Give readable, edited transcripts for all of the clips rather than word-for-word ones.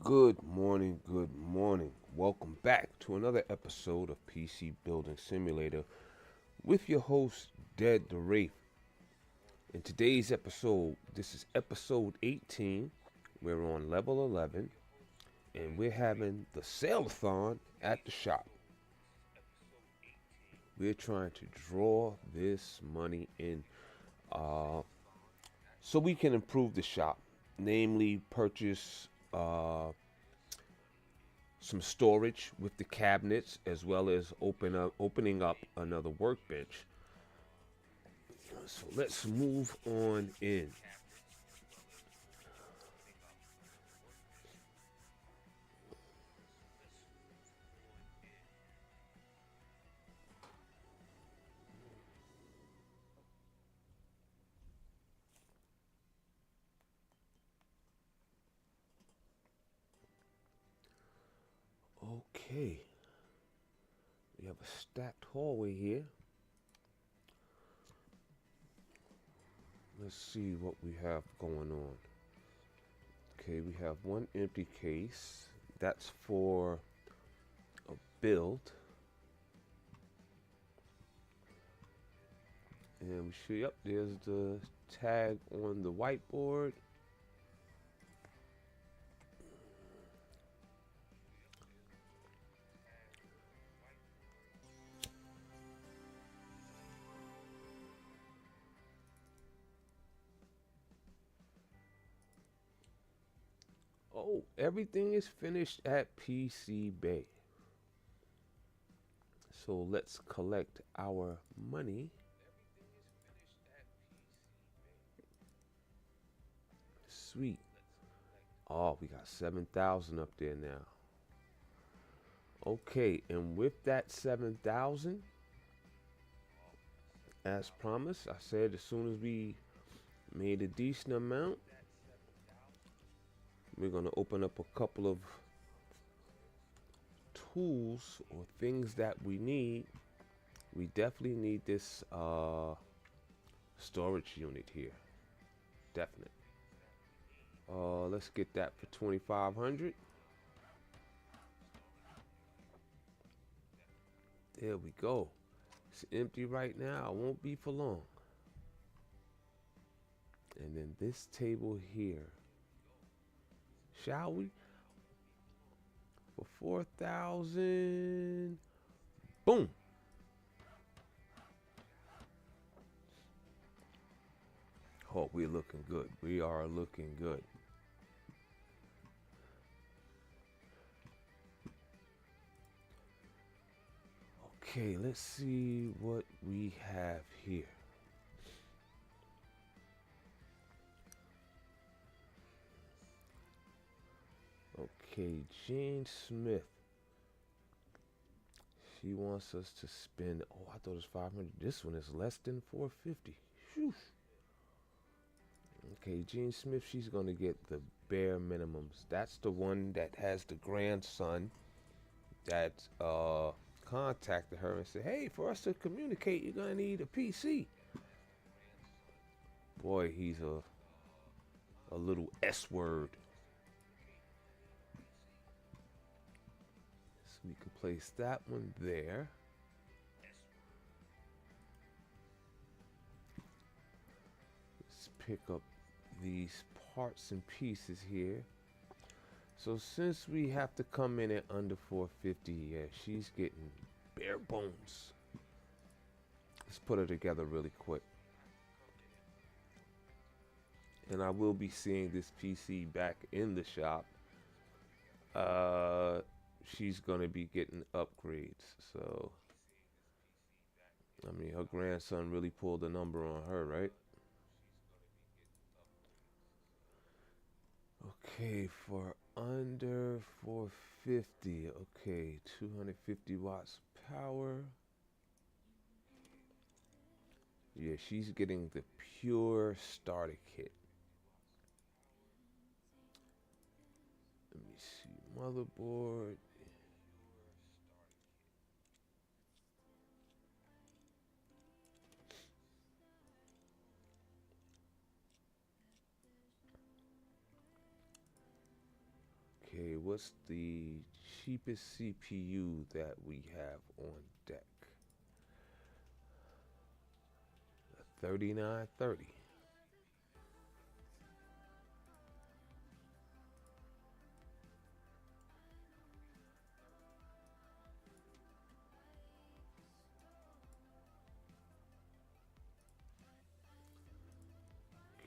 Good morning, good morning. Welcome back to another episode of PC Building Simulator with your host, Dead the Wraith. In today's episode, this is episode 18. We're on level 11 and we're having the sale-a-thon at the shop. We're trying to draw this money in so we can improve the shop, namely purchase some storage with the cabinets, as well as opening up another workbench. So let's move on in. Okay, we have a stacked hallway here. Let's see what we have going on. Okay, we have one empty case. That's for a build. And we see, yep, there's the tag on the whiteboard. Oh, everything is finished at PCBS. So let's collect our money. Sweet. Oh, we got 7,000 up there now. Okay, and with that 7,000, as promised, I said as soon as we made a decent amount, we're going to open up a couple of tools or things that we need. We definitely need this storage unit here. Definite. Let's get that for 2,500. There we go. It's empty right now. It won't be for long. And then this table here. Shall we? For 4,000. Boom. Oh, we're looking good. We are looking good. Okay, let's see what we have here. Okay, Jean Smith. She wants us to spend. Oh, I thought it was 500. This one is less than 450. Whew. Okay, Jean Smith. She's gonna get the bare minimums. That's the one that has the grandson that contacted her and said, "Hey, for us to communicate, you're gonna need a PC." Boy, he's a little S word. So we can place that one there. Let's pick up these parts and pieces here. So since we have to come in at under 450, yeah, she's getting bare bones. Let's put her together really quick. And I will be seeing this PC back in the shop. She's gonna be getting upgrades. So, I mean, her grandson really pulled a number on her, right? Okay, for under 450. Okay, 250 watts power. Yeah, she's getting the pure starter kit. Let me see, motherboard. Okay, what's the cheapest CPU that we have on deck? 3930.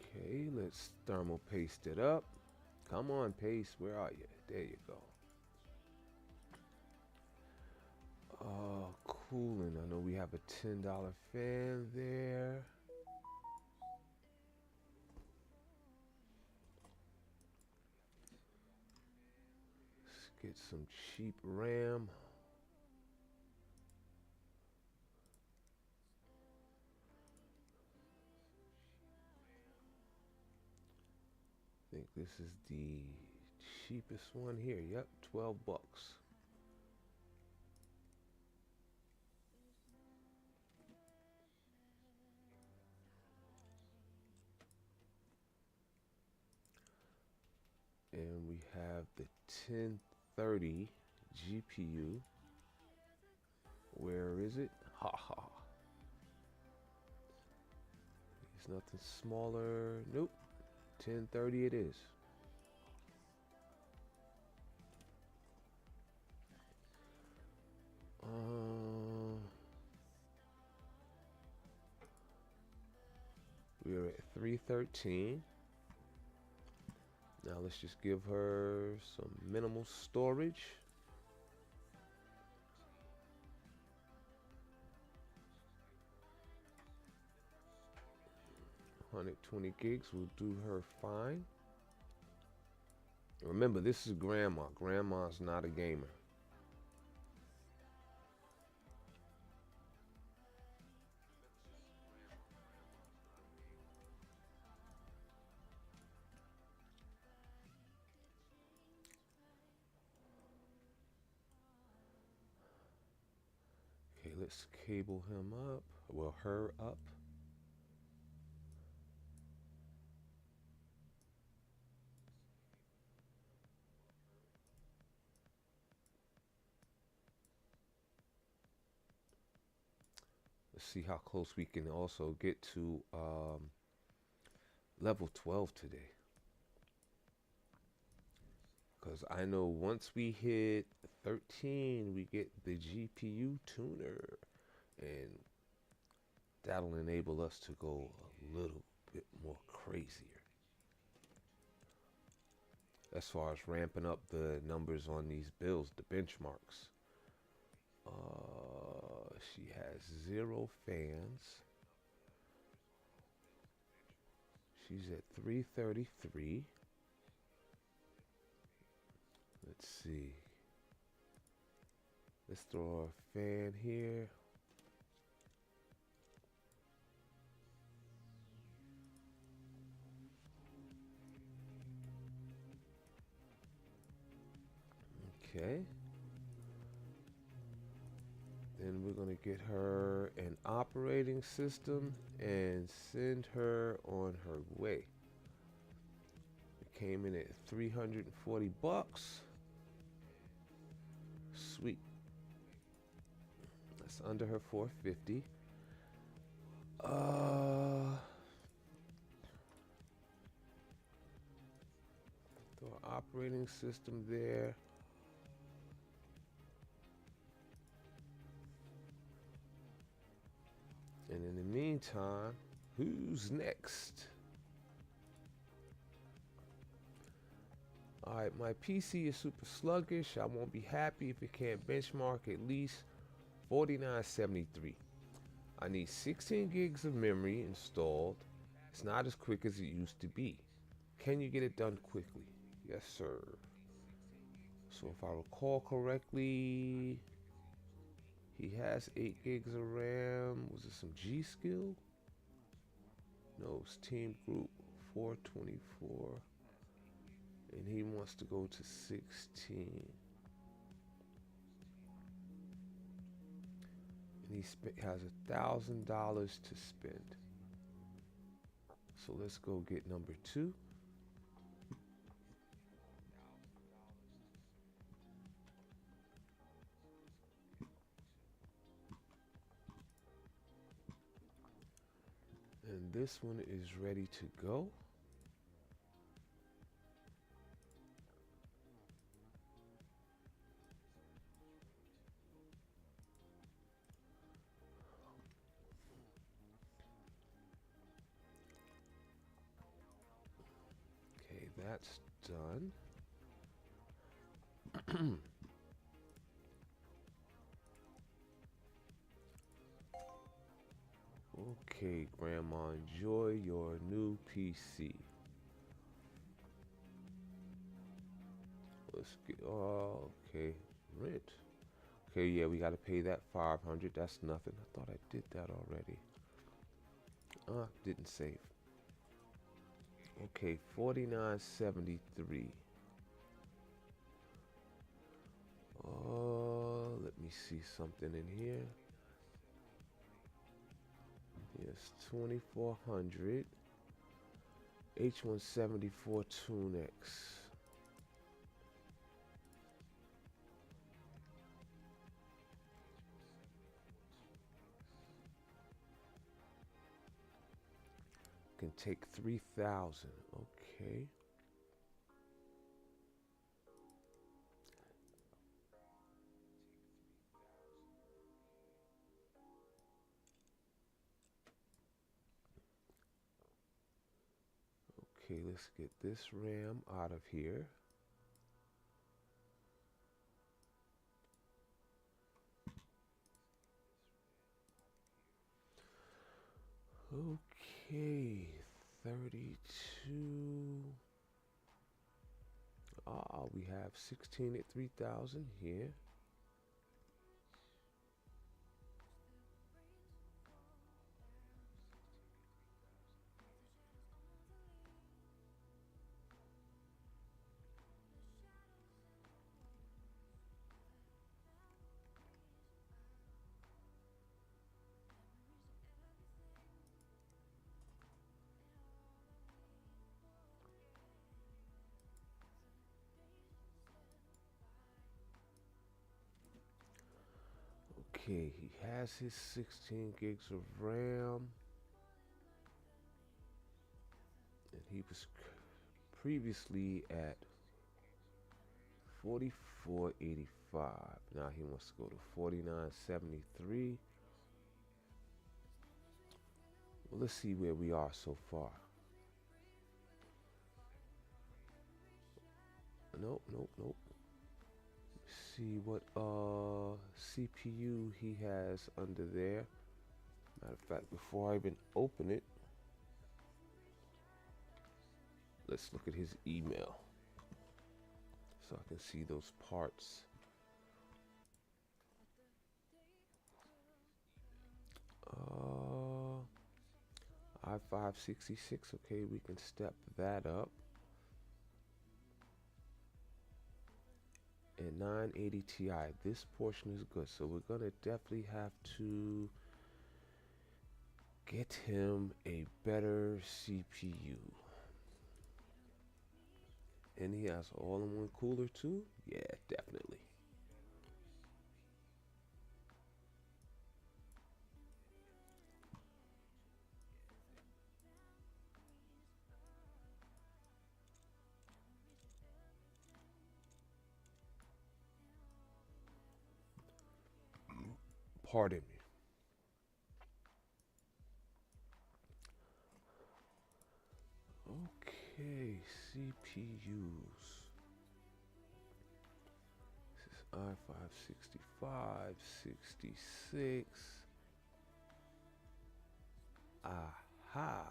Okay, let's thermal paste it up. Come on, paste. Where are you? There you go. Cooling. I know we have a $10 fan there. Let's get some cheap RAM. I think this is the cheapest one here. Yep, 12 bucks. And we have the 1030 GPU. Where is it? Ha ha. There's nothing smaller. Nope. 1030 it is. We're at 313. Now let's just give her some minimal storage. $120 gigs will do her fine. Remember, this is grandma. Grandma's not a gamer. Okay, let's cable him up. Well, her up. Let's see how close we can also get to level 12 today. Because I know once we hit 13, we get the GPU tuner. And that'll enable us to go a little bit more crazier as far as ramping up the numbers on these builds, the benchmarks. She has 0 fans. She's at 333. Let's see. Let's throw a fan here. Okay. Then we're going to get her an operating system and send her on her way. It came in at 340 bucks. Sweet. That's under her 450. Throw an operating system there. And in the meantime, who's next? Alright, my PC is super sluggish. I won't be happy if it can't benchmark at least 4973. I need 16 gigs of memory installed. It's not as quick as it used to be. Can you get it done quickly? Yes, sir. So if I recall correctly, he has 8 gigs of RAM. Was it some G skill? No, it's team group 424. And he wants to go to 16. And he has $1,000 to spend. So let's go get number 2. this one is ready to go. Okay, that's done. Okay, Grandma, enjoy your new PC. Let's get, oh, okay, rent. Okay, yeah, we gotta pay that 500. That's nothing. I thought I did that already. Didn't save. Okay, 49.73. Let me see something in here. Yes, 2400. H174 Tunex. Can take 3,000. Okay. Okay, let's get this RAM out of here. Okay, 32. We have 16 at 3,000 here. Okay, he has his 16 gigs of RAM. And he was previously at 44.85. Now he wants to go to 49.73. Well, let's see where we are so far. Nope, nope, nope. See what CPU he has under there. Matter of fact, before I even open it, let's look at his email so I can see those parts. i5-66, okay, we can step that up. And 980 Ti, this portion is good, so we're gonna definitely have to get him a better CPU. And he has all-in-one cooler too? Yeah, definitely. Pardon me. Okay, CPUs. This is i5-65, 66. Aha.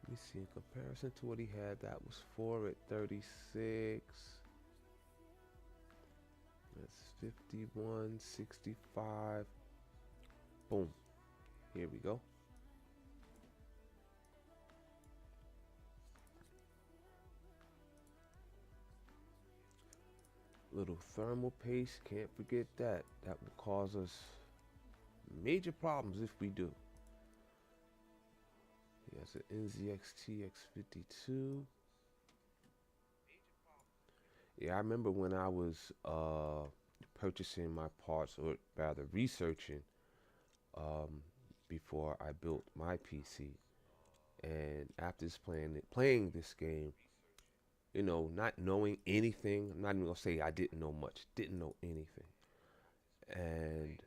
Let me see, in comparison to what he had, that was 4 at 36. That's 51.65. Boom. Here we go. Little thermal paste, can't forget that. That will cause us major problems if we do. He has an NZX TX52. Yeah, I remember when I was purchasing my parts, or rather researching, um, before I built my PC. And after this playing this game, not knowing anything, I'm not even gonna say I didn't know much, didn't know anything. And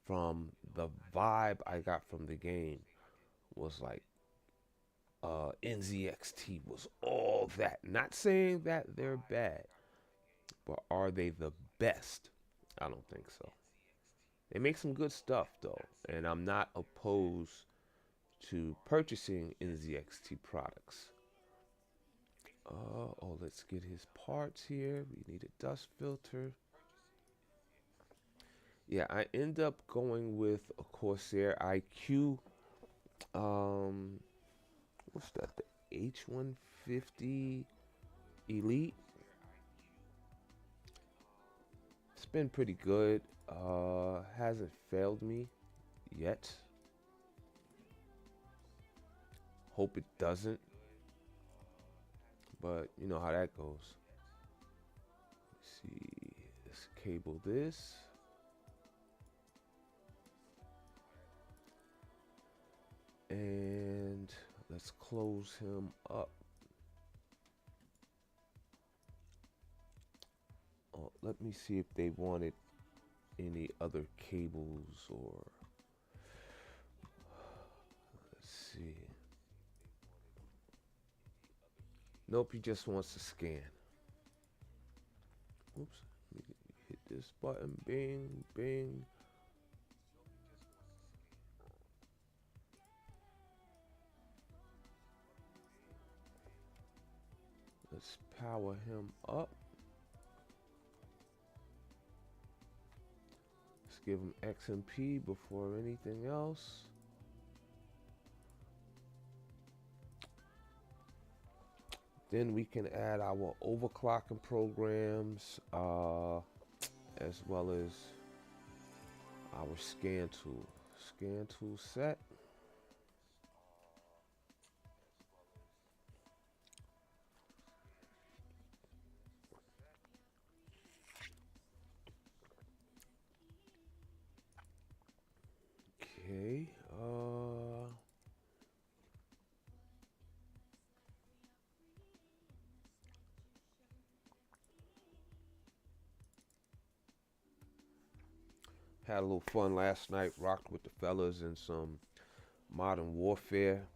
from the vibe I got from the game was like, NZXT was all that. Not saying that they're bad, but are they the best? I don't think so. They make some good stuff though, and I'm not opposed to purchasing NZXT products. Let's get his parts here. We need a dust filter. Yeah, I end up going with a Corsair IQ. Um, what's that? The H150 Elite. It's been pretty good. Hasn't failed me yet. Hope it doesn't, but you know how that goes. Let's see. Let's cable this. And let's close him up. Let me see if they wanted any other cables, or let's see. Nope, he just wants to scan. Oops. Let me hit this button. Bing, bing. Let's power him up. Let's give him XMP before anything else. Then we can add our overclocking programs, as well as our scan tool. Scan tool set. Okay. Had a little fun last night. Rocked with the fellas in some Modern Warfare.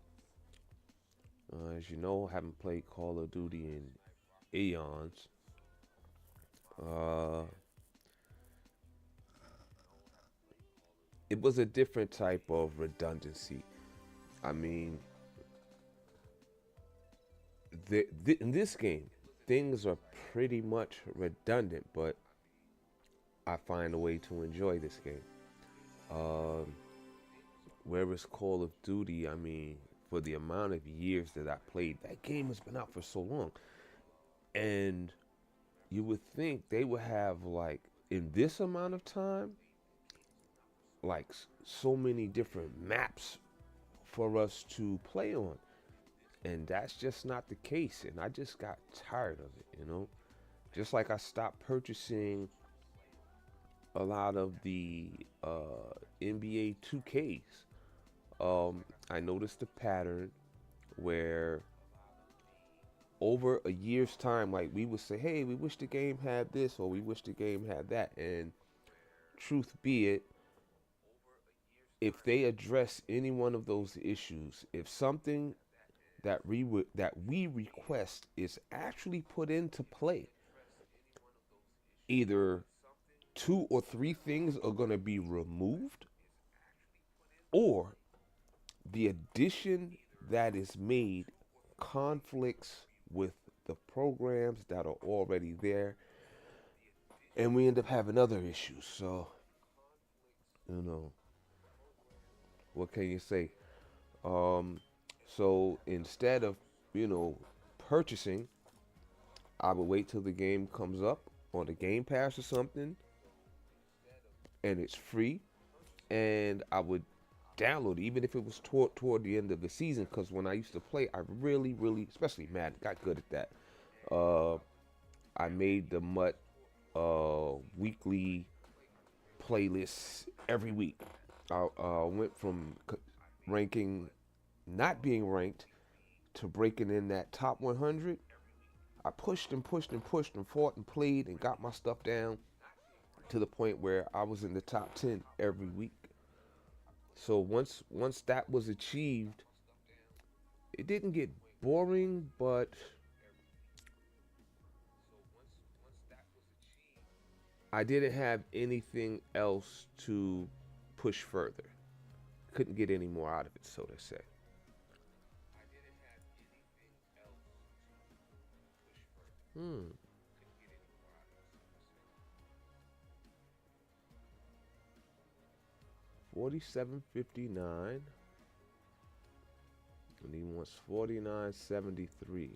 As you know, haven't played Call of Duty in eons. Uh, it was a different type of redundancy. I mean, in this game, things are pretty much redundant, but I find a way to enjoy this game. Um, Whereas Call of Duty, I mean, for the amount of years that I played, that game has been out for so long. And you would think they would have, like, in this amount of time, like so many different maps for us to play on. And that's just not the case. And I just got tired of it. Just like I stopped purchasing a lot of the NBA 2Ks. I noticed a pattern where over a year's time, like we would say, hey, we wish the game had this, or we wish the game had that. And truth be it, if they address any one of those issues, if something that we request is actually put into play, either two or three things are going to be removed, or the addition that is made conflicts with the programs that are already there, and we end up having other issues. So, you know, what can you say? Um, so instead of, you know, purchasing, I would wait till the game comes up on the Game Pass or something, and it's free, and I would download it, even if it was toward the end of the season. Because when I used to play, I really, really, especially Madden, got good at that. I made the MUT weekly playlists every week. I went from ranking, not being ranked, to breaking in that top 100. I pushed and pushed and pushed and fought and played and got my stuff down to the point where I was in the top 10 every week. So once that was achieved, it didn't get boring, but I didn't have anything else to push further. Couldn't get any more out of it, so to say. Hmm. 47.59, and he wants 49.73.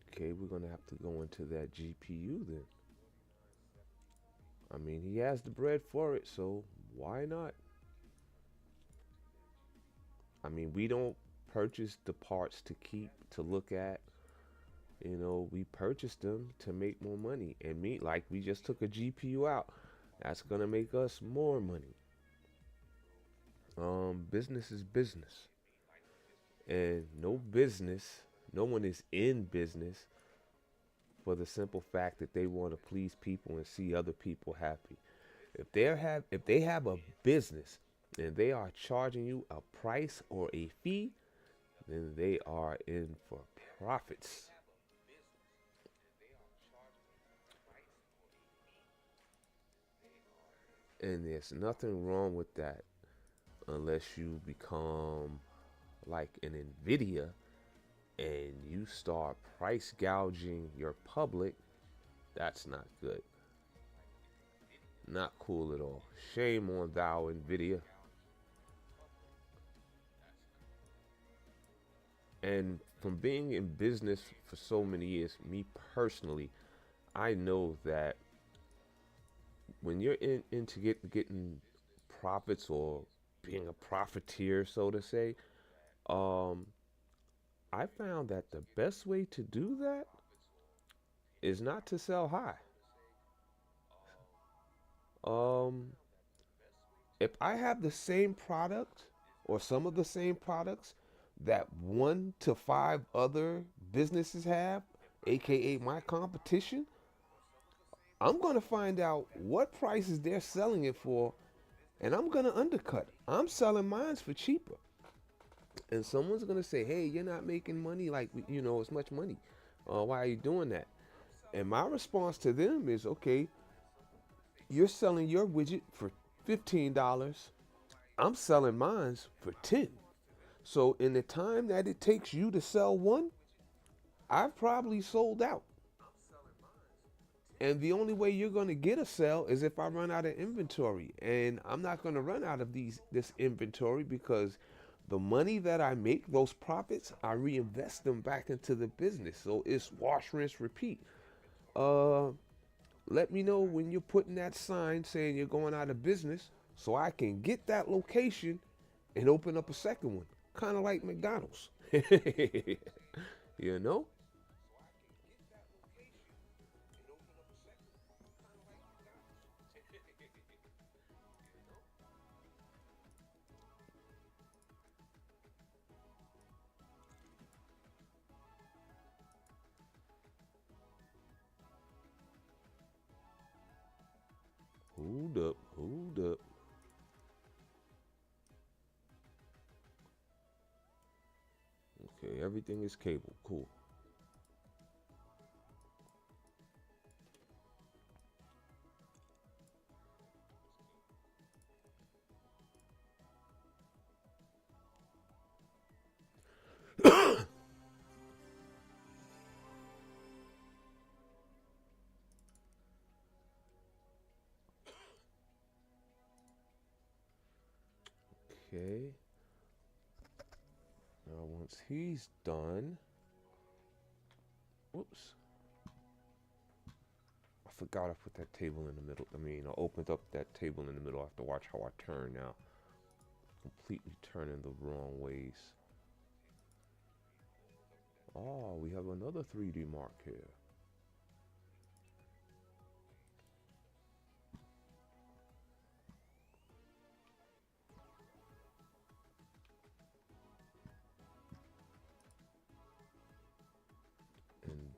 Okay, we're gonna have to go into that GPU then. I mean, he has the bread for it, so why not? I mean, we don't purchase the parts to keep, to look at. We purchase them to make more money. And me, like, we just took a GPU out. That's gonna make us more money. Business is business. And no one is in business for the simple fact that they want to please people and see other people happy. If they have a business and they are charging you a price or a fee, then they are in for profits. And there's nothing wrong with that unless you become like an Nvidia and you start price gouging your public. That's not good. Not cool at all. Shame on thou, Nvidia. And from being in business for so many years, me personally, I know that when you're into getting profits or being a profiteer, so to say, um, I found that the best way to do that is not to sell high. Um, if I have the same product or some of the same products that one to five other businesses have, aka my competition, I'm going to find out what prices they're selling it for and I'm going to undercut. I'm selling mine for cheaper. And someone's going to say, hey, you're not making money like, as much money. Why are you doing that? And my response to them is, okay, you're selling your widget for $15. I'm selling mine for 10. So in the time that it takes you to sell one, I've probably sold out. And the only way you're going to get a sale is if I run out of inventory. And I'm not going to run out of this inventory because the money that I make, those profits, I reinvest them back into the business. So it's wash, rinse, repeat. Uh, Let me know when you're putting that sign saying you're going out of business so I can get that location and open up a second one. Kind of like McDonald's. you know? Hold up, hold up. Okay, everything is cable. Cool. Okay. Now once he's done, whoops. I forgot I put that table in the middle. I opened up that table in the middle. I have to watch how I turn now. Completely turning the wrong ways. Oh, we have another 3D mark here.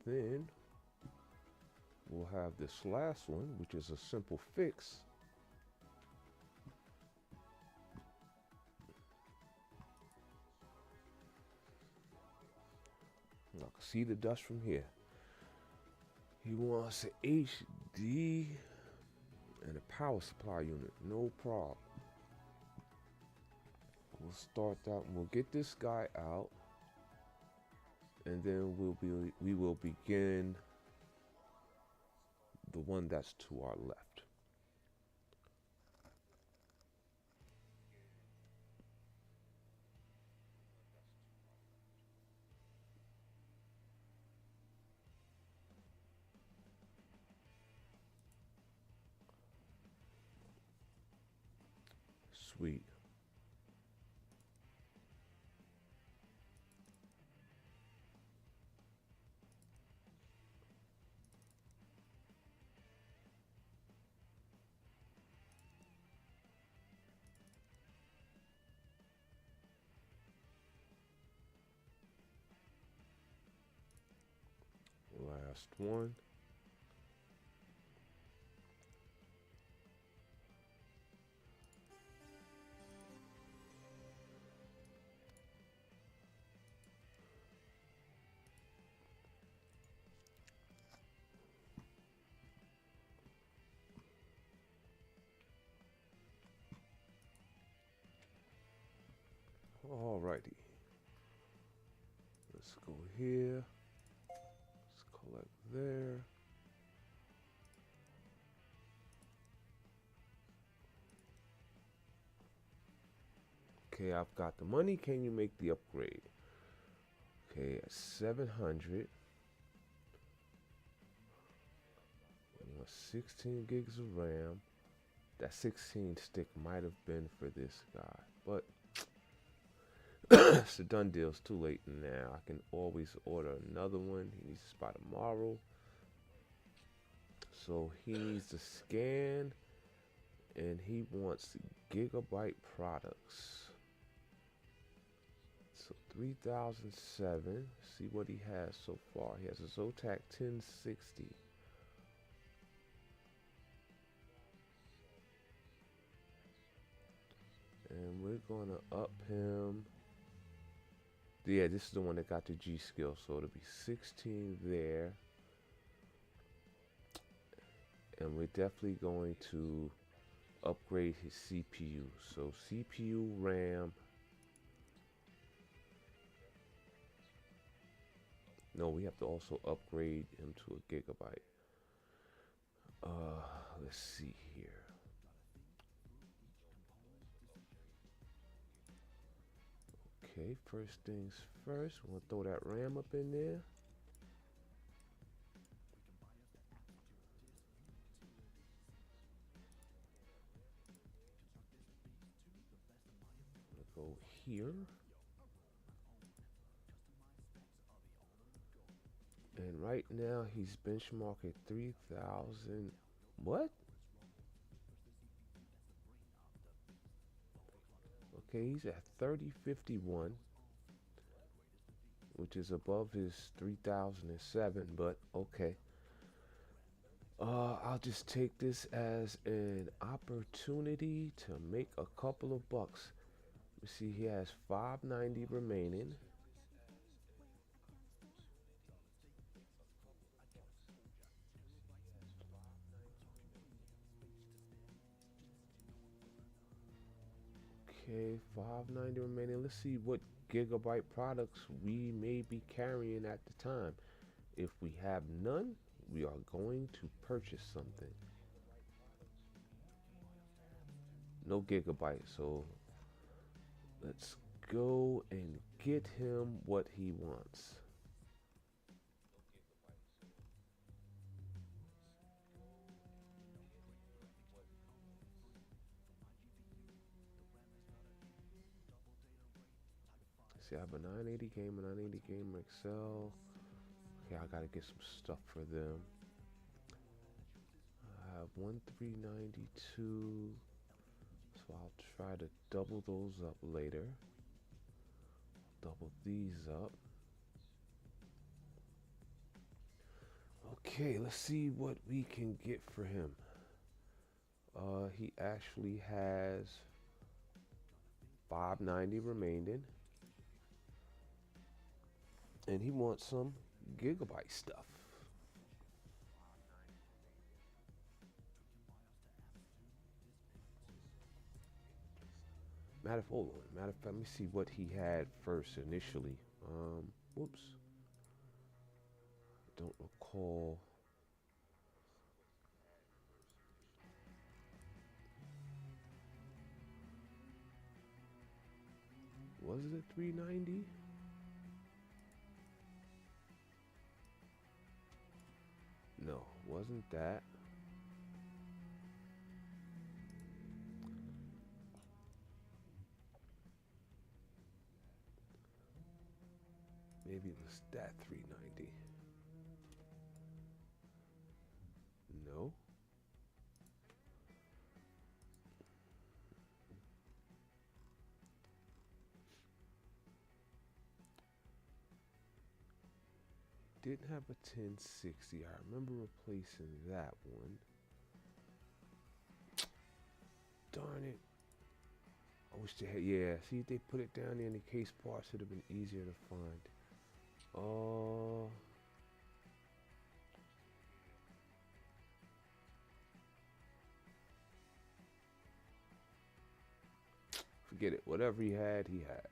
then we'll have this last one, which is a simple fix. Now, I can see the dust from here. He wants an HD and a power supply unit. No problem. We'll start that. We'll get this guy out, and then we will begin the one that's to our left. Sweet. Last one. Alrighty. Let's go here. Let's collect there. Okay, I've got the money. Can you make the upgrade? Okay, at 700. 16 gigs of RAM. That 16 stick might have been for this guy, but it's a done deal. It's too late now. I can always order another one. He needs this by tomorrow. So he needs to scan, and he wants gigabyte products. So 3007. See what he has so far. He has a Zotac 1060. And we're gonna up him. Yeah, this is the one that got the G skill, so it'll be 16 there. And we're definitely going to upgrade his CPU. So CPU, RAM. No, we have to also upgrade him to a gigabyte. Let's see here. Okay, first things first, we'll throw that RAM up in there. We'll go here. And right now he's benchmarking 3,000. What? Okay, he's at 3051, which is above his 3007, but okay. I'll just take this as an opportunity to make a couple of bucks. You see, he has 590 remaining. Okay, 590 remaining. Let's see what gigabyte products we may be carrying at the time. If we have none, we are going to purchase something. No gigabyte, so let's go and get him what he wants. See, I have a 980 gamer, 980 gamer Excel. Okay, I gotta get some stuff for them. I have 1392, so I'll try to double those up later. Double these up. Okay, let's see what we can get for him. He actually has 590 remaining, and he wants some gigabyte stuff. Hold on. Matter of fact, let me see what he had first initially. Whoops. Don't recall. Was it 390? No, wasn't that. Maybe it was that 390. No. Didn't have a 1060. I remember replacing that one. Darn it. I wish they had, yeah, see if they put it down there in the case parts, it would have been easier to find. Forget it. Whatever he had, he had.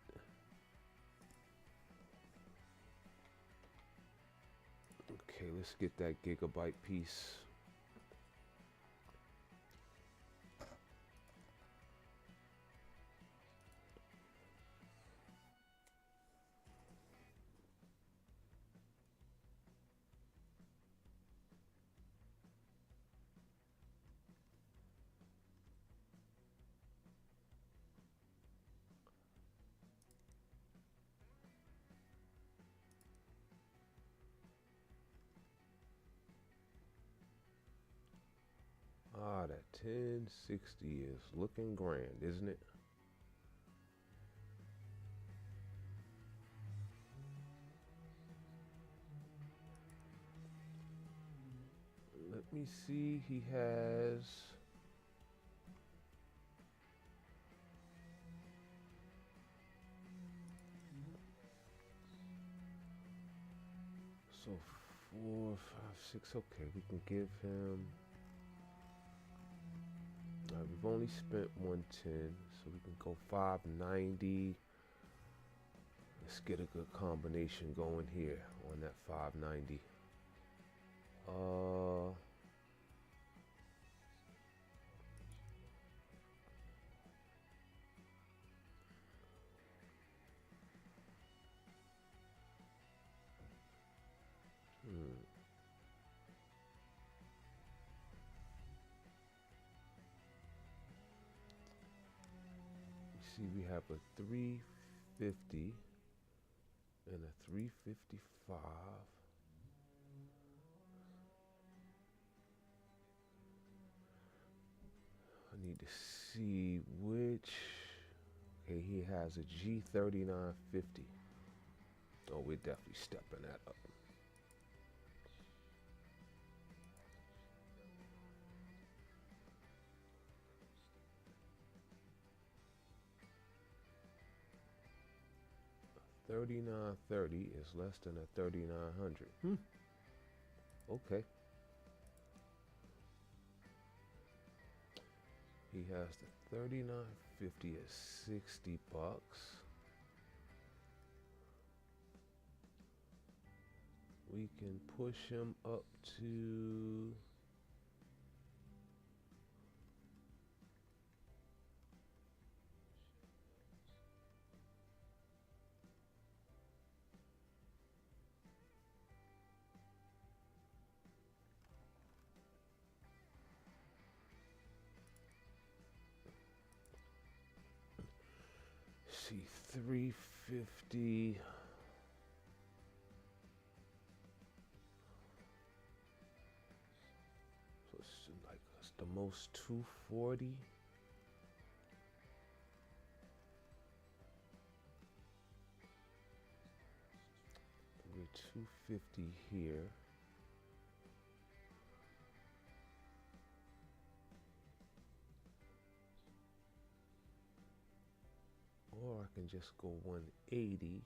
Okay, let's get that gigabyte piece. Ah, that 1060 is looking grand, isn't it? Let me see, he has... So 4, 5, 6, okay, we can give him... Alright, we've only spent 110, so we can go 590. Let's get a good combination going here on that 590. See, we have a 350 and a 355. I need to see which. Okay, he has a G3950. Oh, we're definitely stepping that up. A 3930 is less than a 3900. Okay. He has the 3950 at 60 bucks. We can push him up to see 350. So it's like it's the most 240. We're 250 here. can just go 180.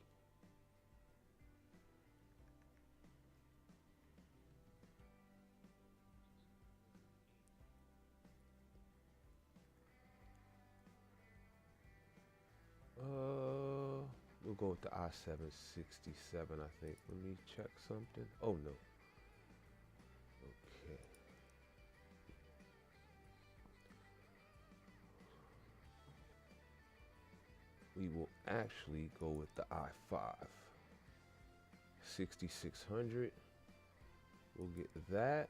We'll go with the I-767, I think. Let me check something. Oh, no. Okay. We will actually go with the I-5. 6600. We'll get that.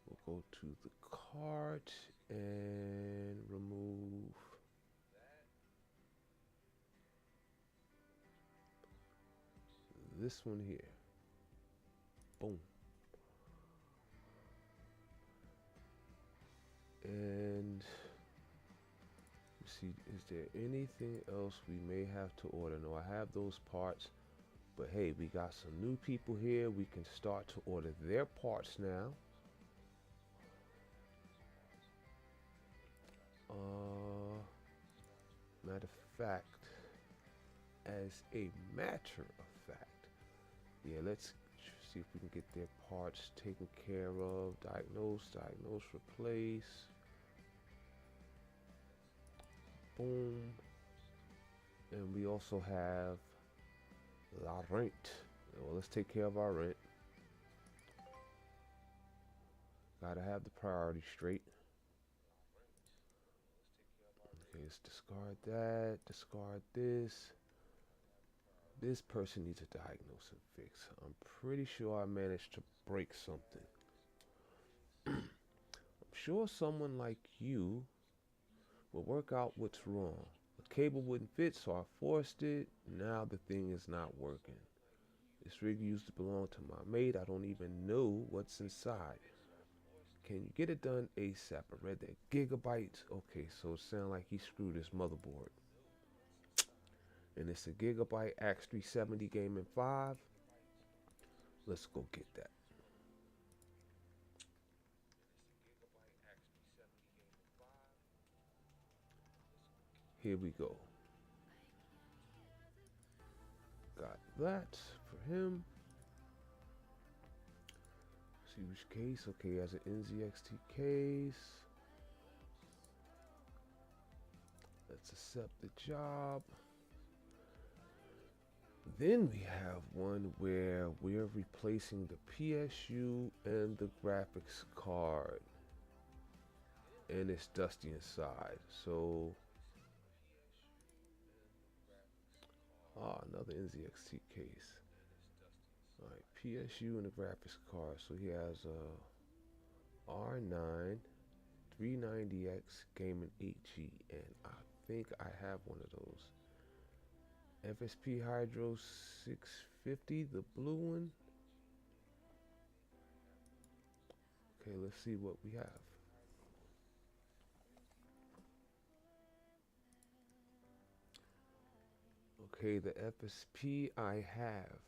We'll go to the cart and remove this one here. Boom. And see, is there anything else we may have to order? No, I have those parts, but hey, we got some new people here. We can start to order their parts now. Matter of fact, as a matter of fact, yeah, let's see if we can get their parts taken care of. Diagnose, replace. Boom. And we also have la rent. Well, let's take care of our rent. Gotta have the priority straight. Okay, let's discard that, discard this. This person needs a diagnose and fix. I'm pretty sure I managed to break something. I'm sure someone like you will work out what's wrong. The cable wouldn't fit, so I forced it. Now the thing is not working. This rig used to belong to my mate. I don't even know what's inside. Can you get it done ASAP? I read that gigabytes. Okay, so it sounds like he screwed his motherboard. And it's a Gigabyte X370 Gaming 5. Let's go get that. Here we go. Got that for him. See which case. Okay, has an NZXT case. Let's accept the job. Then we have one where we're replacing the PSU and the graphics card. And it's dusty inside. So, another NZXT case. Alright, PSU and the graphics card. So he has a R9 390X Gaming 8G, and I think I have one of those. FSP Hydro 650, the blue one. Okay, let's see what we have. Okay, the FSP I have.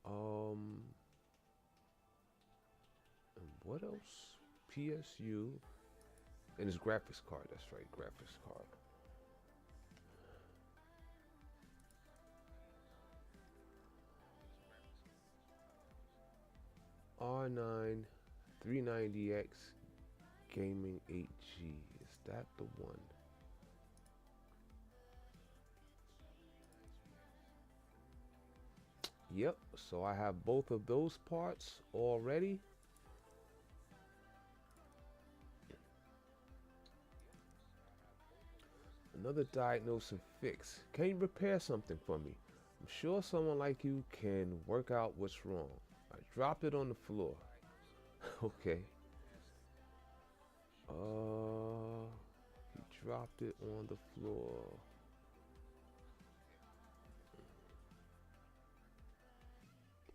And what else? PSU. And it's graphics card, that's right, graphics card. R9 390X Gaming 8G. Is that the one? Yep, so I have both of those parts already. Another diagnose and fix. Can you repair something for me? I'm sure someone like you can work out what's wrong. I dropped it on the floor. Okay. He dropped it on the floor.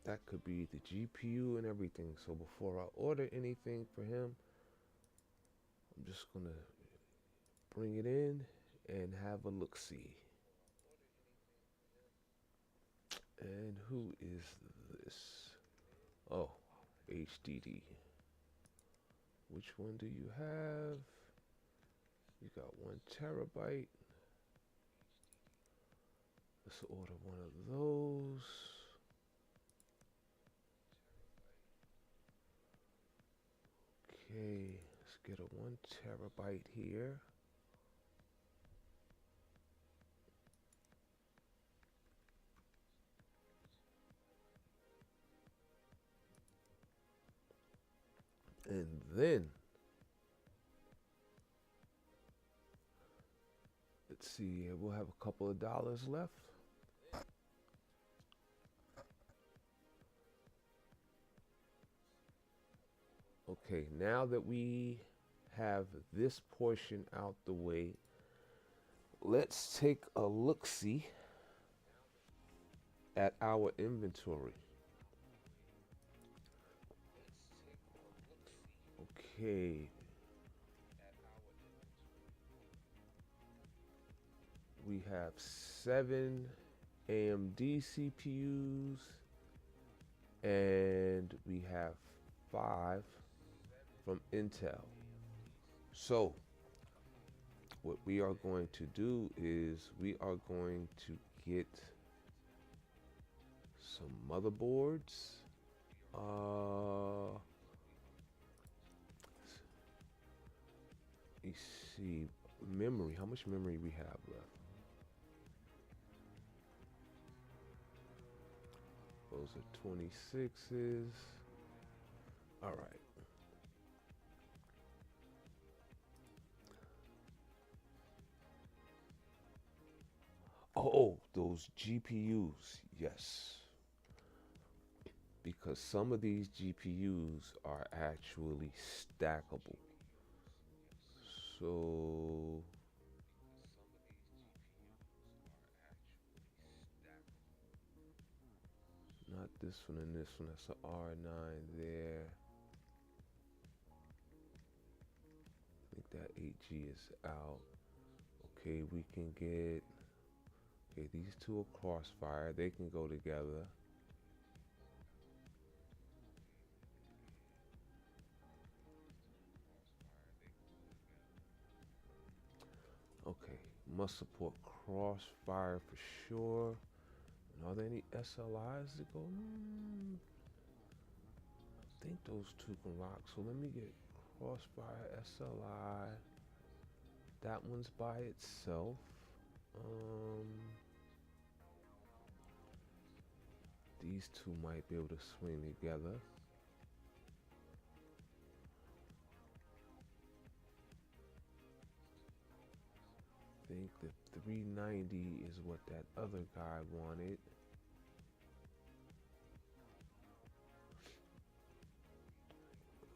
That could be the GPU and everything. So before I order anything for him, I'm just gonna bring it in and have a look-see. And who is this? Oh, HDD. Which one do you have? You got 1 terabyte. Let's order one of those. Okay, let's get a 1 terabyte here. And then, let's see, we'll have a couple of dollars left. Okay, now that we have this portion out the way, let's take a look-see at our inventory. Okay, we have 7 AMD CPUs and we have 5 from Intel. So what we are going to do is we are going to get some motherboards. Let's see, memory. How much memory we have left? Those are 26s. All right. Oh, those GPUs. Yes. Because some of these GPUs are actually stackable. So not this one and this one. That's an R9 there. I think that 8G is out. Okay, we can get. Okay, these two are crossfire. They can go together. Okay, must support crossfire for sure. And are there any SLIs that go? I think those two can rock. So let me get crossfire SLI. That one's by itself. These two might be able to swing together. I think the 390 is what that other guy wanted.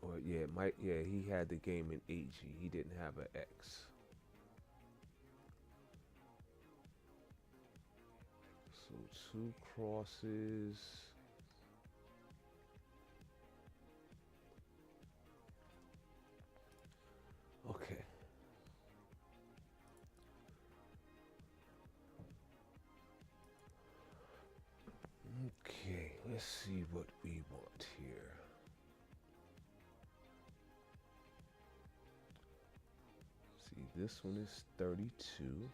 Or yeah, it might. Yeah, he had the game in 8G. He didn't have an X. So 2 crosses. Okay. Okay, let's see what we want here. See, this one is 32.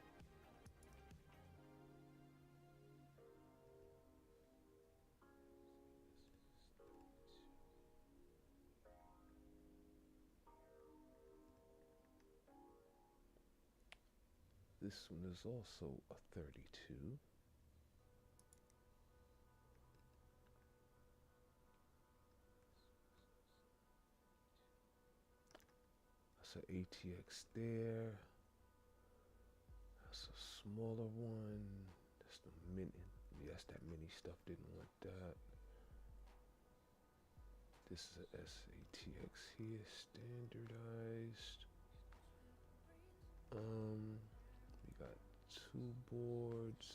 This one is also a 32. That's an ATX there. That's a smaller one. That's the mini. Yes, that mini stuff didn't want that. This is a SATX here, standardized. We got 2 boards.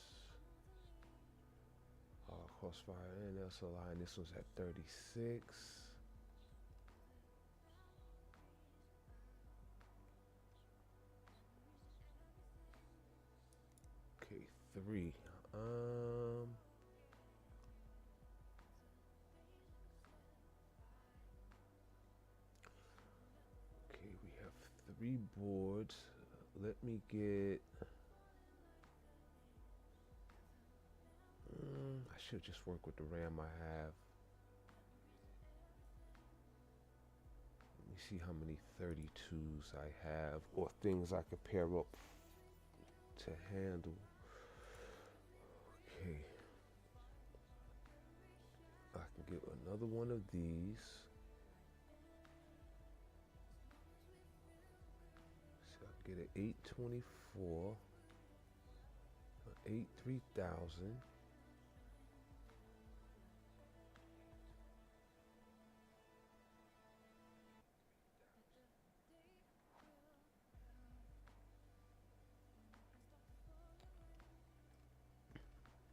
Crossfire and SLI, and this one's at 36. Okay, 3. Okay, we have 3 boards. Let me get. I should just work with the RAM I have. Let me see how many 32s I have, or things I could pair up to handle. Okay. I can get another one of these. So I can get an 824, an 8 3000.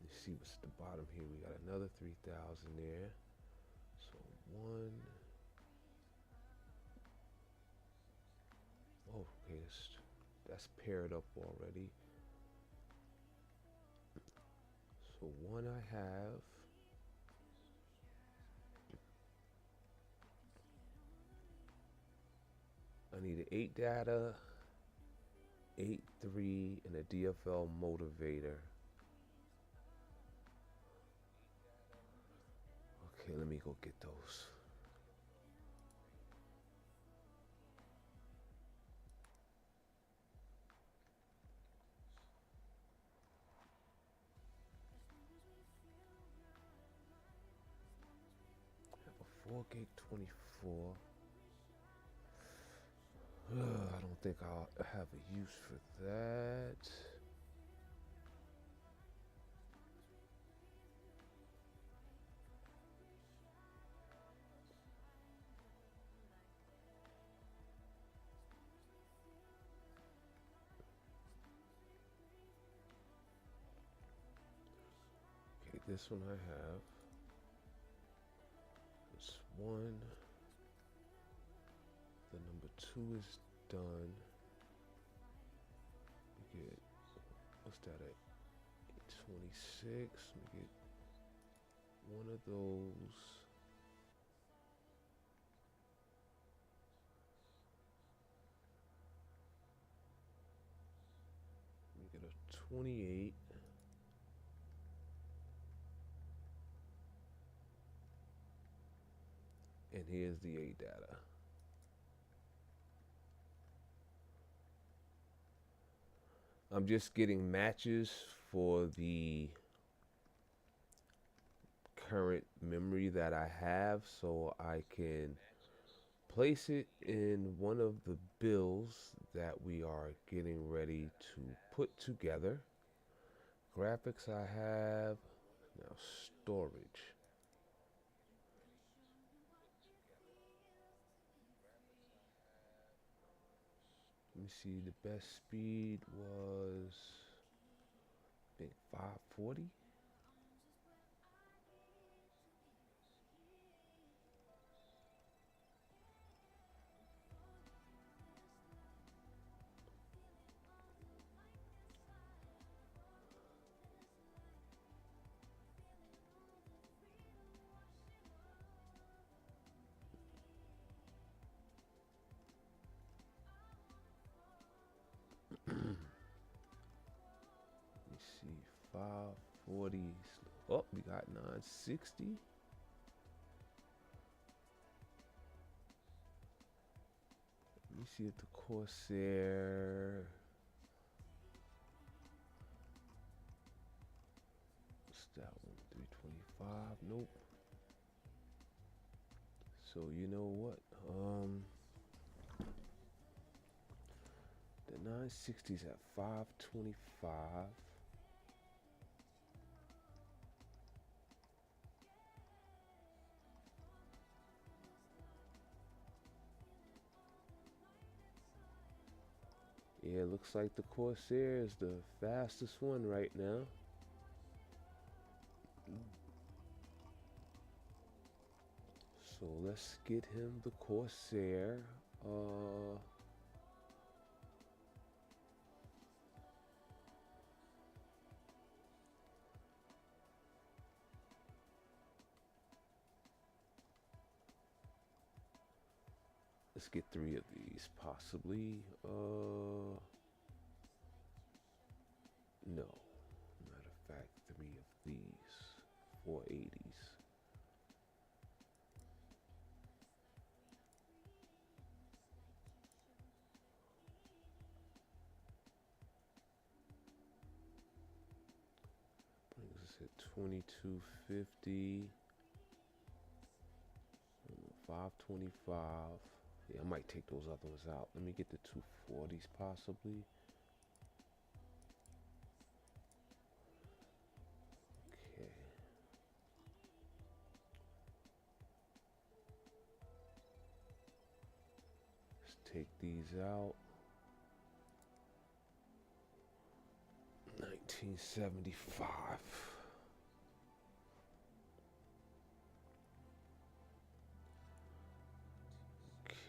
Let's see what's at the bottom here. We got another 3000 there. So one. Oh, okay, that's paired up already. So one I have. I need an 8 data, 8 3, and a DFL motivator. Okay, let me go get those. I have a 4 gig 24. I don't think I'll have a use for that. Okay, this one I have. This one. The number 2 is done. We get, what's that at? 26. Let me get one of those. Let me get a 28. And here's the A data. I'm just getting matches for the current memory that I have so I can place it in one of the bills that we are getting ready to put together. Graphics I have. Now storage. Let me see, the best speed was, I think, 540. Let me see, 540. Oh, we got 960. Let me see if the Corsair. What's that one? 325. Nope. So you know what? The 960's at 525. Yeah, it looks like the Corsair is the fastest one right now. So let's get him the Corsair. Let's get 3 of these, possibly. No. Matter of fact, 3 of these. 480s. Brings us at 2250. 525. Yeah, I might take those other ones out. Let me get the 240s possibly. Okay. Let's take these out. 1975.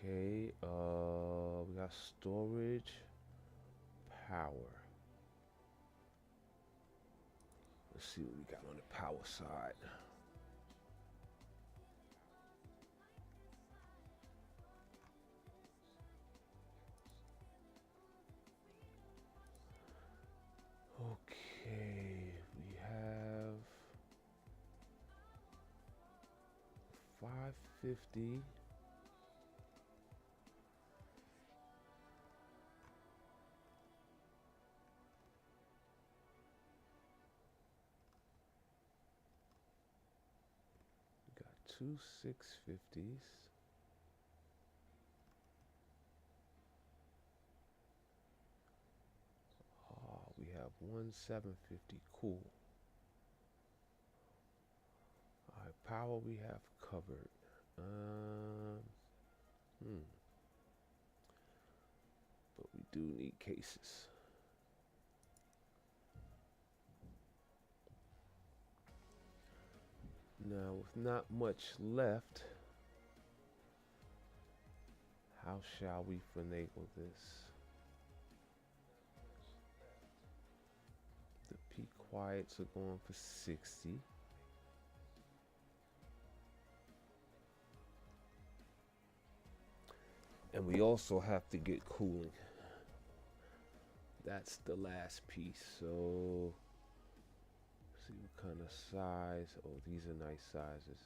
Okay, we got storage, power. Let's see what we got on the power side. Okay, we have 550. We got two 650s. We have one 750. Cool. Alright, power we have covered. But we do need cases. Now, with not much left, how shall we finagle this? The peak quiets are going for 60. And we also have to get cooling. That's the last piece. So, see what kind of size. Oh, these are nice sizes.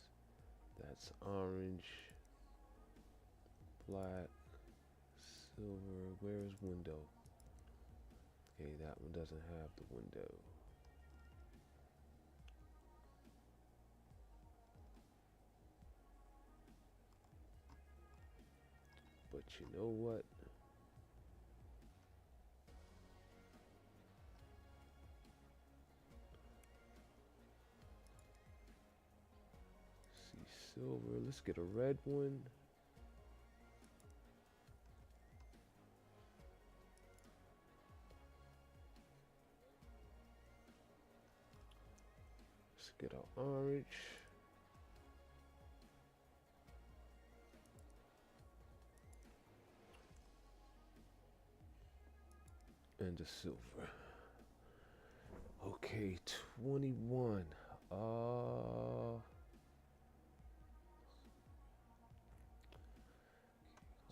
That's orange, black, silver. Where's window? Okay, that one doesn't have the window. But you know what? See silver. Let's get a red one. Let's get an orange. And a silver. Okay, 21.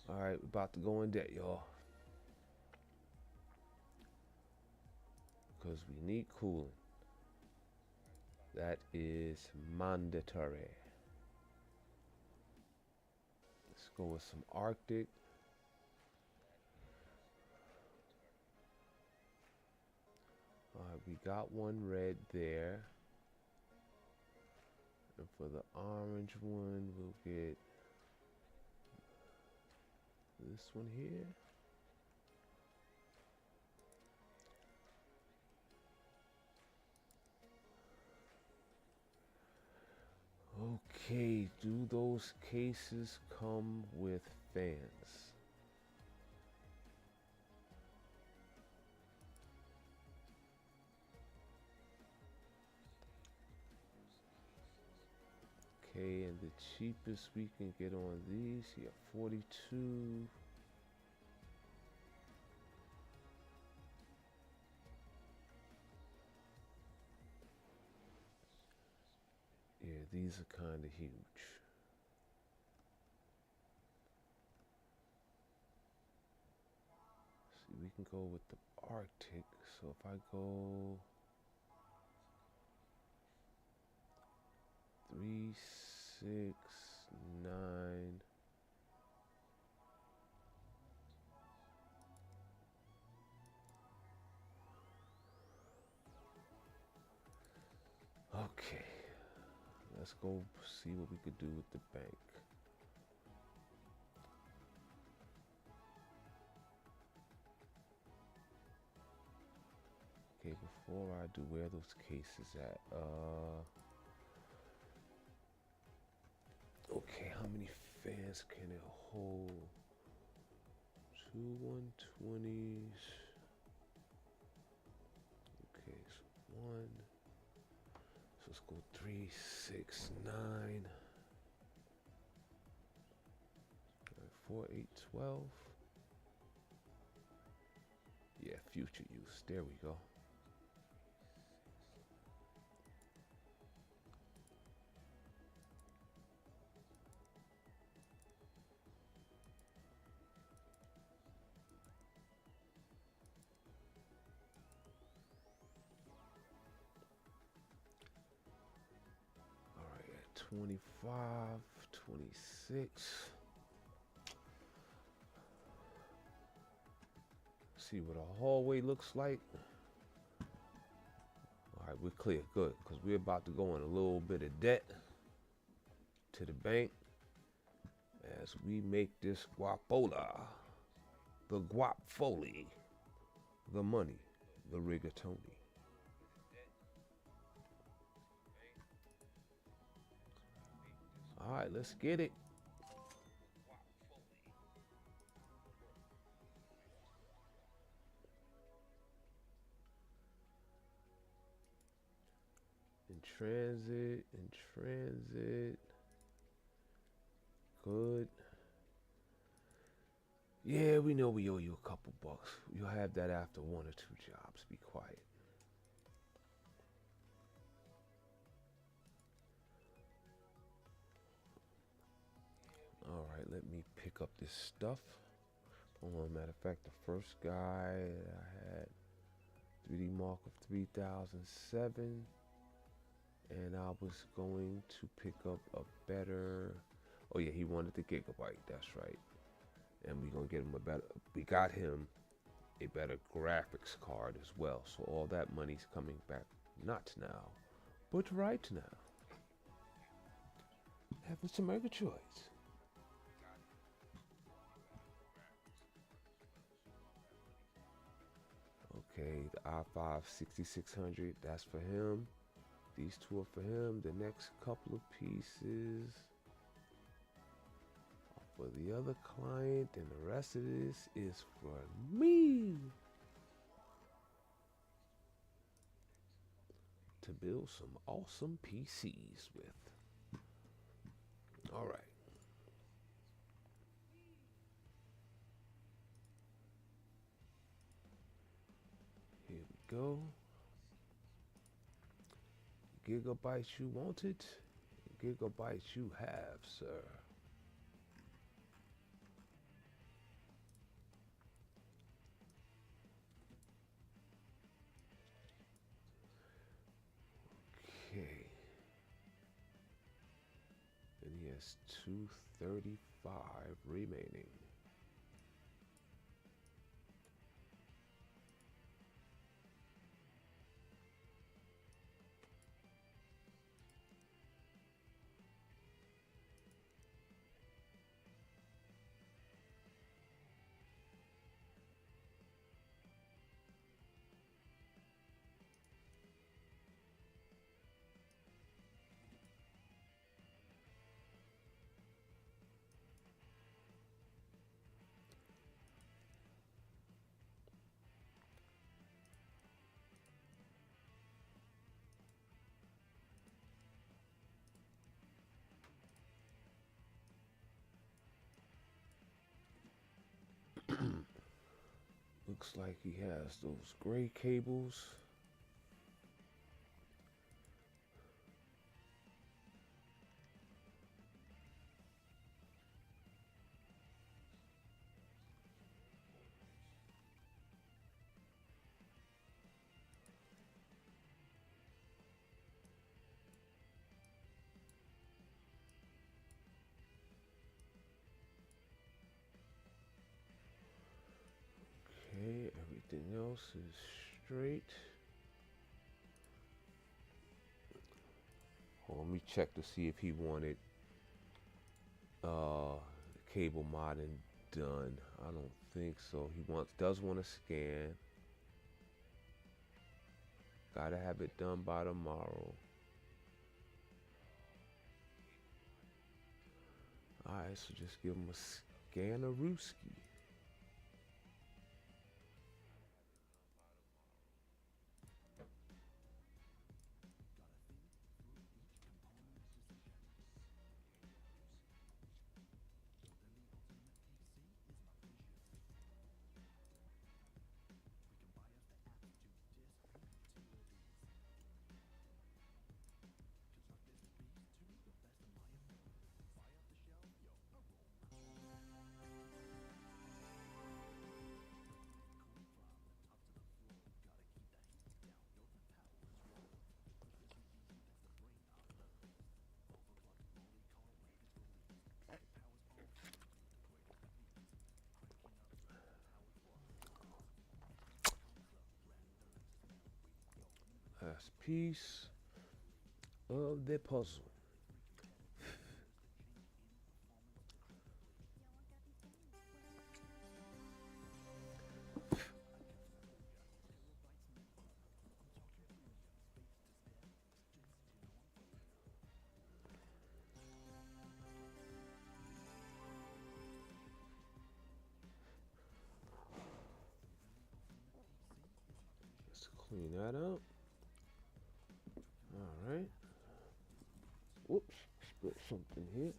Alright, we're about to go in debt, y'all. Because we need cooling. That is mandatory. Let's go with some Arctic. Alright, we got one red there. And for the orange one, we'll get this one here. Okay, do those cases come with fans? Okay, and the cheapest we can get on these, yeah, 42. Yeah, these are kind of huge. See, we can go with the Arctic. So if I go 369. Okay, let's go see what we could do with the bank. Okay, before I do, where are those cases at? Okay, how many fans can it hold? 2 120s. Okay, so 1. So let's go 369. 4 8 12. Yeah, future use. There we go. All right, at 25, 26. See what a hallway looks like. All right, we're clear. Good, because we're about to go in a little bit of debt to the bank as we make this guapola, the guap foley, the money, the rigatoni. All right, let's get it. In transit, in transit. Good. Yeah, we know we owe you a couple bucks. You'll have that after 1 or 2 jobs. Be quiet. All right, let me pick up this stuff. Matter of fact, the first guy I had 3D mark of 3007, and I was going to pick up a better. Oh yeah, he wanted the gigabyte. That's right. And we're gonna get him a better. We got him a better graphics card as well. So all that money's coming back, not now, but right now. Having some make a choice. Okay, the i5 6600, that's for him. These two are for him. The next couple of pieces are for the other client, and the rest of this is for me to build some awesome PCs with. All right. Here we go. Gigabytes you wanted, gigabytes you have, sir. Okay. And he has 235 remaining. Looks like he has those gray cables. Everything else is straight. Let me check to see if he wanted cable modding done. I don't think so. He does want to scan. Gotta have it done by tomorrow. Alright, so just give him a scanner-rooski. Last piece of the puzzle. Let's clean that up. All right. Whoops, spilled something here.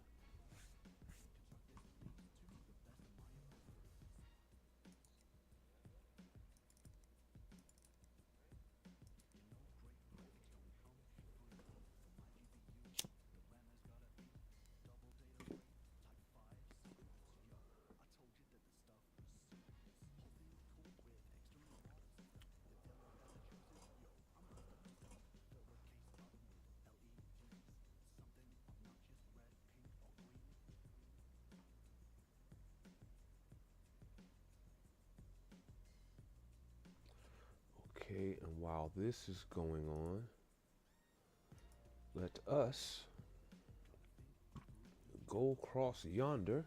Okay, and while this is going on, let us go across yonder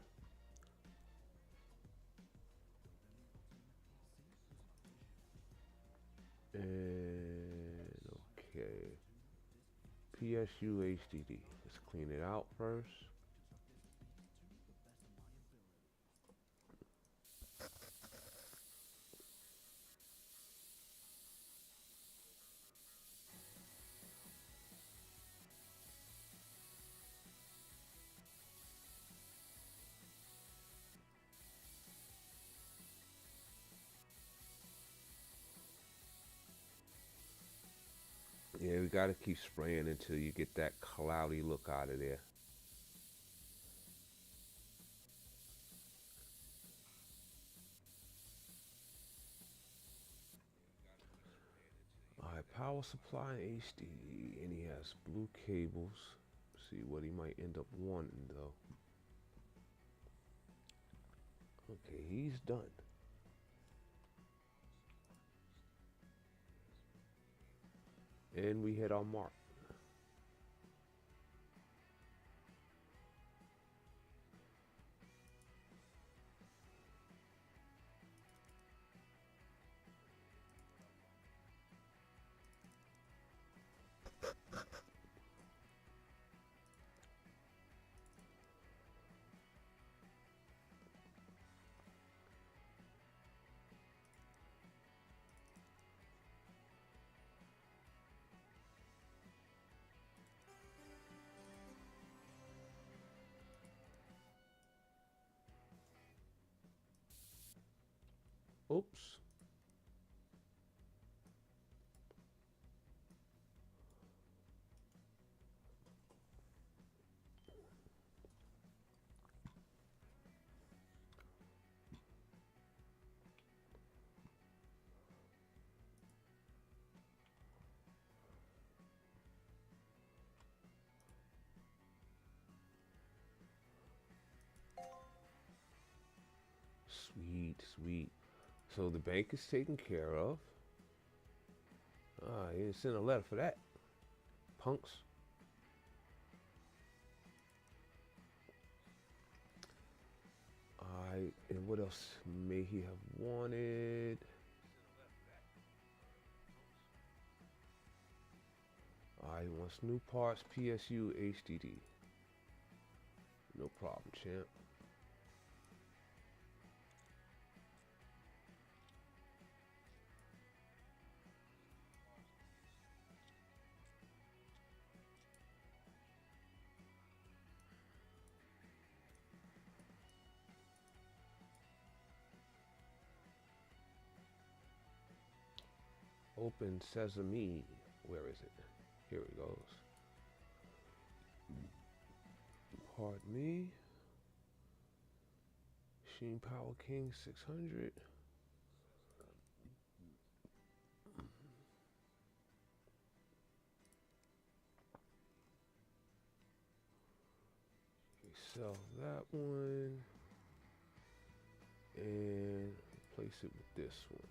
and okay, PSU HDD. Let's clean it out first. Yeah, we gotta keep spraying until you get that cloudy look out of there. Alright, power supply and HDD, and he has blue cables. See what he might end up wanting though. Okay, he's done. And we hit our mark. Oops. Sweet, sweet. So the bank is taken care of. Ah, you didn't send a letter for that, punks. Alright, and what else may he have wanted? Alright, he wants new parts, PSU, HDD. No problem, champ. Open Sesame. Where is it? Here it goes. Pardon me. Machine Power King 600. Sell that one and replace it with this one.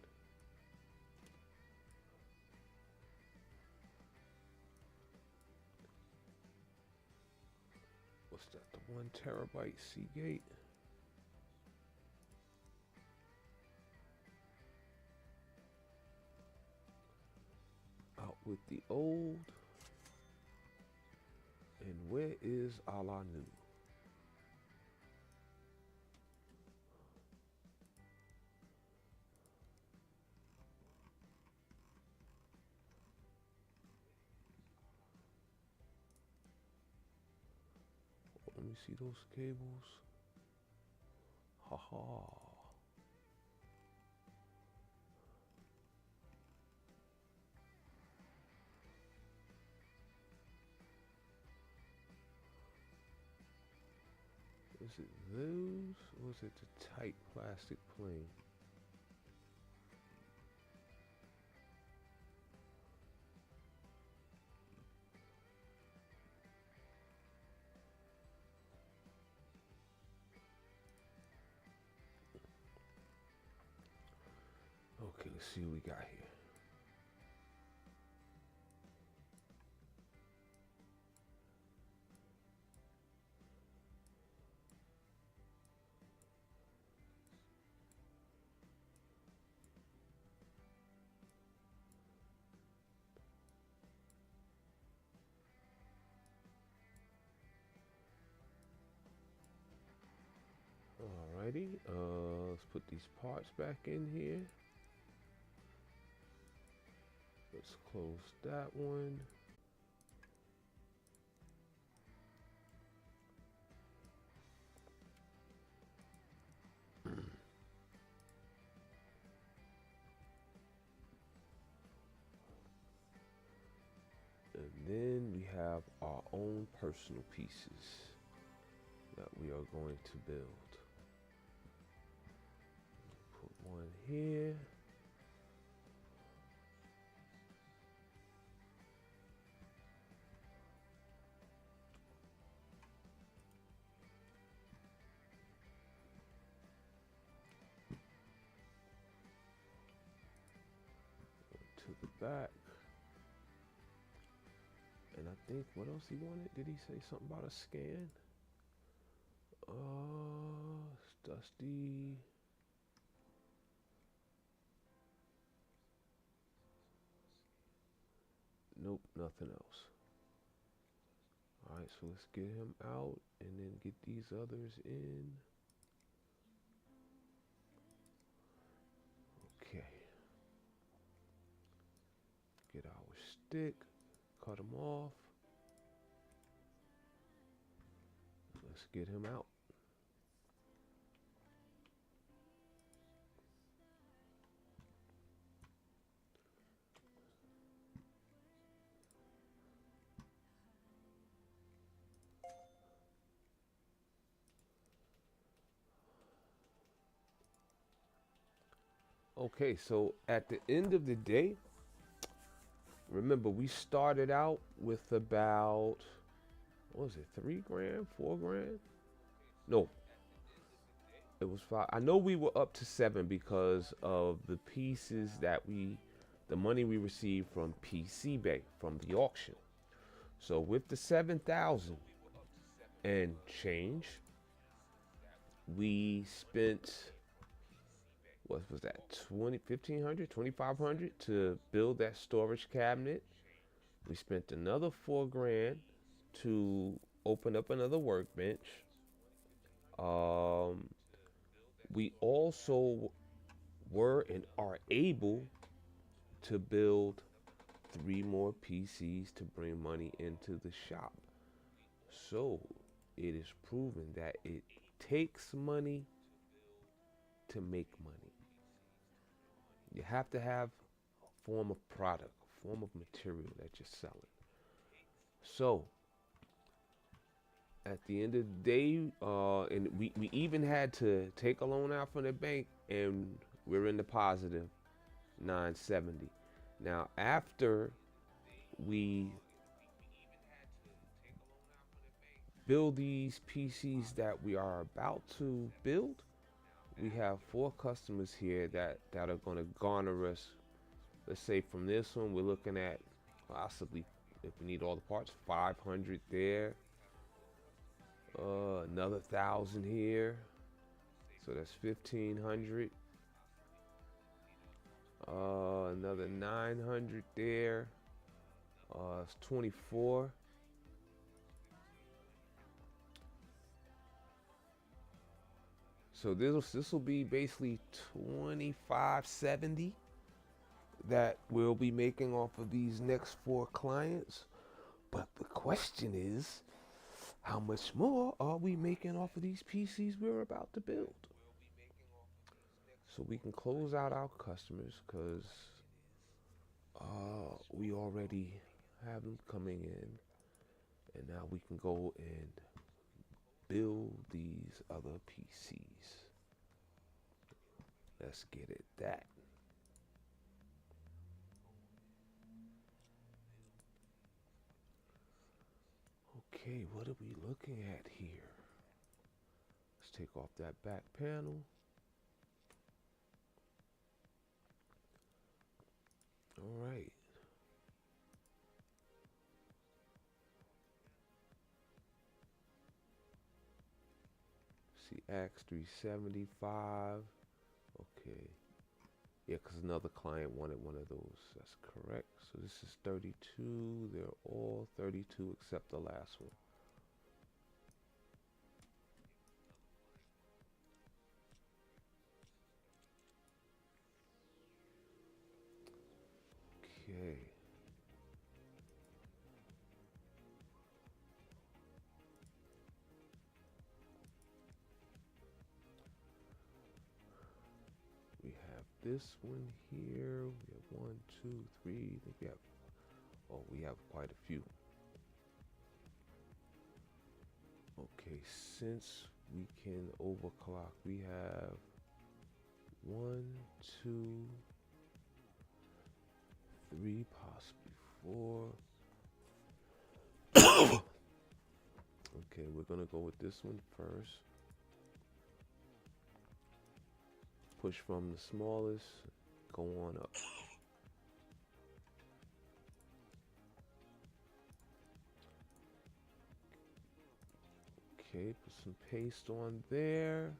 What's that? The 1 terabyte Seagate. Out with the old. And where is a la new? Let me see those cables. Ha ha. Is it those or is it the tight plastic plane? Okay, let's see what we got here. Alrighty, let's put these parts back in here. Let's close that one. And then we have our own personal pieces that we are going to build. Put one here. To the back. And I think, what else he wanted? Did he say something about a scan? It's dusty. Nope, nothing else. Alright, so let's get him out and then get these others in. Okay. Get our stick, cut him off. Let's get him out. Okay, so at the end of the day, remember we started out with about, what was it, 3 grand, 4 grand? No, It was five. I know we were up to seven because of the pieces the money we received from PCBS from the auction. So with the 7,000 and change, we spent, what was that, 20, 1,500, 2,500 to build that storage cabinet. We spent another 4 grand to open up another workbench. Um, we also were and are able to build 3 more PCs to bring money into the shop. So it is proven that it takes money to make money. You have to have a form of product, a form of material that you're selling. So at the end of the day, and we even had to take a loan out from the bank, and we're in the positive 970. Now, after we build these PCs that we are about to build, we have 4 customers here that are going to garner us. Let's say from this one, we're looking at possibly, if we need all the parts, 500 there. Another 1,000 here, so that's 1,500. Another 900 there. It's 24. So this will be basically 2,570 that we'll be making off of these next 4 clients. But the question is, how much more are we making off of these PCs we're about to build? So we can close out our customers, because we already have them coming in, and now we can go and build these other PCs. Let's get at that. Okay, what are we looking at here? Let's take off that back panel. All right. See, Axe 375. Okay. Yeah, because another client wanted one of those. That's correct. So this is 32. They're all 32 except the last one. Okay. We have this one here. We have 1, 2, 3. I think we have, oh, we have quite a few. Okay, since we can overclock, we have 1, 2, 3, possibly 4. Okay, we're gonna go with this one first. Push from the smallest, go on up. Okay, put some paste on there.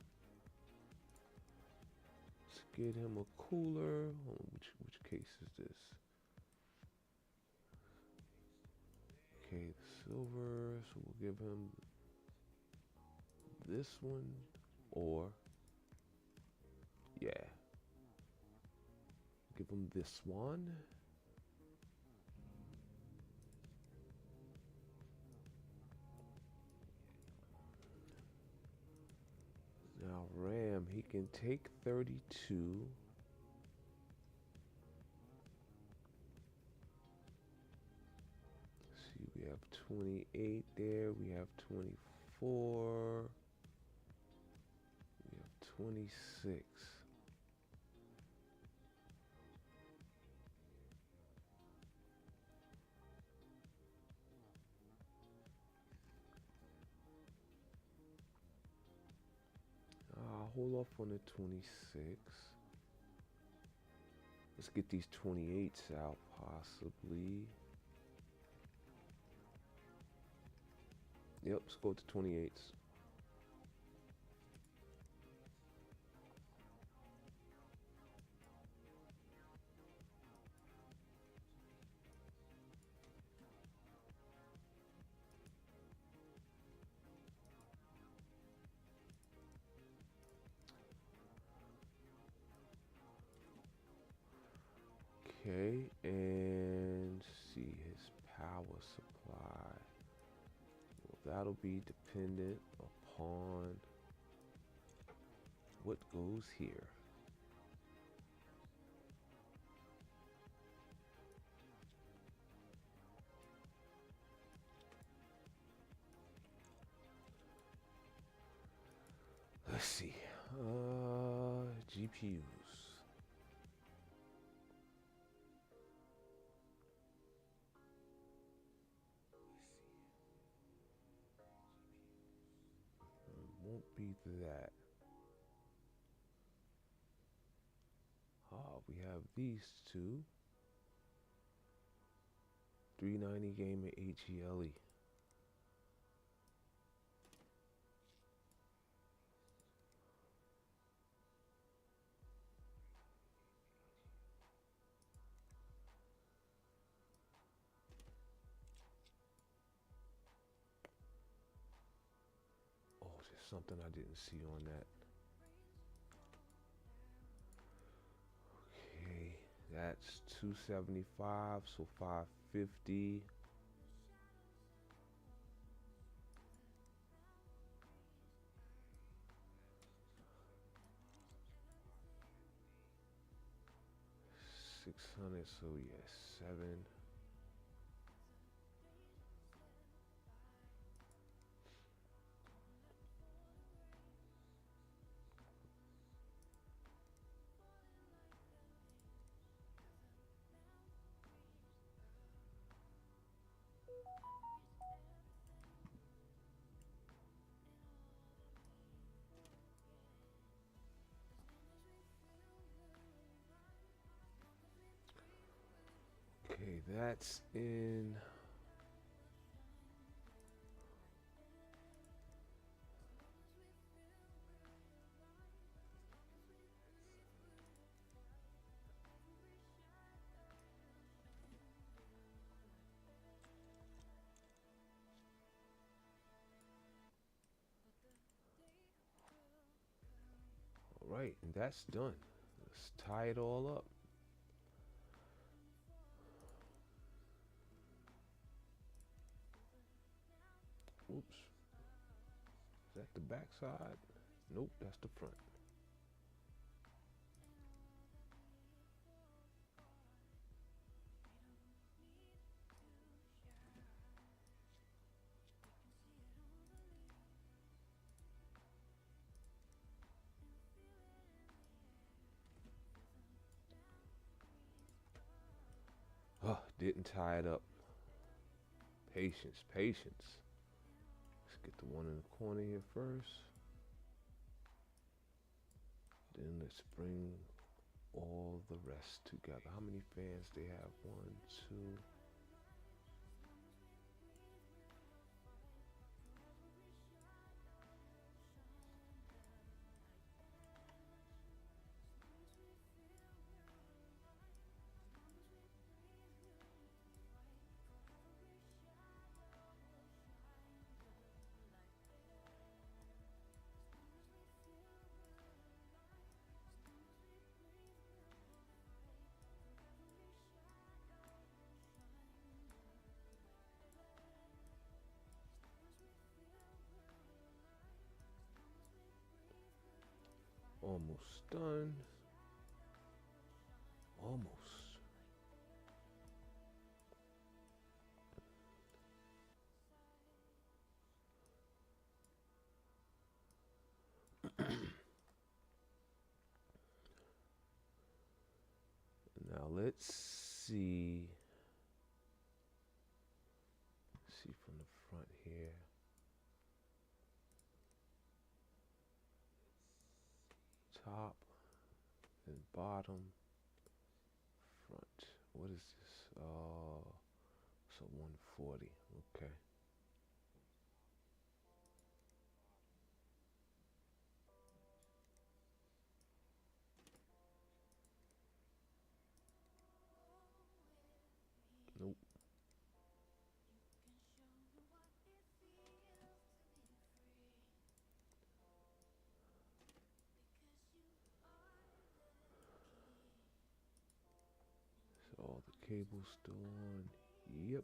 Let's get him a cooler. Oh, which case is this? Okay, the silver. So we'll give him this one, or yeah, give him this one. Now RAM, he can take 32. See, we have 28 there. We have 24. We have 26. hold off on the 26. Let's get these 28s out, possibly. Yep, let's go with the 28s. Okay, and see his power supply. Well, that'll be dependent upon what goes here. Let's see. GPUs. Won't be that. We have these two. 390 Gamer HELE. Oh, there's something I didn't see on that. Okay, that's 275, so 550. $600, so yeah, 7. Okay, that's in. All right, and that's done. Let's tie it all up. Oops. Is that the back side? Nope, that's the front. Oh, didn't tie it up. Patience, patience. Let's get the one in the corner here first. Then let's bring all the rest together. How many fans they have? 1, 2. Almost done. Almost. Now let's see. See from the front here. bottom, front. What is this? So 140. Okay. Nope. So all the cables still on. Yep.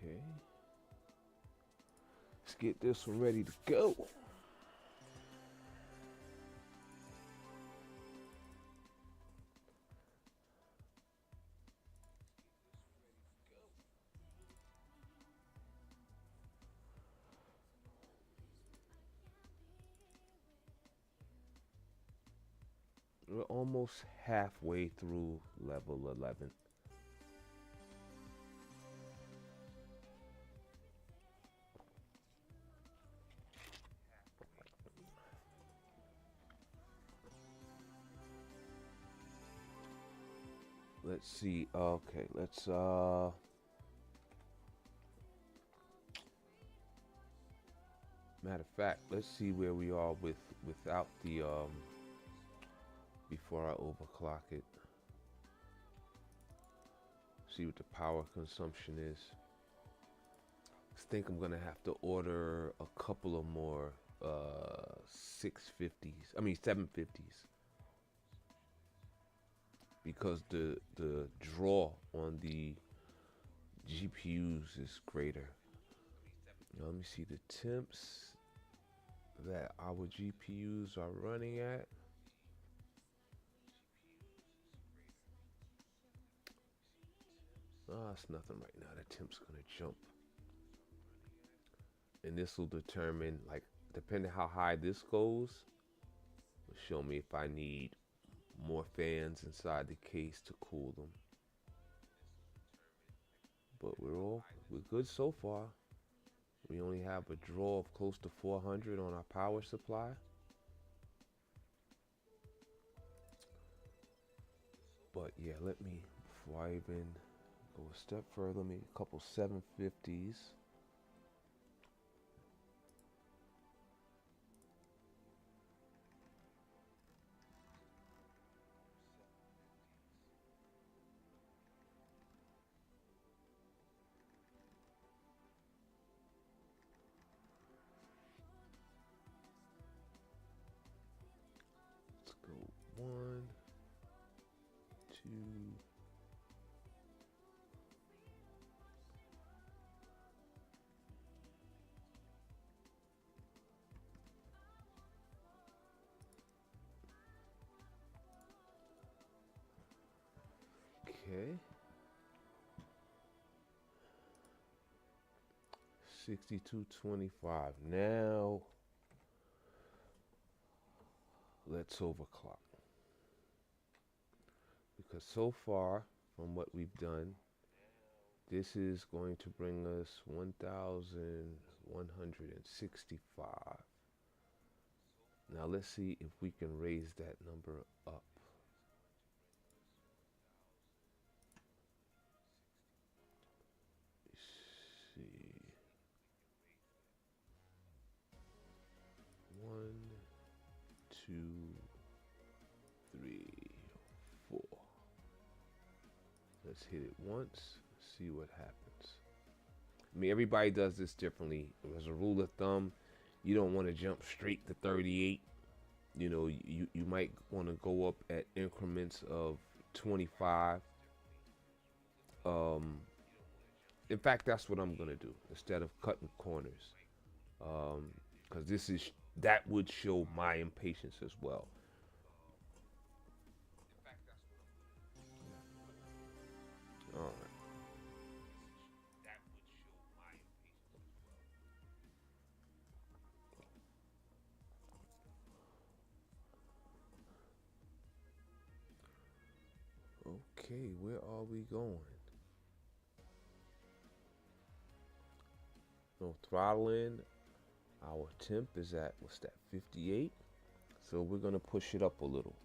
Okay. Let's get this one ready to go. We're almost halfway through level 11. Let's see. Okay, let's matter of fact, let's see where we are without the before I overclock it. See what the power consumption is. I think I'm gonna have to order a couple of more 650s. I mean 750s. Because the draw on the GPUs is greater. Now, let me see the temps that our GPUs are running at. It's nothing right now. The temp's gonna jump, and this will determine, like, depending how high this goes, will show me if I need more fans inside the case to cool them. But we're good so far. We only have a draw of close to 400 on our power supply. But yeah, let me, before I even go a step further, maybe a couple 750s. Let's go 1, 2. Okay. 6225. Now let's overclock. Because so far, from what we've done, this is going to bring us 1,165. Now let's see if we can raise that number up. Let's see. 1, 2, 3, 4. Let's hit it once, see what happens. I mean, everybody does this differently. As a rule of thumb, you don't want to jump straight to 38. You know, you might want to go up at increments of 25. In fact, that's what I'm gonna do instead of cutting corners, because that would show my impatience as well. All right. Okay, where are we going? No throttle in. Our temp is at, what's that, 58? So we're gonna push it up a little.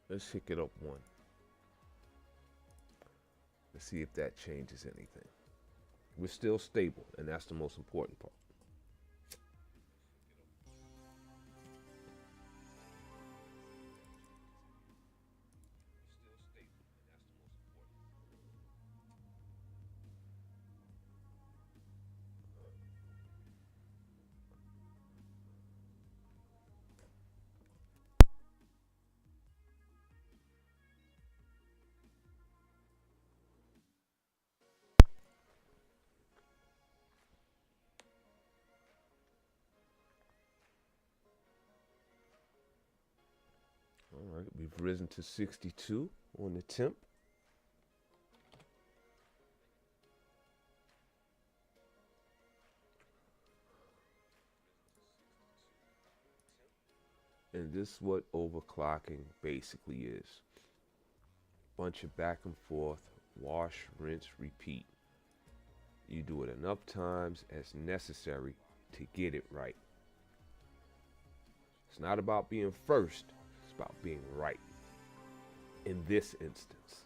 Let's kick it up one. Let's see if that changes anything. We're still stable, and that's the most important part. All right, we've risen to 62 on the temp. And this is what overclocking basically is. Bunch of back and forth, wash, rinse, repeat. You do it enough times as necessary to get it right. It's not about being first, it's about being right. In this instance,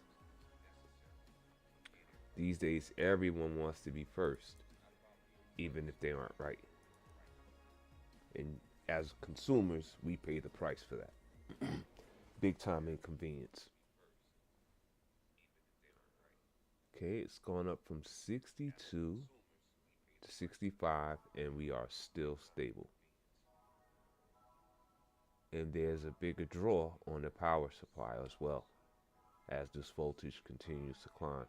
these days everyone wants to be first, even if they aren't right. And as consumers, we pay the price for that. Big time inconvenience. Okay, it's gone up from 62 to 65, and we are still stable. And there's a bigger draw on the power supply as well as this voltage continues to climb.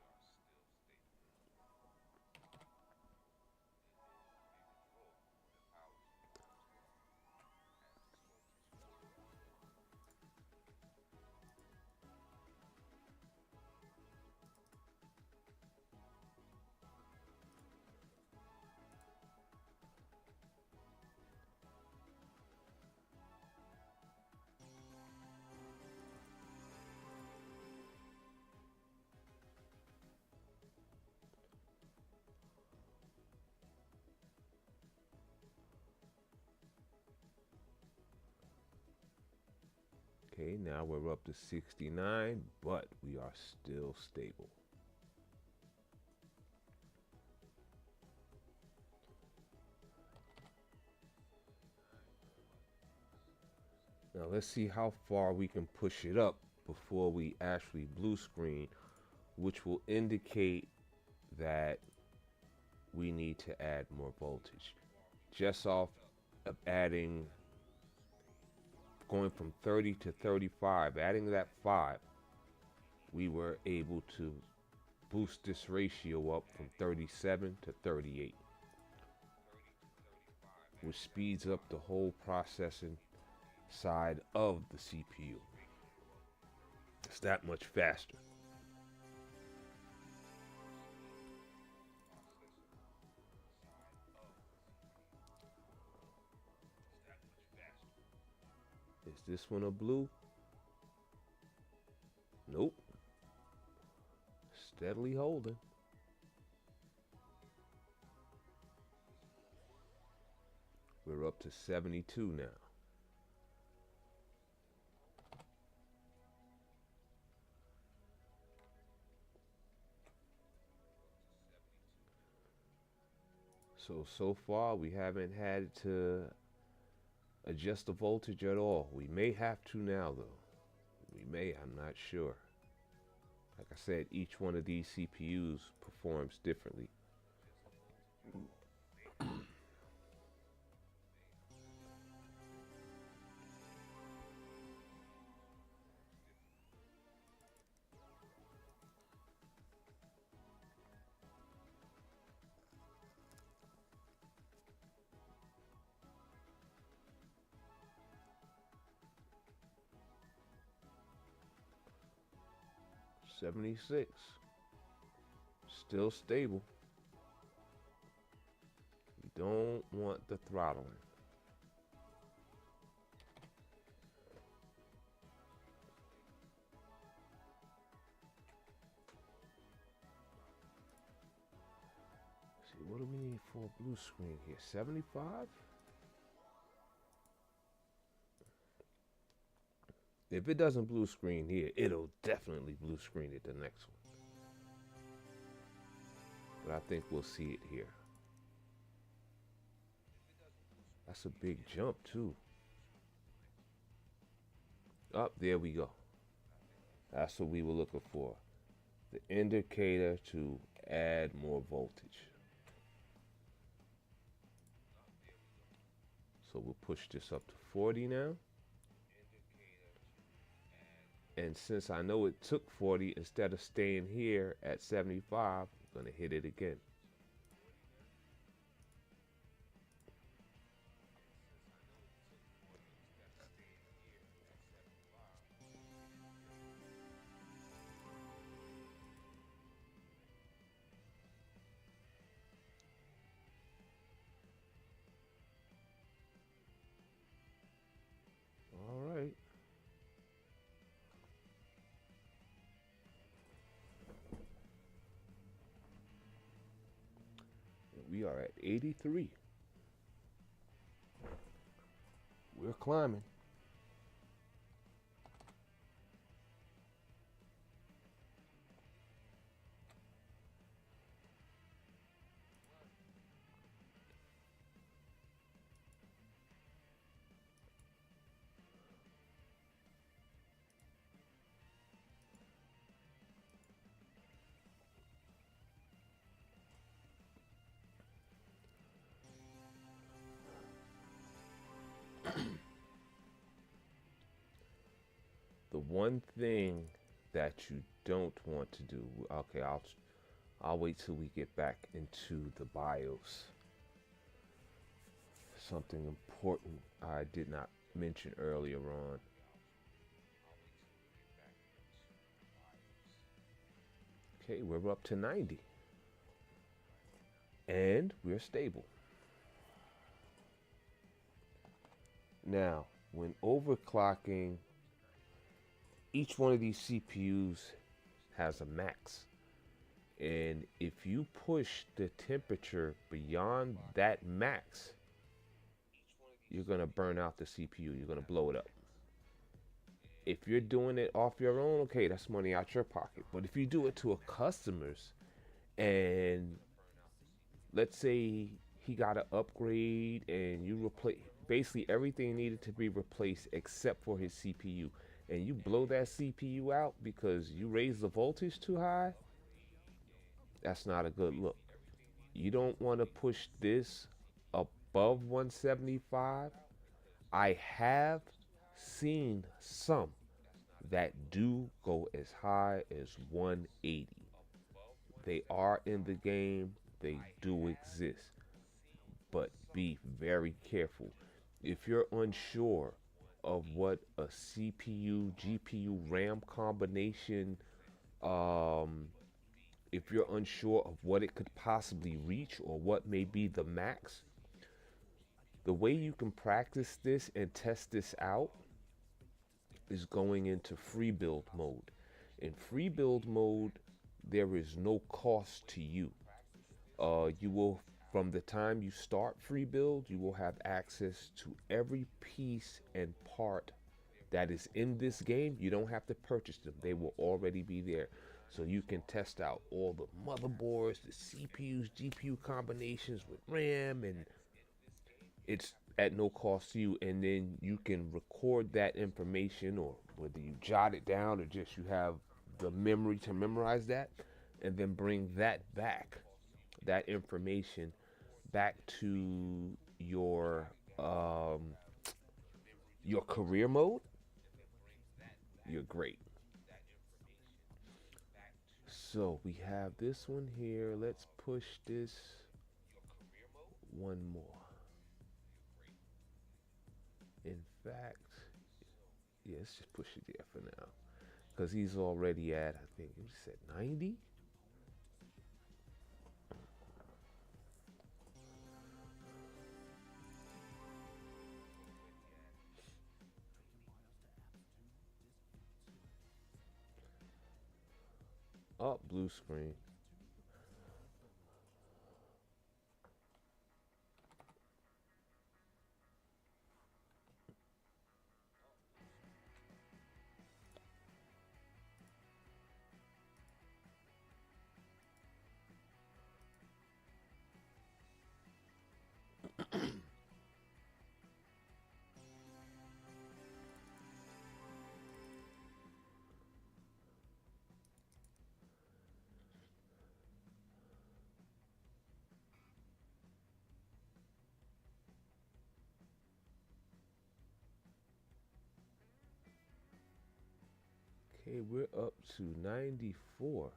Okay, now we're up to 69, but we are still stable. Now let's see how far we can push it up before we actually blue screen, which will indicate that we need to add more voltage. Just off of adding, going from 30 to 35, adding that 5, we were able to boost this ratio up from 37 to 38, which speeds up the whole processing side of the CPU. It's that much faster. Is this one a blue? Nope. Steadily holding. We're up to 72 now. So far we haven't had to adjust the voltage at all. We may have to now though. We may, I'm not sure. Like I said, each one of these CPUs performs differently. 76. Still stable. don't want the throttling. See, what do we need for a blue screen here? 75? If it doesn't blue screen here, it'll definitely blue screen at the next one. But I think we'll see it here. That's a big jump too. Up, there we go. That's what we were looking for. The indicator to add more voltage. So we'll push this up to 40 now. And since I know it took 40, instead of staying here at 75, I'm gonna hit it again. All right. We are at 83. We're climbing. The one thing that you don't want to do, okay, I'll wait till we get back into the BIOS. Something important I did not mention earlier on. Okay, we're up to 90. And we're stable. Now, when overclocking, each one of these CPUs has a max. And if you push the temperature beyond that max, you're gonna burn out the CPU. You're gonna blow it up. If you're doing it off your own, okay, that's money out your pocket. But if you do it to a customer's, and let's say he got an upgrade and you replace basically everything needed to be replaced except for his CPU, and you blow that CPU out because you raised the voltage too high, that's not a good look. You don't want to push this above 175. I have seen some that do go as high as 180. They are in the game, they do exist, but be very careful. If you're unsure of what a CPU, GPU, RAM combination, if you're unsure of what it could possibly reach or what may be the max, the way you can practice this and test this out is going into free build mode. In free build mode, there is no cost to you. You will, from the time you start free build, you will have access to every piece and part that is in this game. You don't have to purchase them. They will already be there. So you can test out all the motherboards, the CPUs, GPU combinations with RAM, and it's at no cost to you. And then you can record that information, or whether you jot it down or just you have the memory to memorize that, and then bring that back, that information back to your career mode. You're great. So we have this one here. Let's push this one more. In fact, yeah, let's just push it there for now, because he's already at, I think he said 90. Oh, blue screen. Okay, we're up to 94.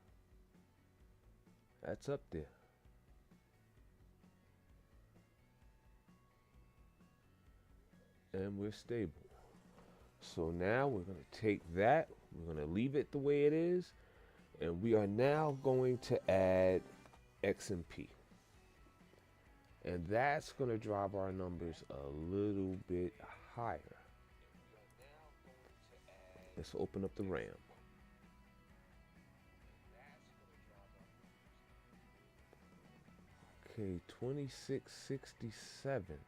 That's up there. And we're stable. So now we're going to take that, we're going to leave it the way it is, and we are now going to add X and P. And that's going to drive our numbers a little bit higher. Let's open up the RAM. Okay, 2667.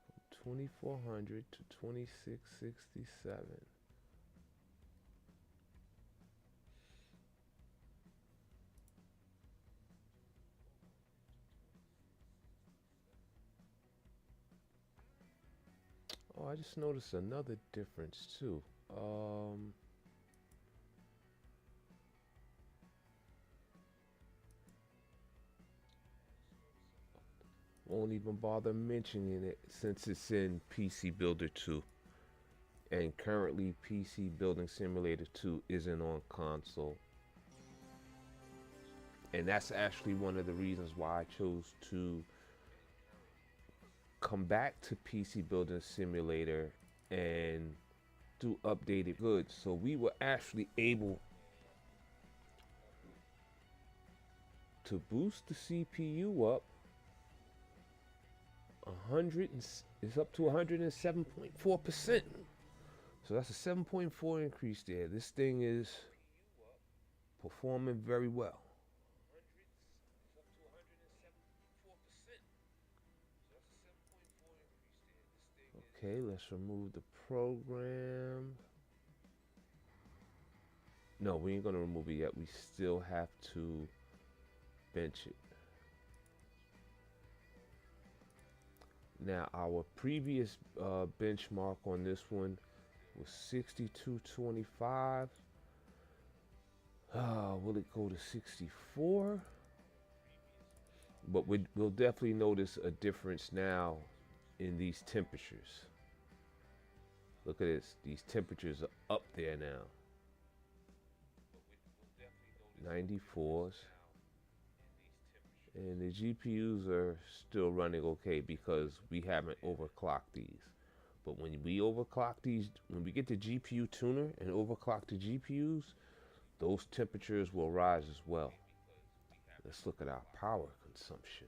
From 2400 to 2667. Oh, I just noticed another difference too. Won't even bother mentioning it since it's in PC Builder 2. And currently PC Building Simulator 2 isn't on console. And that's actually one of the reasons why I chose to come back to PC Building Simulator and do updated goods. So we were actually able to boost the CPU up 100 and it's up to 107.4%. So that's a 7.4 increase there. This thing is performing very well. Okay, let's remove the program. No, we ain't gonna remove it yet. We still have to bench it. Now, our previous benchmark on this one was 6225. Will it go to 64? But we'll definitely notice a difference now in these temperatures. Look at this. These temperatures are up there now. 94s. And the GPUs are still running okay because we haven't overclocked these. But when we overclock these, when we get the GPU tuner and overclock the GPUs, those temperatures will rise as well. Let's look at our power consumption.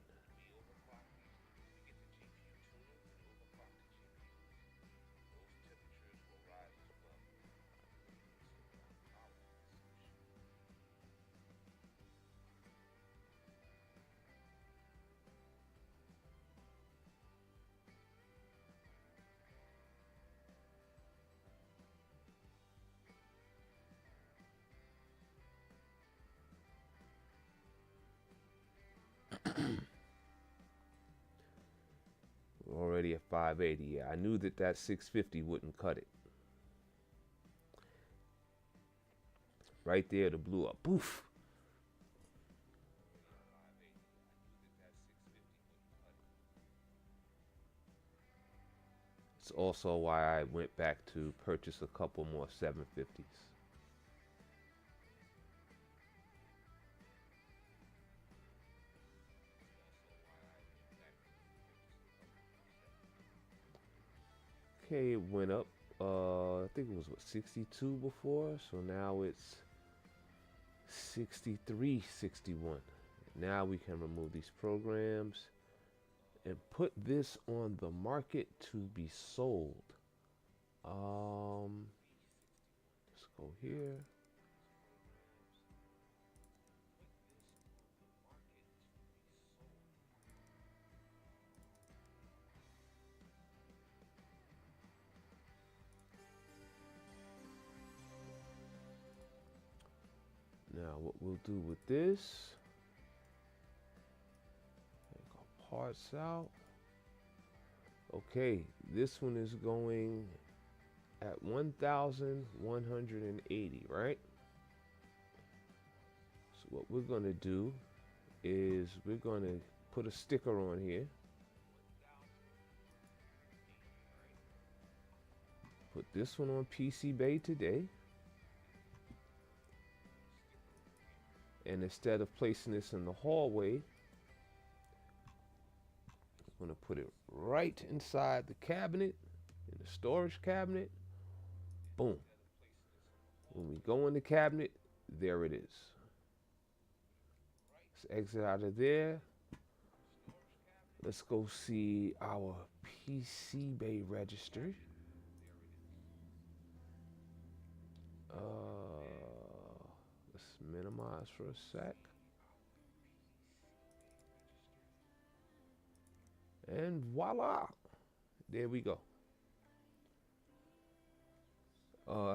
We're already at 580. Yeah, I knew that 650 wouldn't cut it. Right there, the blew up. Poof. It's also why I went back to purchase a couple more 750s. Okay, it went up. I think it was what 62 before, so now it's 63.61. Now we can remove these programs and put this on the market to be sold. Let's go here. Now what we'll do with this, take our parts out. Okay, this one is going at 1,180, right? So what we're gonna do is we're gonna put a sticker on here. Put this one on PCBS today. And instead of placing this in the hallway, I'm gonna put it right inside the cabinet, in the storage cabinet. Boom. When we go in the cabinet, there it is. Let's exit out of there. Let's go see our PCBS register. Let's minimize for a sec. And voila, there we go.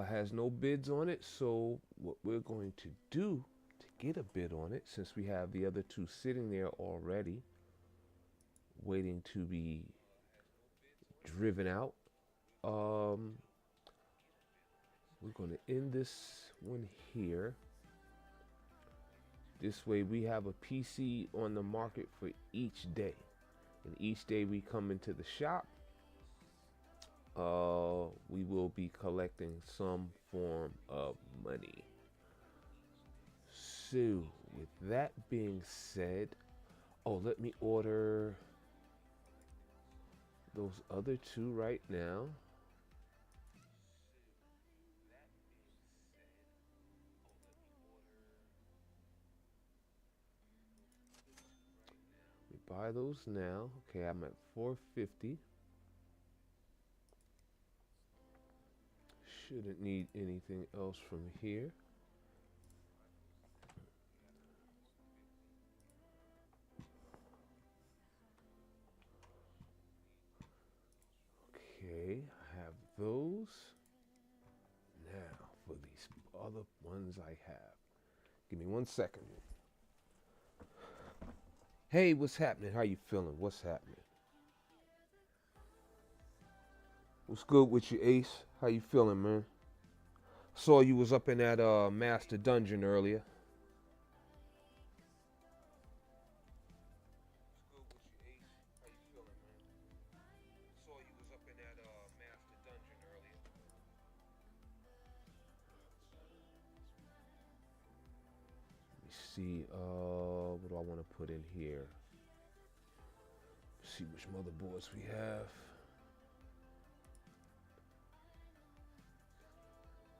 Has no bids on it, so what we're going to do to get a bid on it, since we have the other two sitting there already, waiting to be driven out, we're going to end this one here. This way we have a PC on the market for each day. And each day we come into the shop, we will be collecting some form of money. So with that being said, oh, let me order those other two right now. We buy those now. Okay, I'm at 450. Shouldn't need anything else from here. Okay, I have those. Now for these other ones I have. Give me 1 second. Hey, what's happening? How you feeling? What's happening? What's good with you, Ace? How you feeling, man? Saw you was up in that master dungeon earlier. Let me see, what do I want to put in here? See which motherboards we have.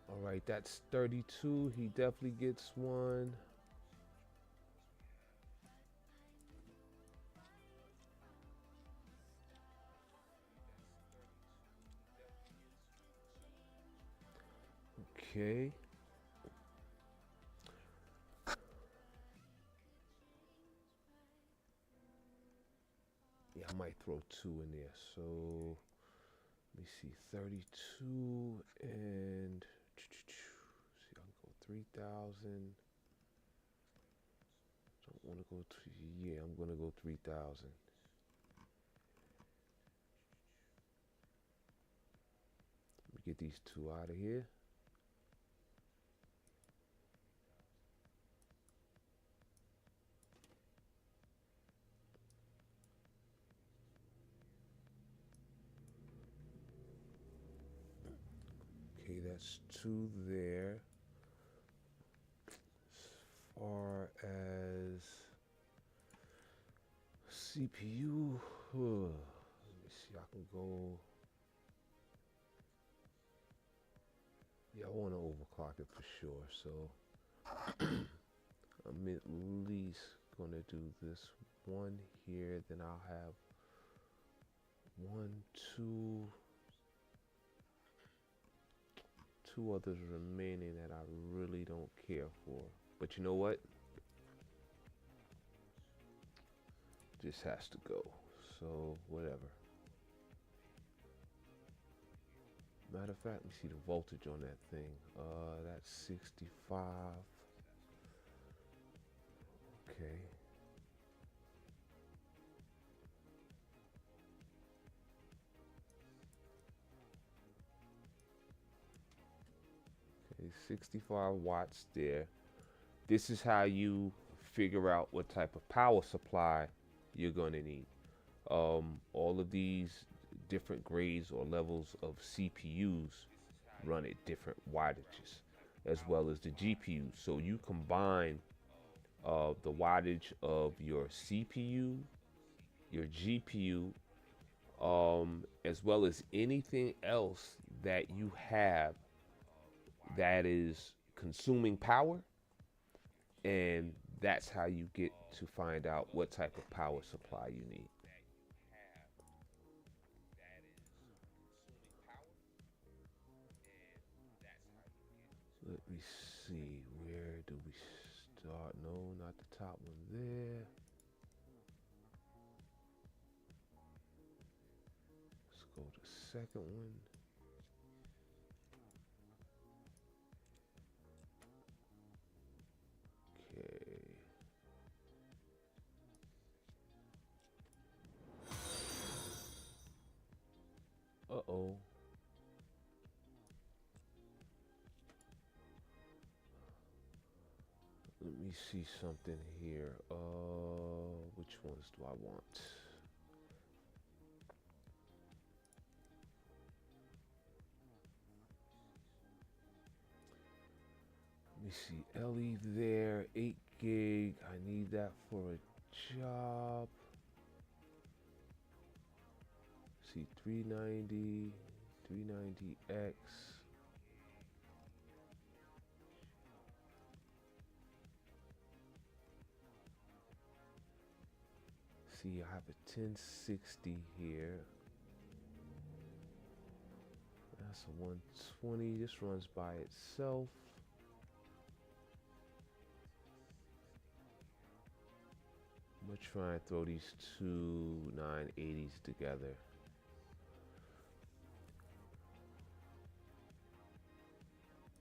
All right, that's 32. He definitely gets one. Okay. Yeah, I might throw two in there. So let me see, 32 and see, I can go 3,000. Don't want to go to, yeah, I'm gonna go 3,000. Let me get these two out of here. Okay, that's two there. As far as CPU, let me see, I can go, yeah, I want to overclock it for sure, so I'm at least gonna do this one here, then I'll have one, two others remaining that I really don't care for. But you know what? This has to go. So whatever. Matter of fact, let me see the voltage on that thing. That's 65. Okay. Okay, 65 watts there. This is how you figure out what type of power supply you're going to need. All of these different grades or levels of CPUs run at different wattages, as well as the GPUs. So you combine the wattage of your CPU, your GPU, as well as anything else that you have that is consuming power, and that's how you get to find out what type of power supply you need. Let me see, where do we start? No, not the top one there. Let's go to the second one. Okay. Uh-oh. Let me see something here. Which ones do I want? Let me see, LE there, 8 gig. I need that for a job. See, 390, 390X. See, I have a 1060 here. That's a 120. This runs by itself. I'm gonna try and throw these two 980s together.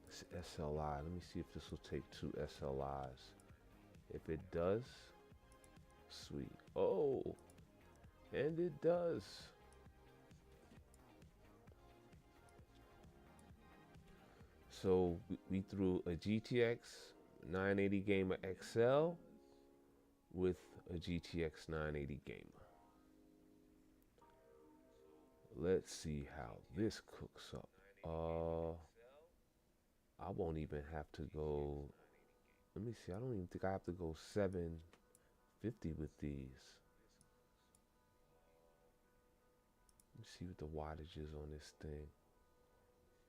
It's SLI. Let me see if this will take two SLIs. If it does, sweet. Oh, and it does. So we threw a GTX 980 Gamer XL with a GTX 980 Gamer. Let's see how this cooks up. I won't even have to go. Let me see. I don't even think I have to go 750 with these. Let me see what the wattage is on this thing.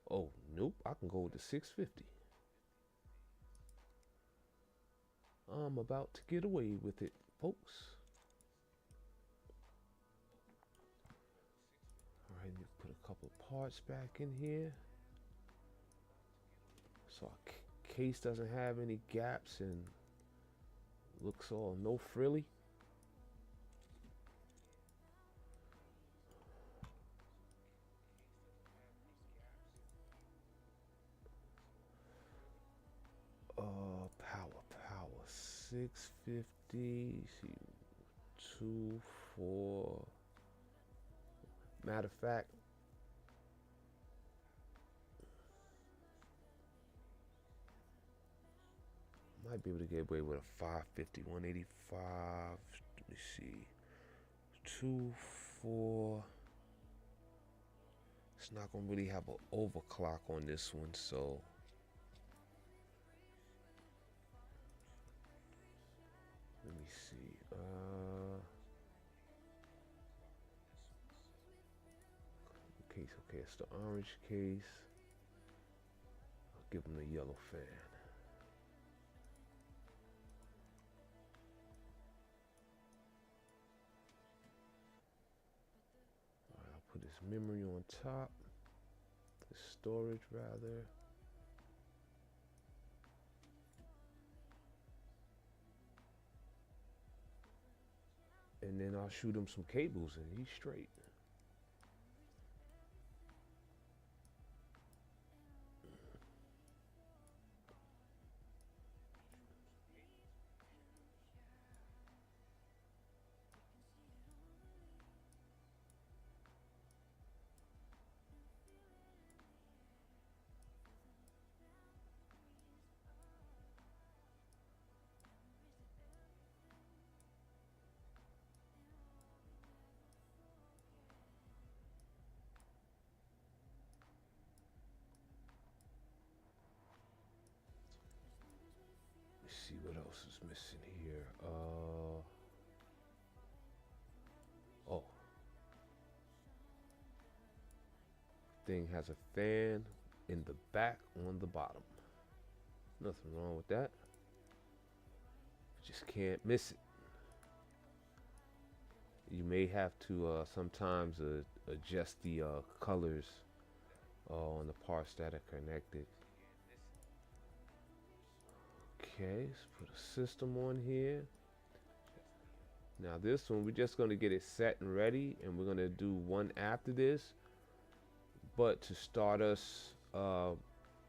Oh, nope. I can go with the 650. I'm about to get away with it, folks. All right, let me put a couple of parts back in here. So our case doesn't have any gaps and looks all no frilly. Power 650. See, 2, 4. Matter of fact, might be able to get away with a 550, 185. Let me see. 2, 4. It's not gonna really have an overclock on this one, so let me see. Case, okay, it's the orange case. I'll give them the yellow fan. There's memory on top. The storage rather. And then I'll shoot him some cables and he's straight. Let's see what else is missing here. Oh, thing has a fan in the back on the bottom. Nothing wrong with that. Just can't miss it. You may have to sometimes adjust the colors on the parts that are connected. Okay, let's put a system on here. Now this one, we're just going to get it set and ready, and we're going to do one after this. But to start us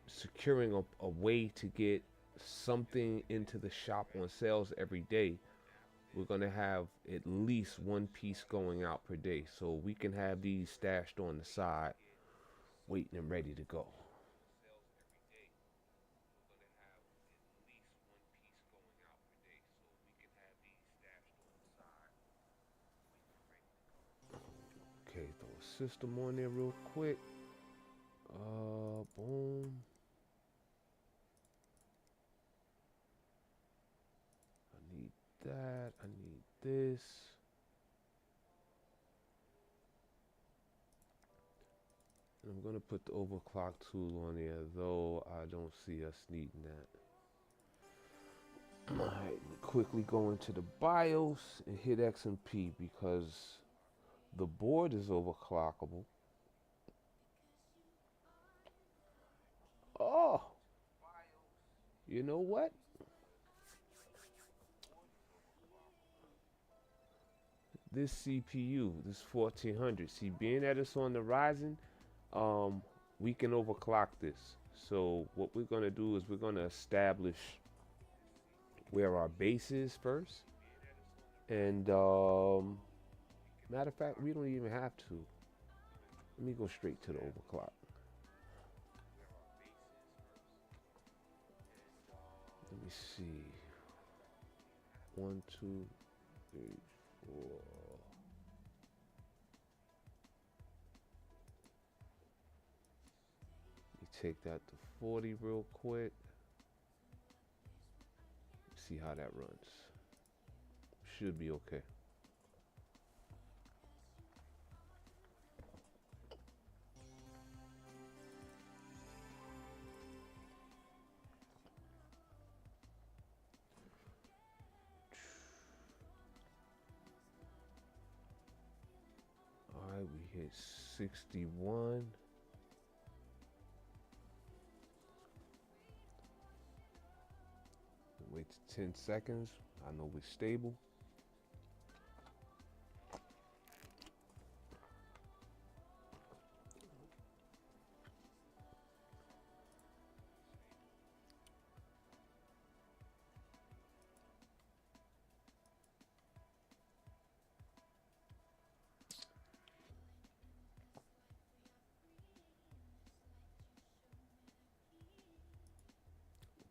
securing a way to get something into the shop on sales every day, we're going to have at least one piece going out per day. So we can have these stashed on the side, waiting and ready to go. Okay, throw a system on there real quick. Boom. I need that. I need this. And I'm gonna put the overclock tool on there, though I don't see us needing that. Alright, quickly go into the BIOS and hit X and P because the board is overclockable. Oh, you know what? This CPU, this 1400, see, being that it's on the Ryzen, we can overclock this. So what we're gonna do is we're gonna establish where our base is first. And matter of fact, we don't even have to. Let me go straight to the overclock. Let me see. 1, 2, 3, 4. Let me take that to 40 real quick. See how that runs. Should be okay. All right, we hit 61. Wait 10 seconds. I know we're stable.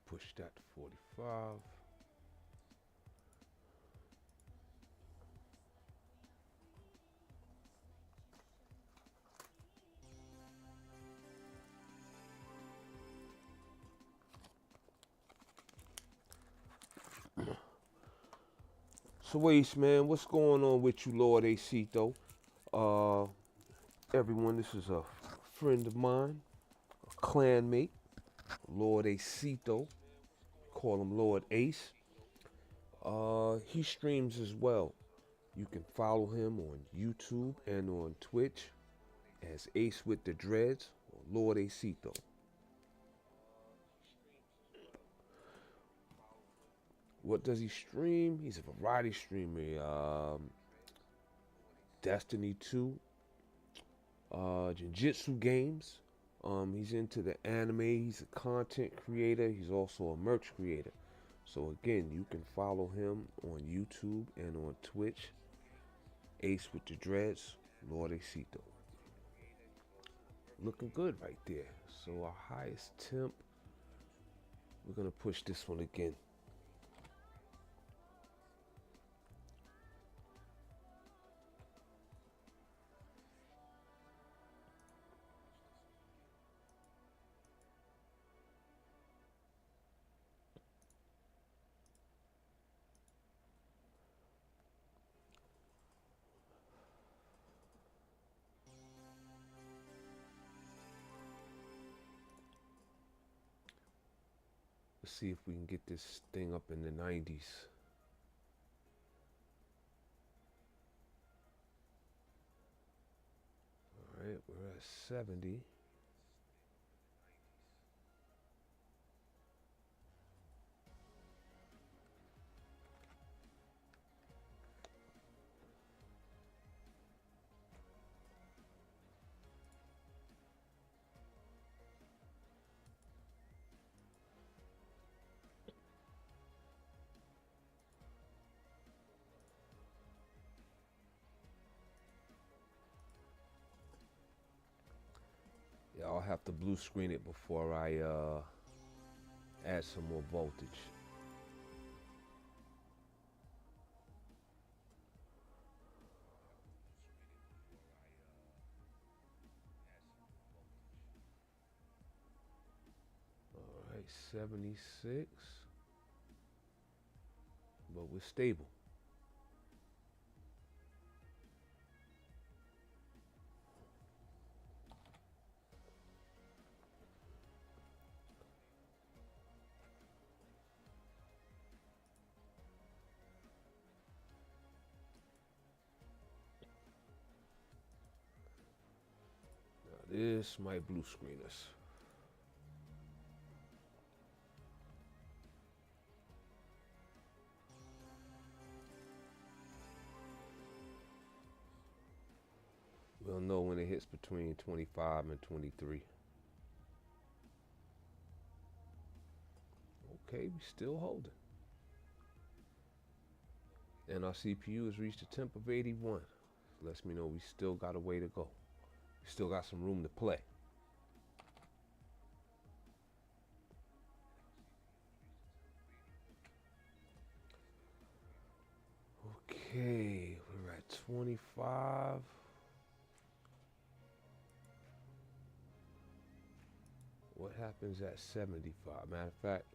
Push that to 45. So Ace, man, what's going on with you, Lord Acito? Everyone, this is a friend of mine, a clanmate, Lord Acito. Call him Lord Ace. He streams as well. You can follow him on YouTube and on Twitch. as Ace with the Dreads or Lord Acito. What does he stream? He's a variety streamer. Destiny 2, Jiu-Jitsu games. He's into the anime. He's a content creator. He's also a merch creator. So again, you can follow him on YouTube and on Twitch. Ace with the Dreads, Lord Acito. Looking good right there. So our highest temp, we're gonna push this one again. Let's see if we can get this thing up in the 90s. All right, we're at 70. Yeah, I'll have to blue screen it before I add some more voltage. All right, 76, but we're stable. Now this might blue screen us. We'll know when it hits between 25 and 23. Okay, we still holding. And our CPU has reached a temp of 81. Lets me know we still got a way to go. We still got some room to play. Okay, we're at 25. What happens at 75? Matter of fact,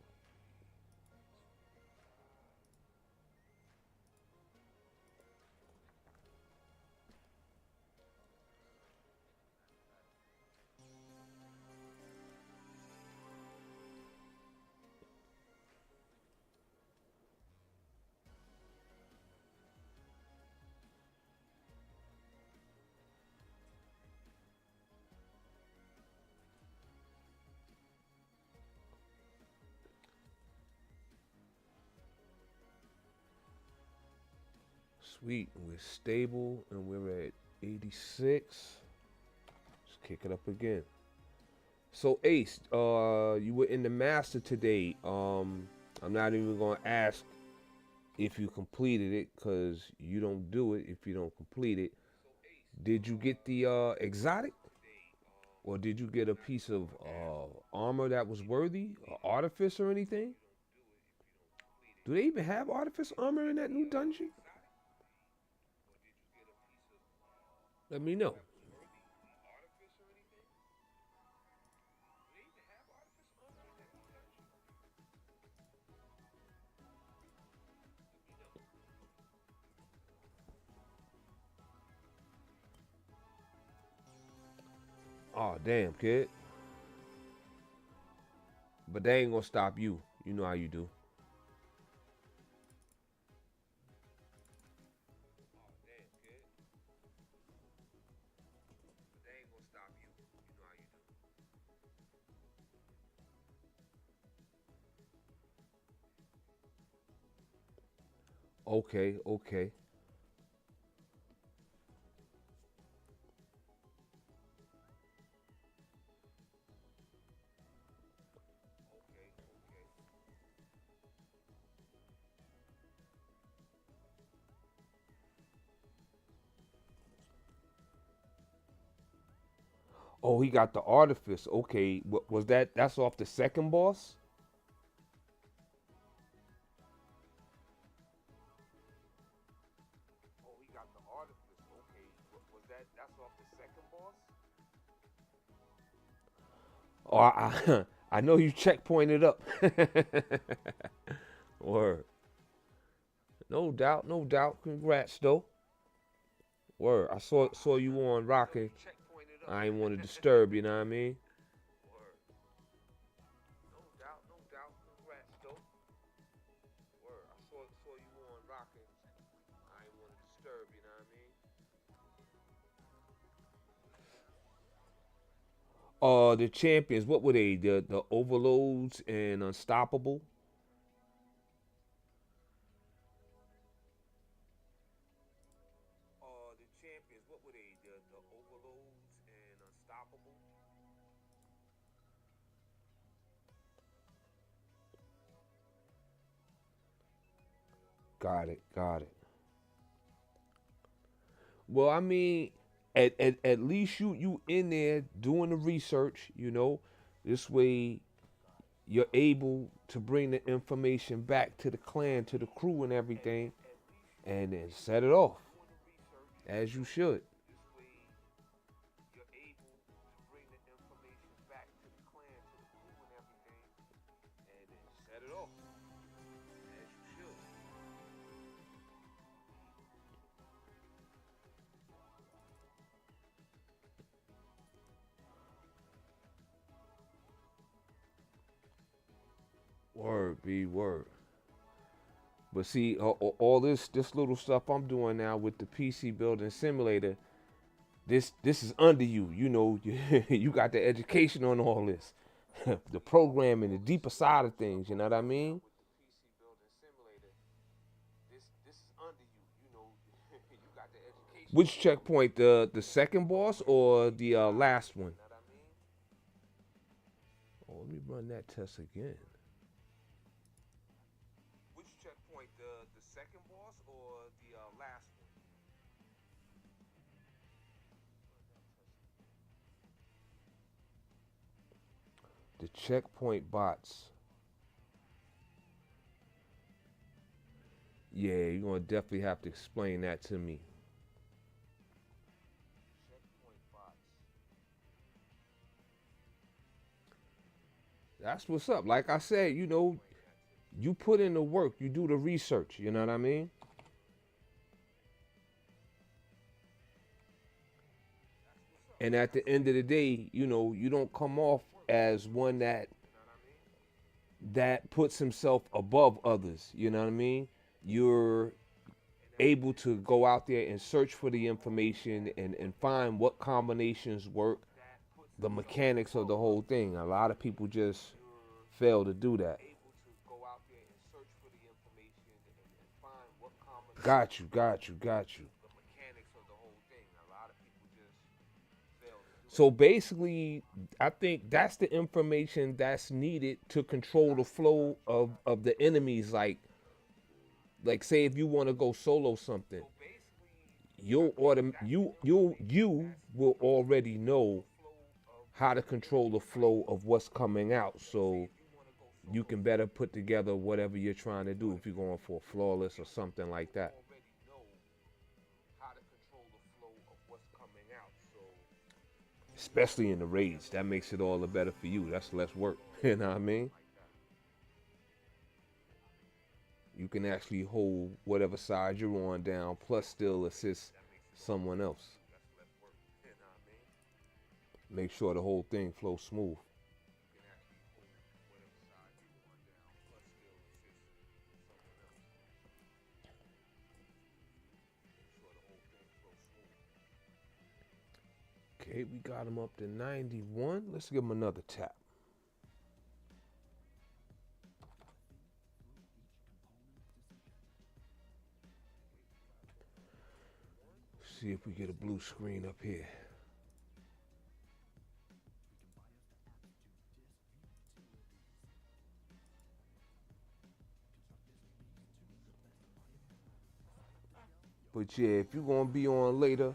sweet, we're stable and we're at 86. Let's kick it up again. So Ace, you were in the master today. I'm not even gonna ask if you completed it because you don't do it if you don't complete it. Did you get the exotic, or did you get a piece of armor that was worthy, or artifice or anything? Do they even have artifice armor in that new dungeon? Let me know. Oh damn, kid. But they ain't gonna stop you. You know how you do. Okay, okay. Oh, he got the artifice. Okay, was that? That's off the second boss. Oh, he got the artifice. Okay, was that? That's off the second boss. Oh, I know you checkpointed up. Word. No doubt, no doubt. Congrats though. Word. I saw you on Rocket. I ain't want to disturb you. Know what I mean? Word. No doubt, no doubt. Congrats though. Word. I saw you on Rocket. I ain't want to disturb you. Know what I mean? The champions. What were they? The overloads and unstoppable. The champions. What were they? The overloads and unstoppable. Got it. Got it. Well, I mean, at least you in there doing the research. This way you're able to bring the information back to the clan, to the crew, and everything, and then set it off as you should. Set it off as you should. Word be word. But see, all this little stuff I'm doing now with the PC building simulator, this is under you. You got the education on all this, the programming, the deeper side of things. You know what I mean? Which checkpoint? The second boss or the last one? Oh, let me run that test again. Which checkpoint? The second boss or the last one? The checkpoint bots. Yeah, you're gonna definitely have to explain that to me. That's what's up. Like I said, you put in the work, you do the research. You know what I mean? And at the end of the day, you don't come off as one that puts himself above others. You know what I mean? You're able to go out there and search for the information and find what combinations work, the mechanics of the whole thing. A lot of people just fail to do that. Got you, got you, got you. So basically, I think that's the information that's needed to control the flow of the enemies. Like say if you want to go solo something, you will already know how to control the flow of what's coming out. So you can better put together whatever you're trying to do if you're going for a flawless or something like that. Especially in the raids, that makes it all the better for you. That's less work. You know what I mean? You can actually hold whatever side you're on down, plus still assist someone else. Make sure the whole thing flows smooth. Okay, we got him up to 91. Let's give him another tap. See if we get a blue screen up here. But yeah, if you're gonna be on later,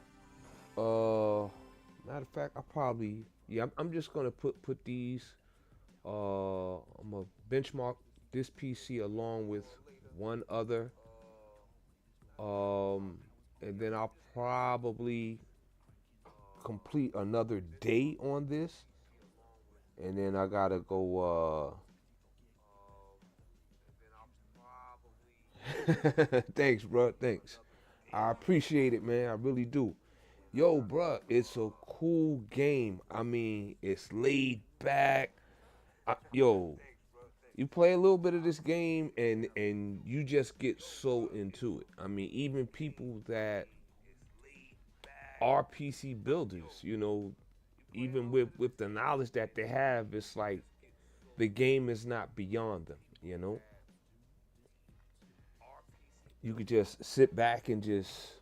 matter of fact, I probably I'm just gonna put these. I'm gonna benchmark this PC along with one other, um, and then I'll probably complete another day on this, and then I gotta go. Thanks, bro. Thanks. I appreciate it, man. I really do. Yo, bro, it's a cool game. I mean, it's laid back. Yo, you play a little bit of this game, and you just get so into it. I mean, even people that are PC builders, even with the knowledge that they have, it's like the game is not beyond them. You could just sit back and just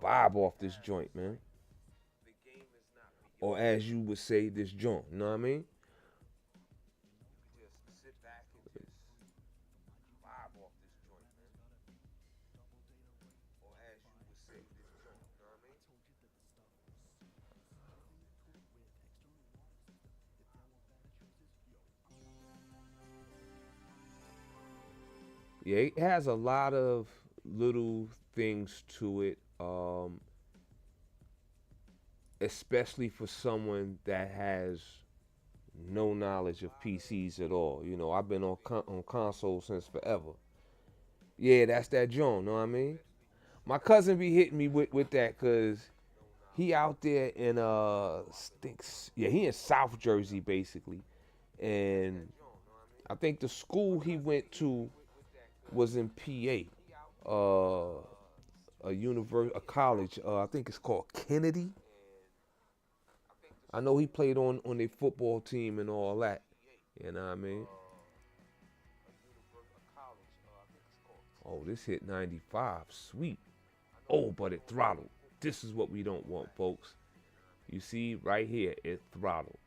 vibe off this joint, man. Or as you would say, this joint. You know what I mean? Yeah, it has a lot of little things to it, especially for someone that has no knowledge of PCs at all. I've been on console since forever. Yeah, that's that joint. Know what I mean? My cousin be hitting me with that because he out there in stinks. Yeah, he in South Jersey basically, and I think the school he went to was in PA. A college. I think it's called Kennedy. I know he played on their football team and all that. You know what I mean? Oh, this hit 95. Sweet. Oh, but it throttled. This is what we don't want, folks. You see right here, it throttled.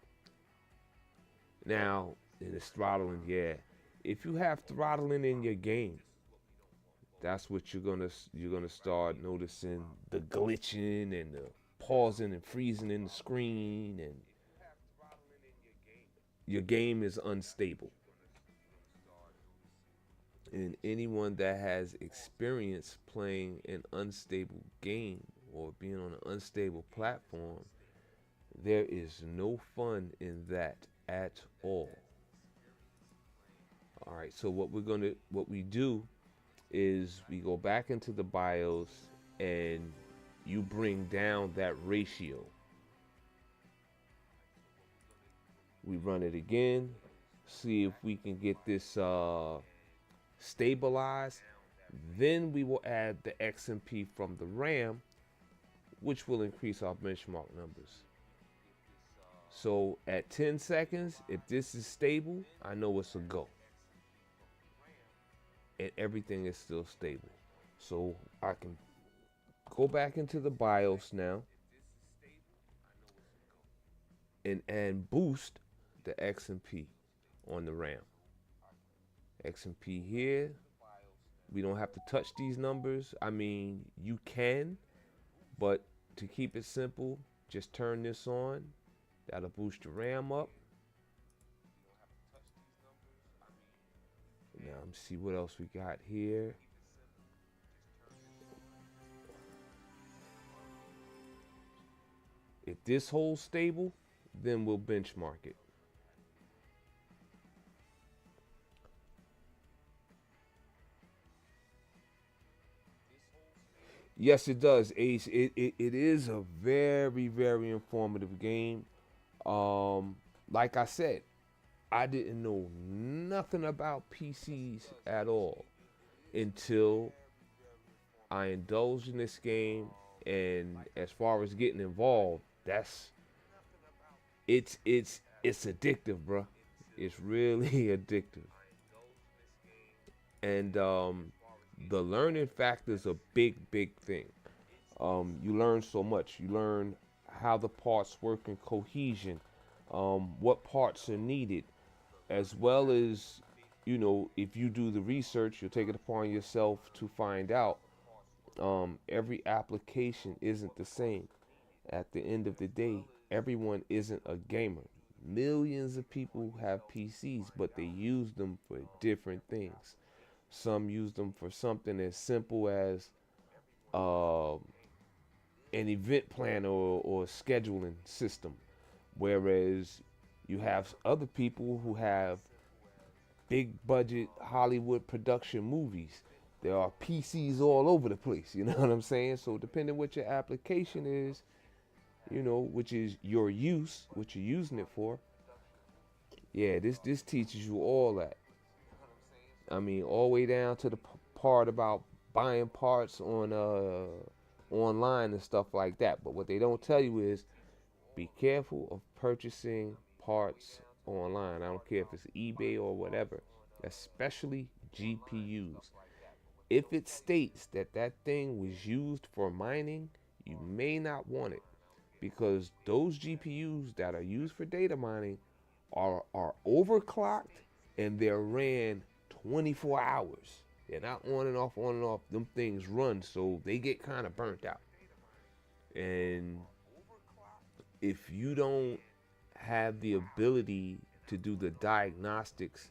Now, and it's throttling, yeah. If you have throttling in your game, that's what you're gonna start noticing the glitching and the pausing and freezing in the screen, and your game is unstable. And anyone that has experience playing an unstable game or being on an unstable platform, there is no fun in that at all. All right, so what we do is we go back into the BIOS and you bring down that ratio. We run it again, see if we can get this stabilized. Then we will add the XMP from the RAM, which will increase our benchmark numbers. So at 10 seconds, if this is stable, I know it's a go. And everything is still stable. So I can go back into the BIOS now and boost the XMP on the RAM. XMP here. We don't have to touch these numbers. I mean, you can, but to keep it simple, just turn this on. That'll boost your RAM up. Now let me see what else we got here. If this holds stable, then we'll benchmark it. Yes, it does, Ace. It is a very, very informative game. Like I said, I didn't know nothing about PCs at all until I indulged in this game. And as far as getting involved, it's addictive, bro. It's really addictive, and the learning factor is a big thing. You learn so much. You learn how the parts work in cohesion, what parts are needed, as well as, if you do the research, you'll take it upon yourself to find out. Every application isn't the same. At the end of the day, everyone isn't a gamer. Millions of people have PCs, but they use them for different things. Some use them for something as simple as uh, an event planner or scheduling system, whereas you have other people who have big budget Hollywood production movies. There are PCs all over the place, you know what I'm saying? So depending what your application is, which is your use, what you're using it for, yeah, this teaches you all that. I mean, all the way down to the part about buying parts on online and stuff like that. But what they don't tell you is be careful of purchasing parts online. I don't care if it's eBay or whatever, especially GPUs. If it states that that thing was used for mining, you may not want it because those GPUs that are used for data mining are overclocked and they're ran 24 hours. They're not on and off, on and off. Them things run, so they get kind of burnt out. And if you don't have the ability to do the diagnostics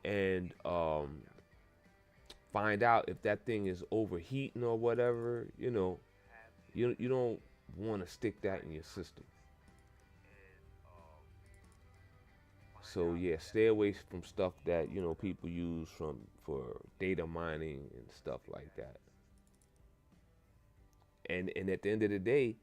and find out if that thing is overheating or whatever, you don't want to stick that in your system. So yeah, stay away from stuff that people use for data mining and stuff like that. And at the end of the day,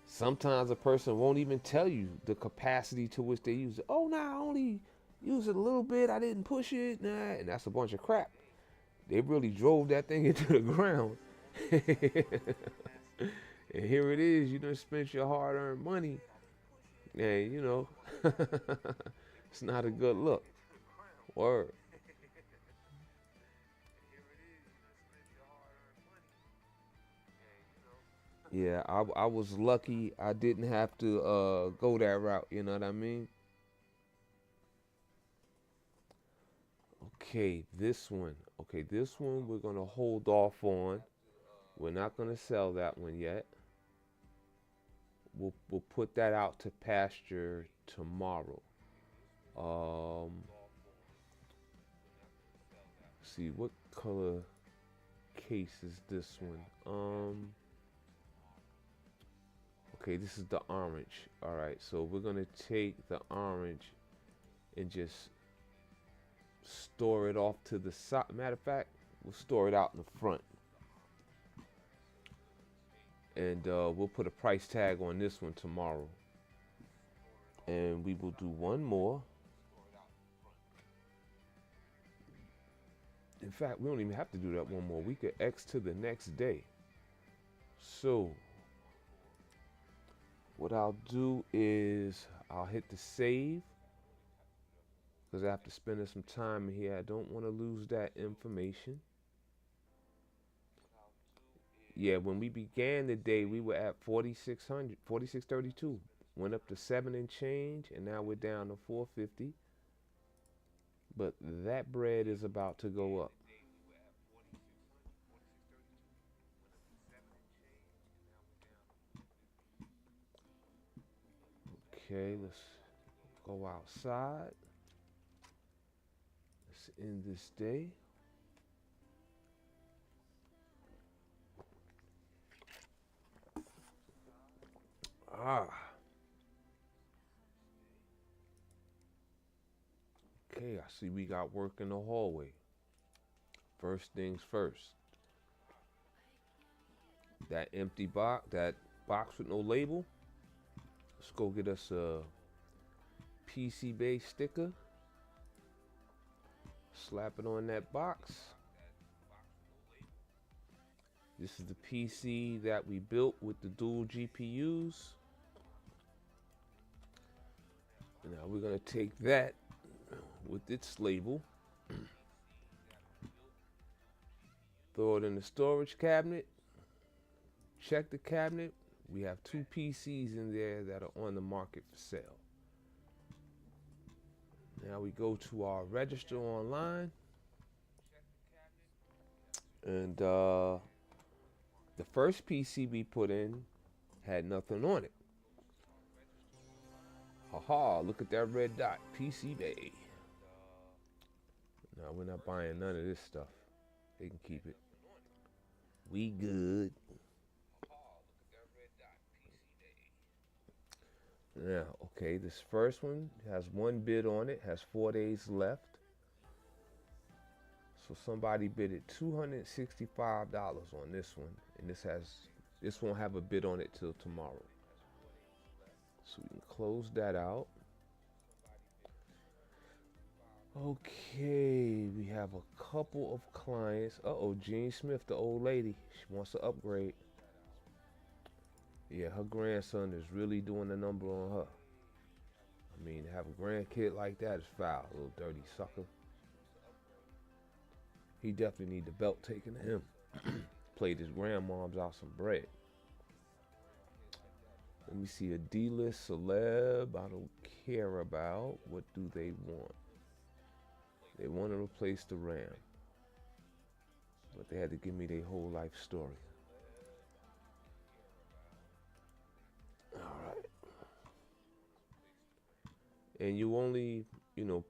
sometimes a person won't even tell you the capacity to which they use it. Oh, nah, I only use it a little bit. I didn't push it. Nah, and that's a bunch of crap. They really drove that thing into the ground. And here it is. You done spent your hard-earned money. And, it's not a good look. Word. Yeah, I was lucky I didn't have to go that route, you know what I mean? Okay, this one. Okay, this one we're gonna hold off on. We're not gonna sell that one yet. We'll put that out to pasture tomorrow. Um, see what color case is this one? Okay, this is the orange. All right, so we're gonna take the orange and just store it off to the side. Matter of fact, we'll store it out in the front. And we'll put a price tag on this one tomorrow. And we will do one more. In fact, we don't even have to do that one more. We could X to the next day. So what I'll do is I'll hit the save because after spending some time here, I don't want to lose that information. Yeah, when we began the day, we were at 4,600, 4,632. Went up to 7 and change, and now we're down to 450. But that bread is about to go up. Okay, let's go outside. Let's end this day. Ah. Okay, I see we got work in the hallway. First things first. That empty box, that box with no label. Let's go get us a PCBS sticker. Slap it on that box. This is the PC that we built with the dual GPUs. Now we're gonna take that with its label, throw it in the storage cabinet, check the cabinet. We have two PCs in there that are on the market for sale. Now we go to our register online, and the first PC we put in had nothing on it. Haha, look at that red dot, PCBS. No, we're not buying none of this stuff. They can keep it. We good. Now, okay, this first one has one bid on it, has 4 days left. So somebody bid it $265 on this one, and this won't have a bid on it till tomorrow. So we can close that out. Okay, we have a couple of clients. Uh-oh, Jean Smith, the old lady, she wants to upgrade. Yeah, her grandson is really doing the number on her. I mean, to have a grandkid like that is foul, little dirty sucker. He definitely need the belt taken to him. Played his grandmoms out some bread. Let me see, a D-list celeb I don't care about. What do they want? They want to replace the RAM. But they had to give me their whole life story. Alright. And you only,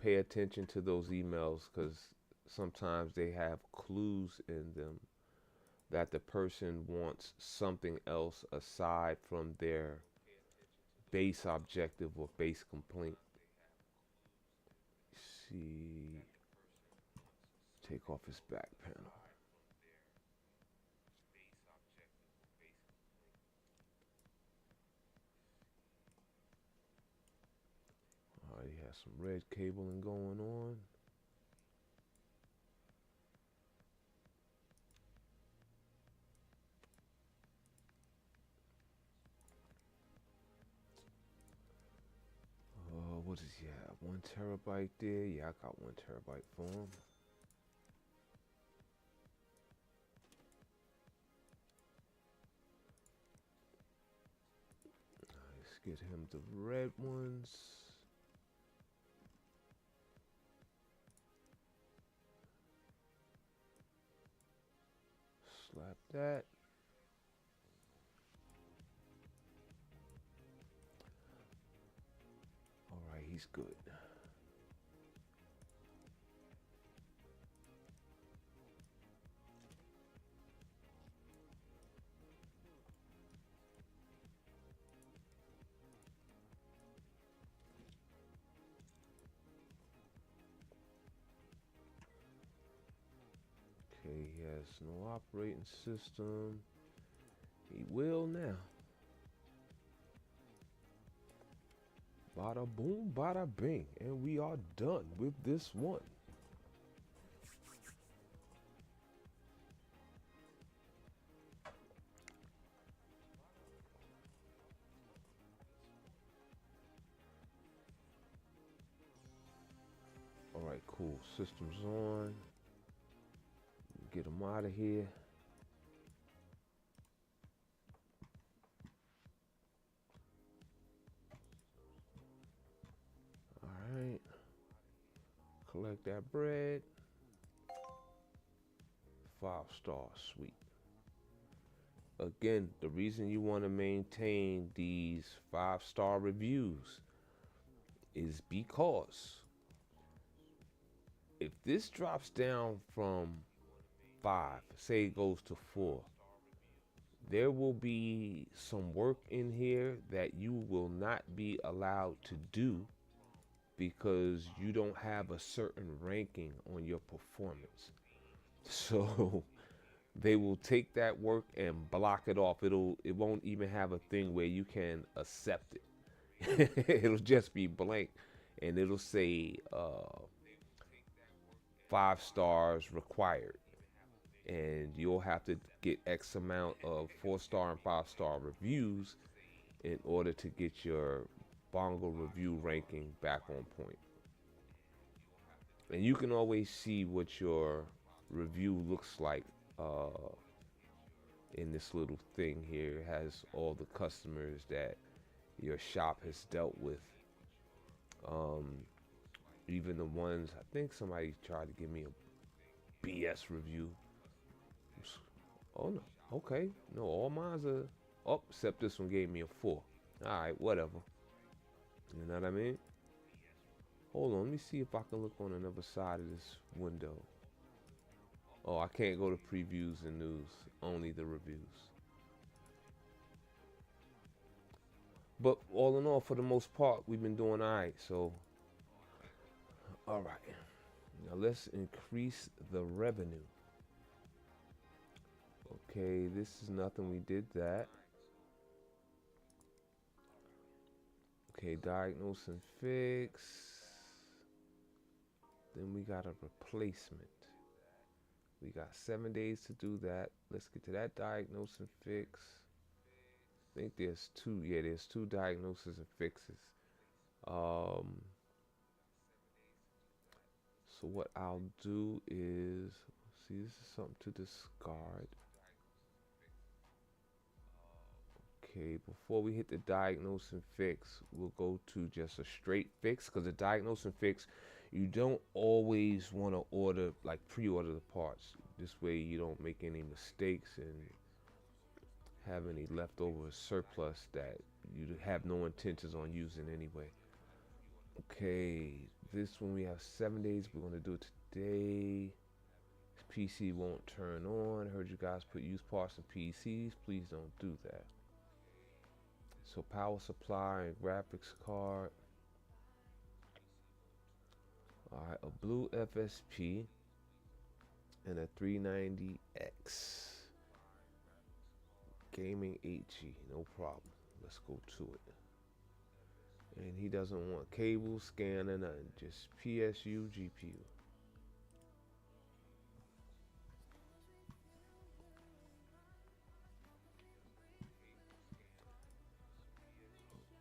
pay attention to those emails because sometimes they have clues in them that the person wants something else aside from their base objective or base complaint. See, take off his back panel. Alright, he has some red cabling going on. What does he have? 1 terabyte there. Yeah, I got 1 terabyte for him. Let's get him the red ones. Slap that. Alright, he's good. Okay, he has no operating system. He will now. Bada boom, bada bing. And we are done with this one. Alright, cool. System's on. Get him out of here. Alright. Collect that bread. 5-star, sweet. Again, the reason you want to maintain these 5-star reviews is because if this drops down from 5, say it goes to 4, there will be some work in here that you will not be allowed to do because you don't have a certain ranking on your performance. So they will take that work and block it off. It won't even have a thing where you can accept it. It'll just be blank, and it'll say 5 stars required, and you'll have to get X amount of 4-star and 5-star reviews in order to get your Bongo review ranking back on point. And you can always see what your review looks like in this little thing here. It has all the customers that your shop has dealt with. Um, Even the ones, I think somebody tried to give me a BS review. Oh no, okay, no, all mine's a oh, except this one gave me a 4. All right, whatever. You know what I mean? Hold on, let me see if I can look on another side of this window. Oh, I can't go to previews and news, only the reviews. But all in all, for the most part, we've been doing all right. So, all right, now let's increase the revenue. Okay, this is nothing. We did that. Okay, diagnose and fix. Then we got a replacement. We got 7 days to do that. Let's get to that diagnose and fix. I think there's two. Yeah, there's 2 diagnoses and fixes. Um, so what I'll do is, see, this is something to discard. Okay, before we hit the diagnose and fix, we'll go to just a straight fix, because the diagnose and fix, you don't always want to order, like pre-order the parts. This way you don't make any mistakes and have any leftover surplus that you have no intentions on using anyway. Okay, this one we have 7 days. We're going to do it today. PC won't turn on. Heard you guys put used parts in PCs. Please don't do that. So power supply and graphics card. Alright, a blue FSP and a 390X. Gaming 8G, no problem. Let's go to it. And he doesn't want cable, scan, or nothing. Just PSU, GPU.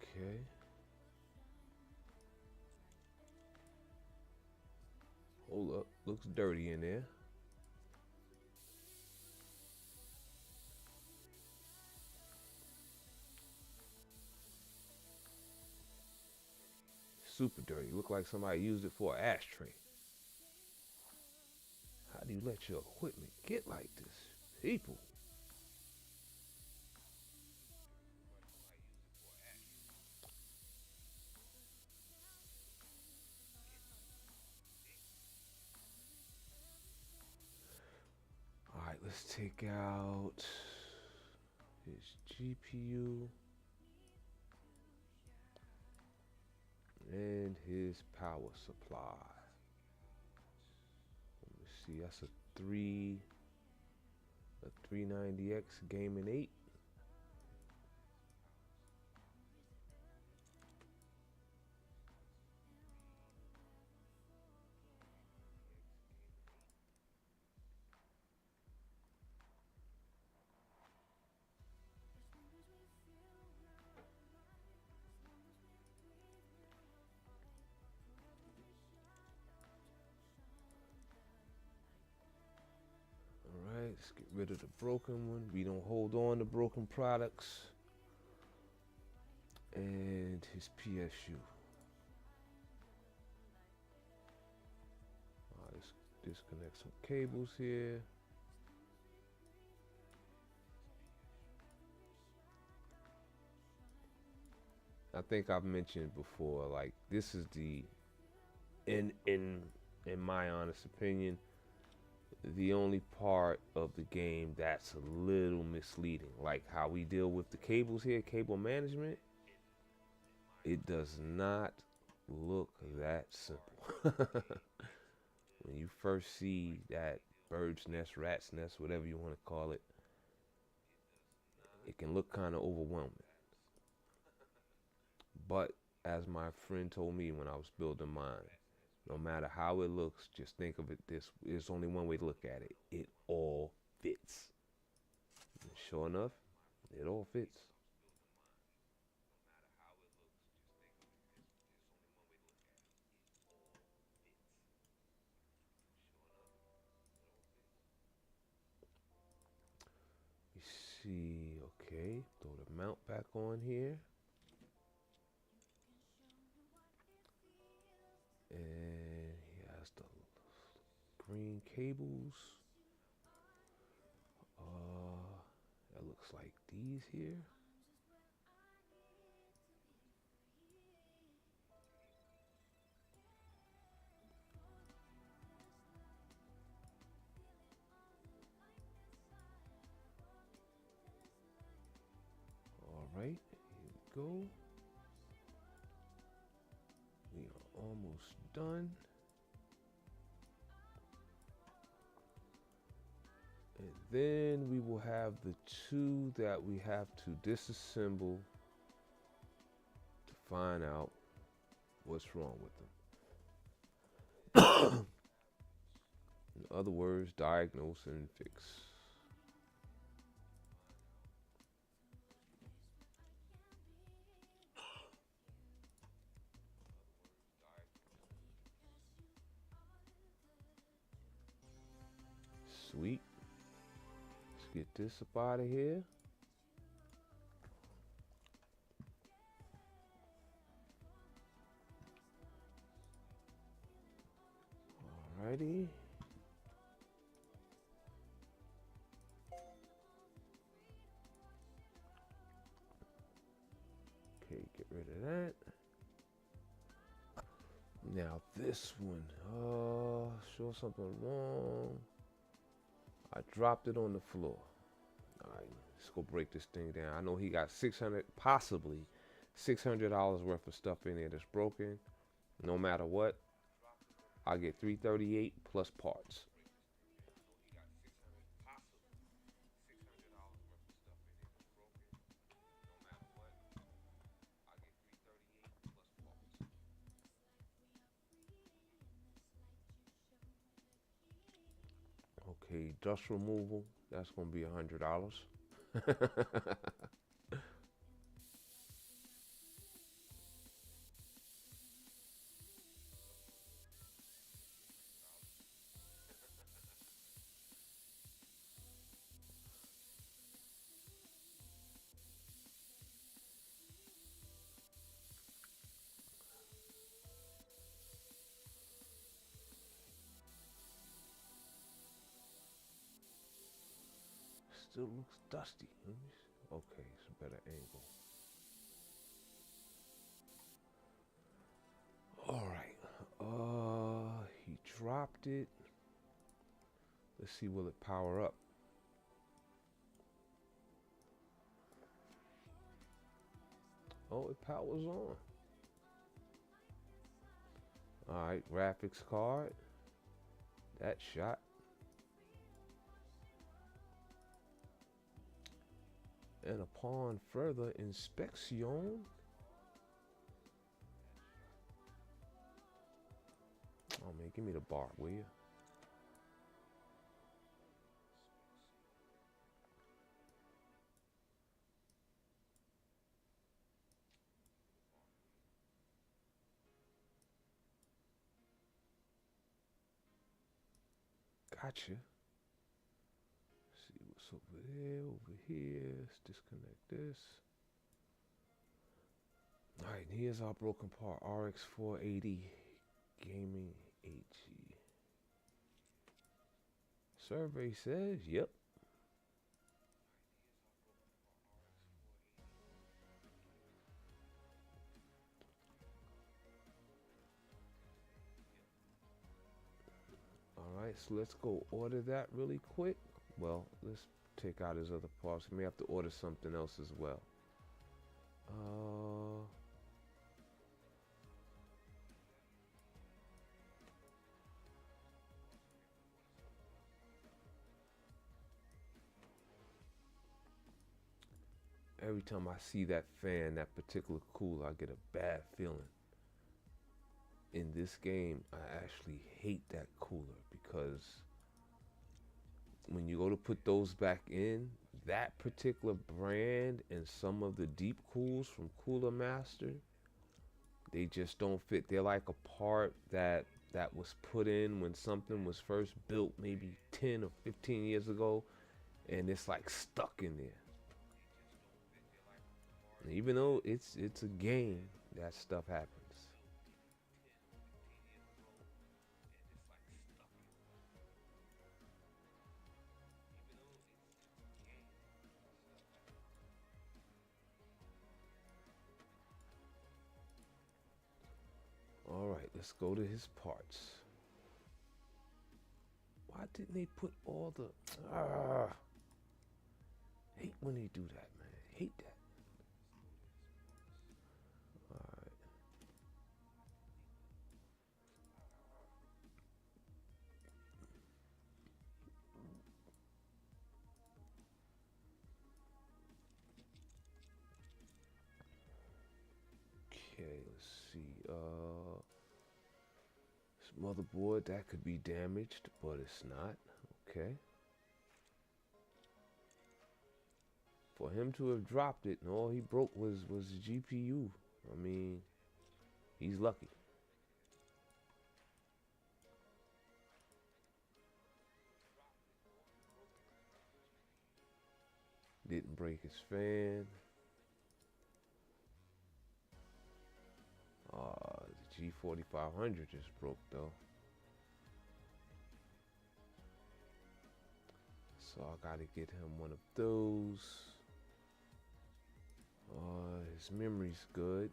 Okay. Hold up, looks dirty in there. Super dirty. Look like somebody used it for an ashtray. How do you let your equipment get like this? People. Alright, let's take out his GPU and his power supply. Let me see, that's a 390X Gaming 8. Alright, let's get rid of the broken one. We don't hold on to broken products. And his PSU. Alright, let's disconnect some cables here. I think I've mentioned before, like this is the in my honest opinion, the only part of the game that's a little misleading. Like how we deal with the cables here, cable management, it does not look that simple. When you first see that bird's nest, rat's nest, whatever you want to call it, it can look kind of overwhelming. But as my friend told me when I was building mine, no matter how it looks, just think of it this, there's only one way to look at it. It all fits. And sure enough, it all fits. see. Okay, throw the mount back on here. And he has the green cables. That looks like these here. All right, here we go. We are almost done. And then we will have the two that we have to disassemble to find out what's wrong with them. In other words, diagnose and fix. Sweet. Let's get this up out of here. Alrighty. Okay, get rid of that. Now this one, sure something wrong. I dropped it on the floor. All right, let's go break this thing down. I know he got possibly $600 worth of stuff in there that's broken. No matter what, I get $338 plus parts. Okay, dust removal, that's gonna be $100. Still looks dusty. Okay, it's a better angle. All right. He dropped it. Let's see, will it power up? Oh, it powers on. All right, graphics card. That shot. And upon further inspection, oh man, give me the bar, will you? Gotcha. See what's over there, over here. Let's disconnect this. All right, here's our broken part. RX 480 Gaming HE. Survey says, yep. All right, so let's go order that really quick. Well, let's take out his other parts. We may have to order something else as well. Every time I see that fan, that particular cooler, I get a bad feeling. In this game, I actually hate that cooler because when you go to put those back in, that particular brand and some of the deep cools from Cooler Master, they just don't fit. They're like a part that was put in when something was first built maybe 10 or 15 years ago, and it's like stuck in there. Even though it's a game, that stuff happens. All right, let's go to his parts. Why didn't they put all the? Ah, hate when they do that, man. Hate that. All right. Okay, let's see. This motherboard that could be damaged, but it's not. Okay. For him to have dropped it and all he broke was the GPU. I mean, he's lucky. Didn't break his fan. The G4500 just broke though. So I gotta get him one of those. His memory's good.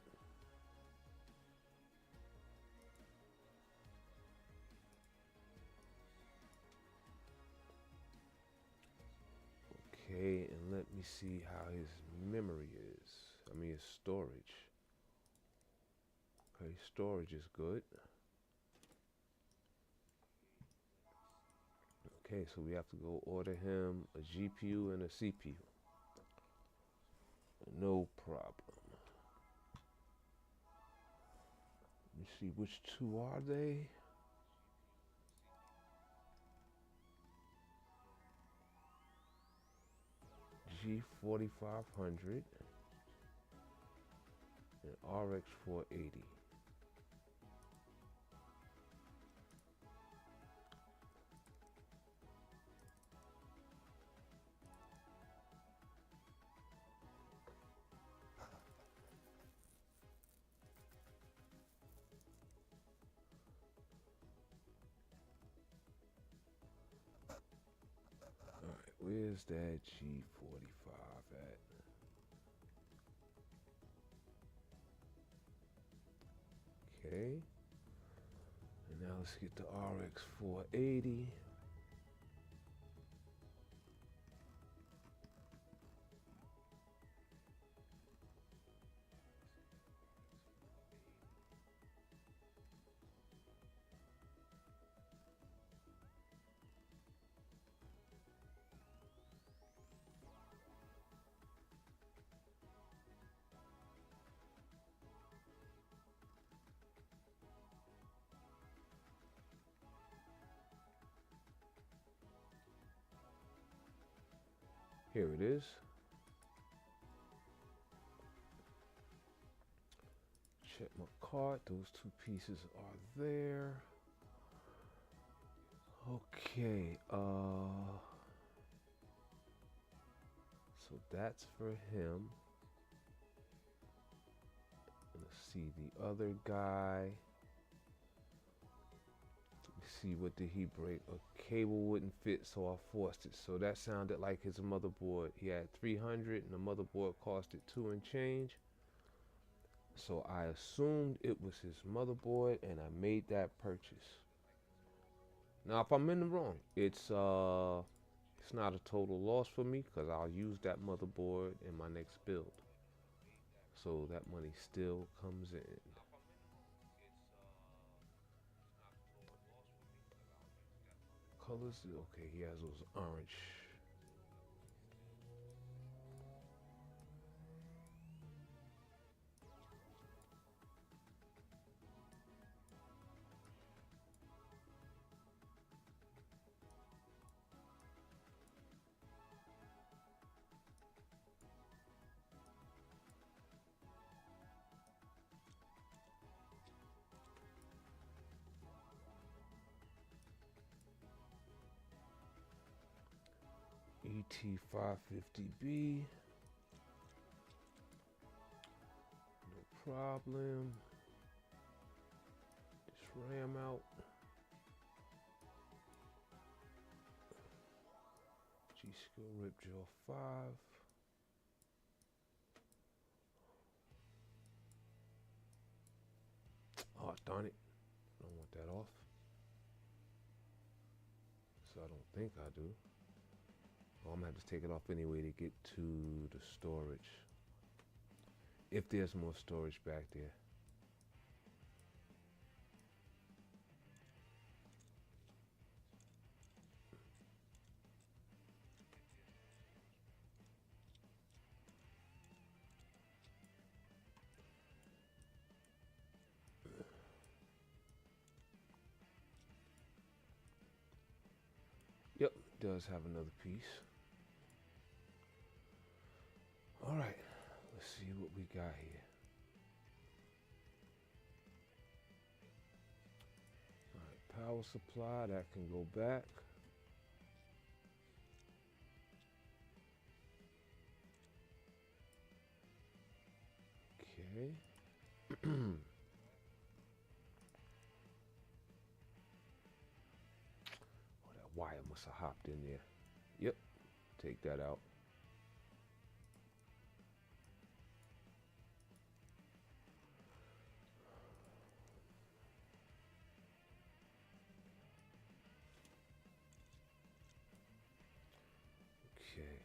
Okay, and let me see how his memory is. I mean his storage. Okay, storage is good. Okay, so we have to go order him a GPU and a CPU. No problem. Let me see, which two are they? G4500 and RX480. Alright, where's that G45 at? Okay. And now let's get the RX480. Here it is. Check my cart. Those two pieces are there. Okay. So that's for him. Let's see the other guy. See, what did he break? A cable wouldn't fit, so I forced it. So that sounded like his motherboard. He had 300 and the motherboard costed 2 and change. So I assumed it was his motherboard and I made that purchase. Now if I'm in the wrong, it's not a total loss for me because I'll use that motherboard in my next build. So that money still comes in. Colors, okay, he has those orange. ET550B. problem. This RAM out. G-Skill Ripjaw 5. Oh, darn it. I don't want that off. So I don't think I do. Oh, I'm gonna have to take it off anyway to get to the storage. If there's more storage back there. Yep, does have another piece. All right, let's see what we got here. All right, power supply, that can go back. Okay. Oh, that wire must have hopped in there. Yep, take that out. Okay.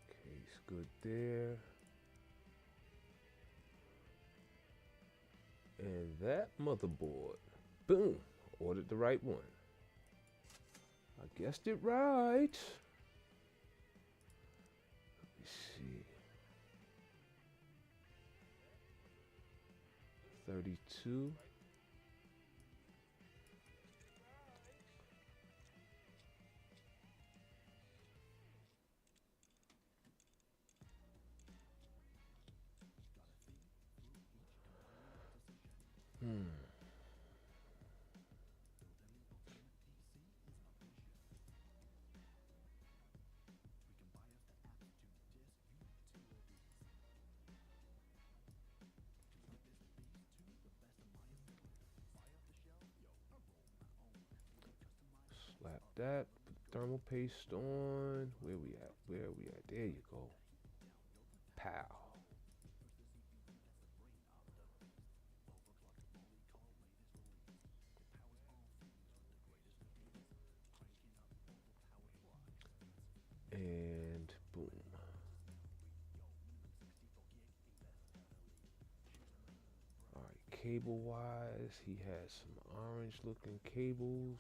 Case good there. And that motherboard, boom, ordered the right one. I guessed it right. Let me see. 32. Slap that, put thermal paste on. Where we at? Where we at? There you go. Pow. And boom. All right, cable wise, he has some orange looking cables.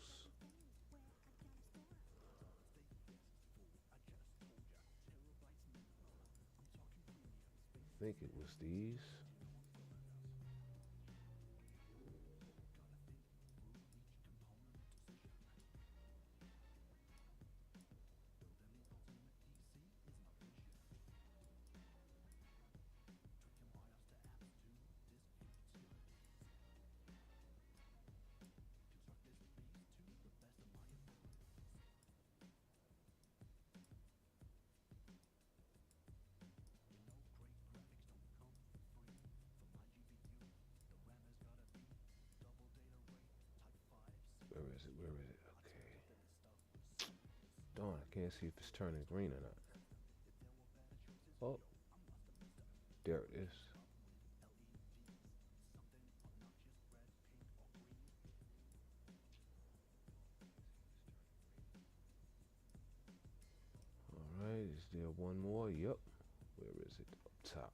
I think it was these. Where is it? Where is it? Okay. Darn, I can't see if it's turning green or not. Oh, there it is. All right, is there one more? Yep. Where is it? Up top.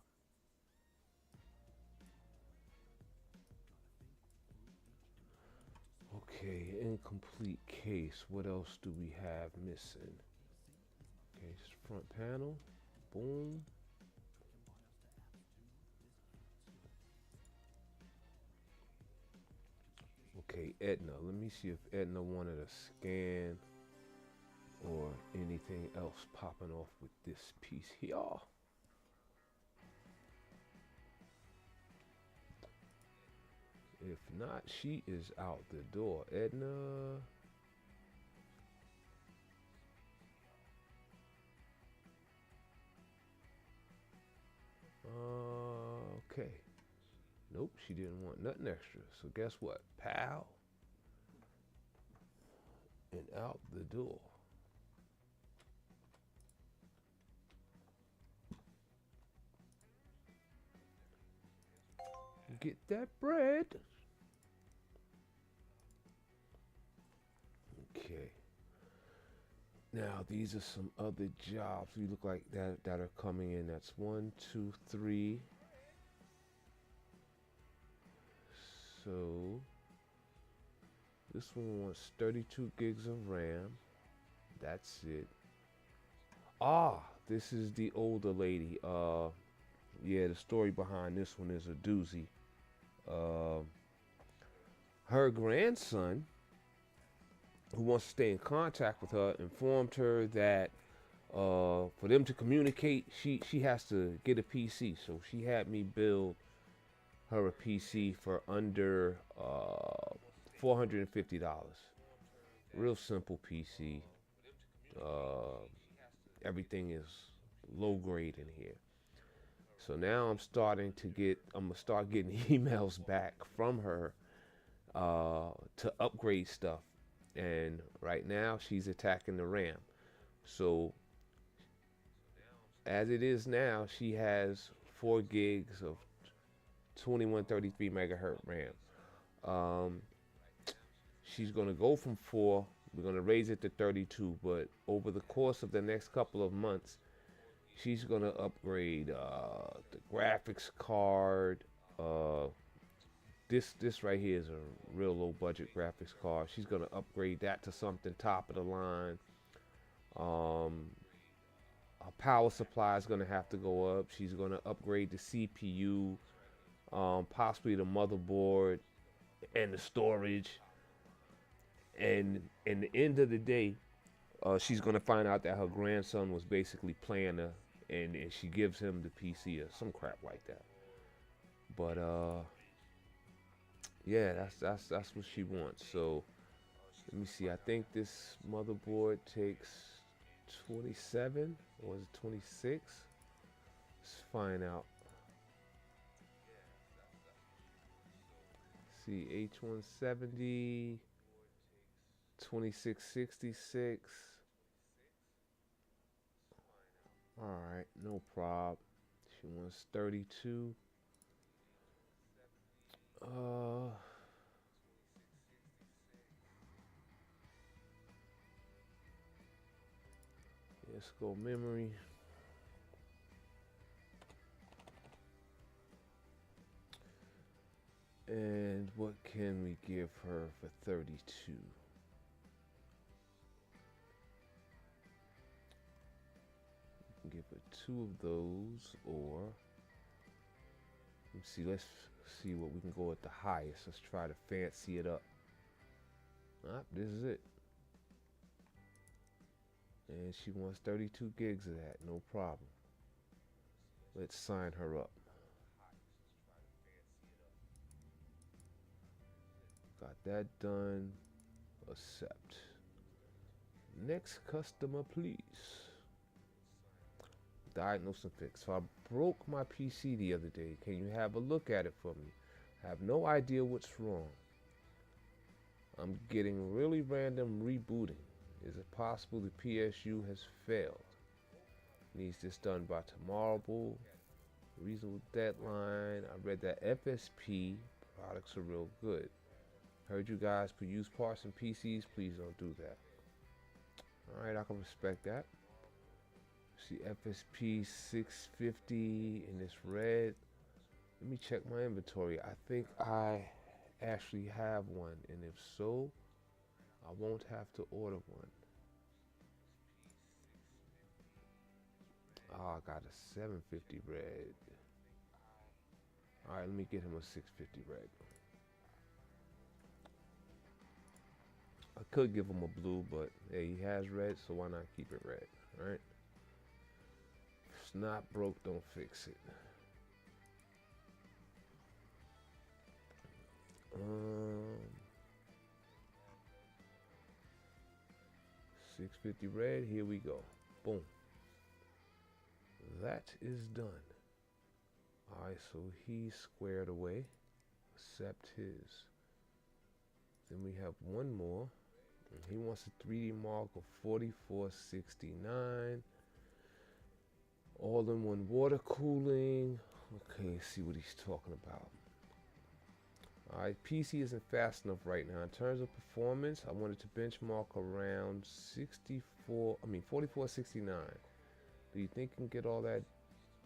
Okay, incomplete case. What else do we have missing? Case front panel. Boom. Okay, Edna. Let me see if Edna wanted a scan or anything else popping off with this piece here. If not, she is out the door. Edna. Nope, she didn't want nothing extra. So guess what? Pow, and out the door. Get that bread. Okay. Now these are some other jobs. We look like that are coming in. That's 1, 2, 3. So this one wants 32 gigs of RAM. That's it. Ah, this is the older lady. Yeah, the story behind this one is a doozy. Uh, her grandson, who wants to stay in contact with her, informed her that for them to communicate, she has to get a PC. So she had me build her a PC for under $450. Real simple PC. Uh, Everything is low grade in here. So now I'm gonna start getting emails back from her to upgrade stuff. And right now she's attacking the RAM. So as it is now, she has 4 gigs of 2133 megahertz RAM. Um, she's gonna go from 4. We're gonna raise it to 32, but over the course of the next couple of months, she's gonna upgrade the graphics card. Uh, this right here is a real low budget graphics card. She's gonna upgrade that to something top of the line. Um, Her power supply is gonna have to go up. She's gonna upgrade the CPU, possibly the motherboard and the storage. And in the end of the day, she's gonna find out that her grandson was basically playing her, and she gives him the PC or some crap like that. But yeah, that's what she wants. So let me see. I think this motherboard takes 27 or is it 26? Let's find out. See, H170, 2666. Alright, no prob. She wants 32. Let's go memory. And what can we give her for 32? We can give her 2 of those, or let's see what we can go at the highest. Let's try to fancy it up. This is it. And she wants 32 gigs of that, no problem. Let's sign her up. Got that done. Accept. Next customer, please. Diagnose and fix. So I broke my PC the other day. Can you have a look at it for me? I have no idea what's wrong. I'm getting really random rebooting. Is it possible the PSU has failed? Needs this done by tomorrow. Reasonable deadline. I read that FSP products are real good. Heard you guys could use parts in PCs. Please don't do that. Alright, I can respect that. See FSP 650 in this red. Let me check my inventory. I think I actually have one, and if so, I won't have to order one. Oh, I got a 750 red. Alright, let me get him a 650 red. I could give him a blue, but hey, he has red, so why not keep it red, right? If it's not broke, don't fix it. 650 red, here we go. Boom. That is done. Alright, so he's squared away. accept his. Then we have one more. And he wants a 3D mark of 4469. All-in-one water cooling. Okay, let's see what he's talking about. Alright, PC isn't fast enough right now. In terms of performance, I wanted to benchmark around 4469. Do you think you can get all that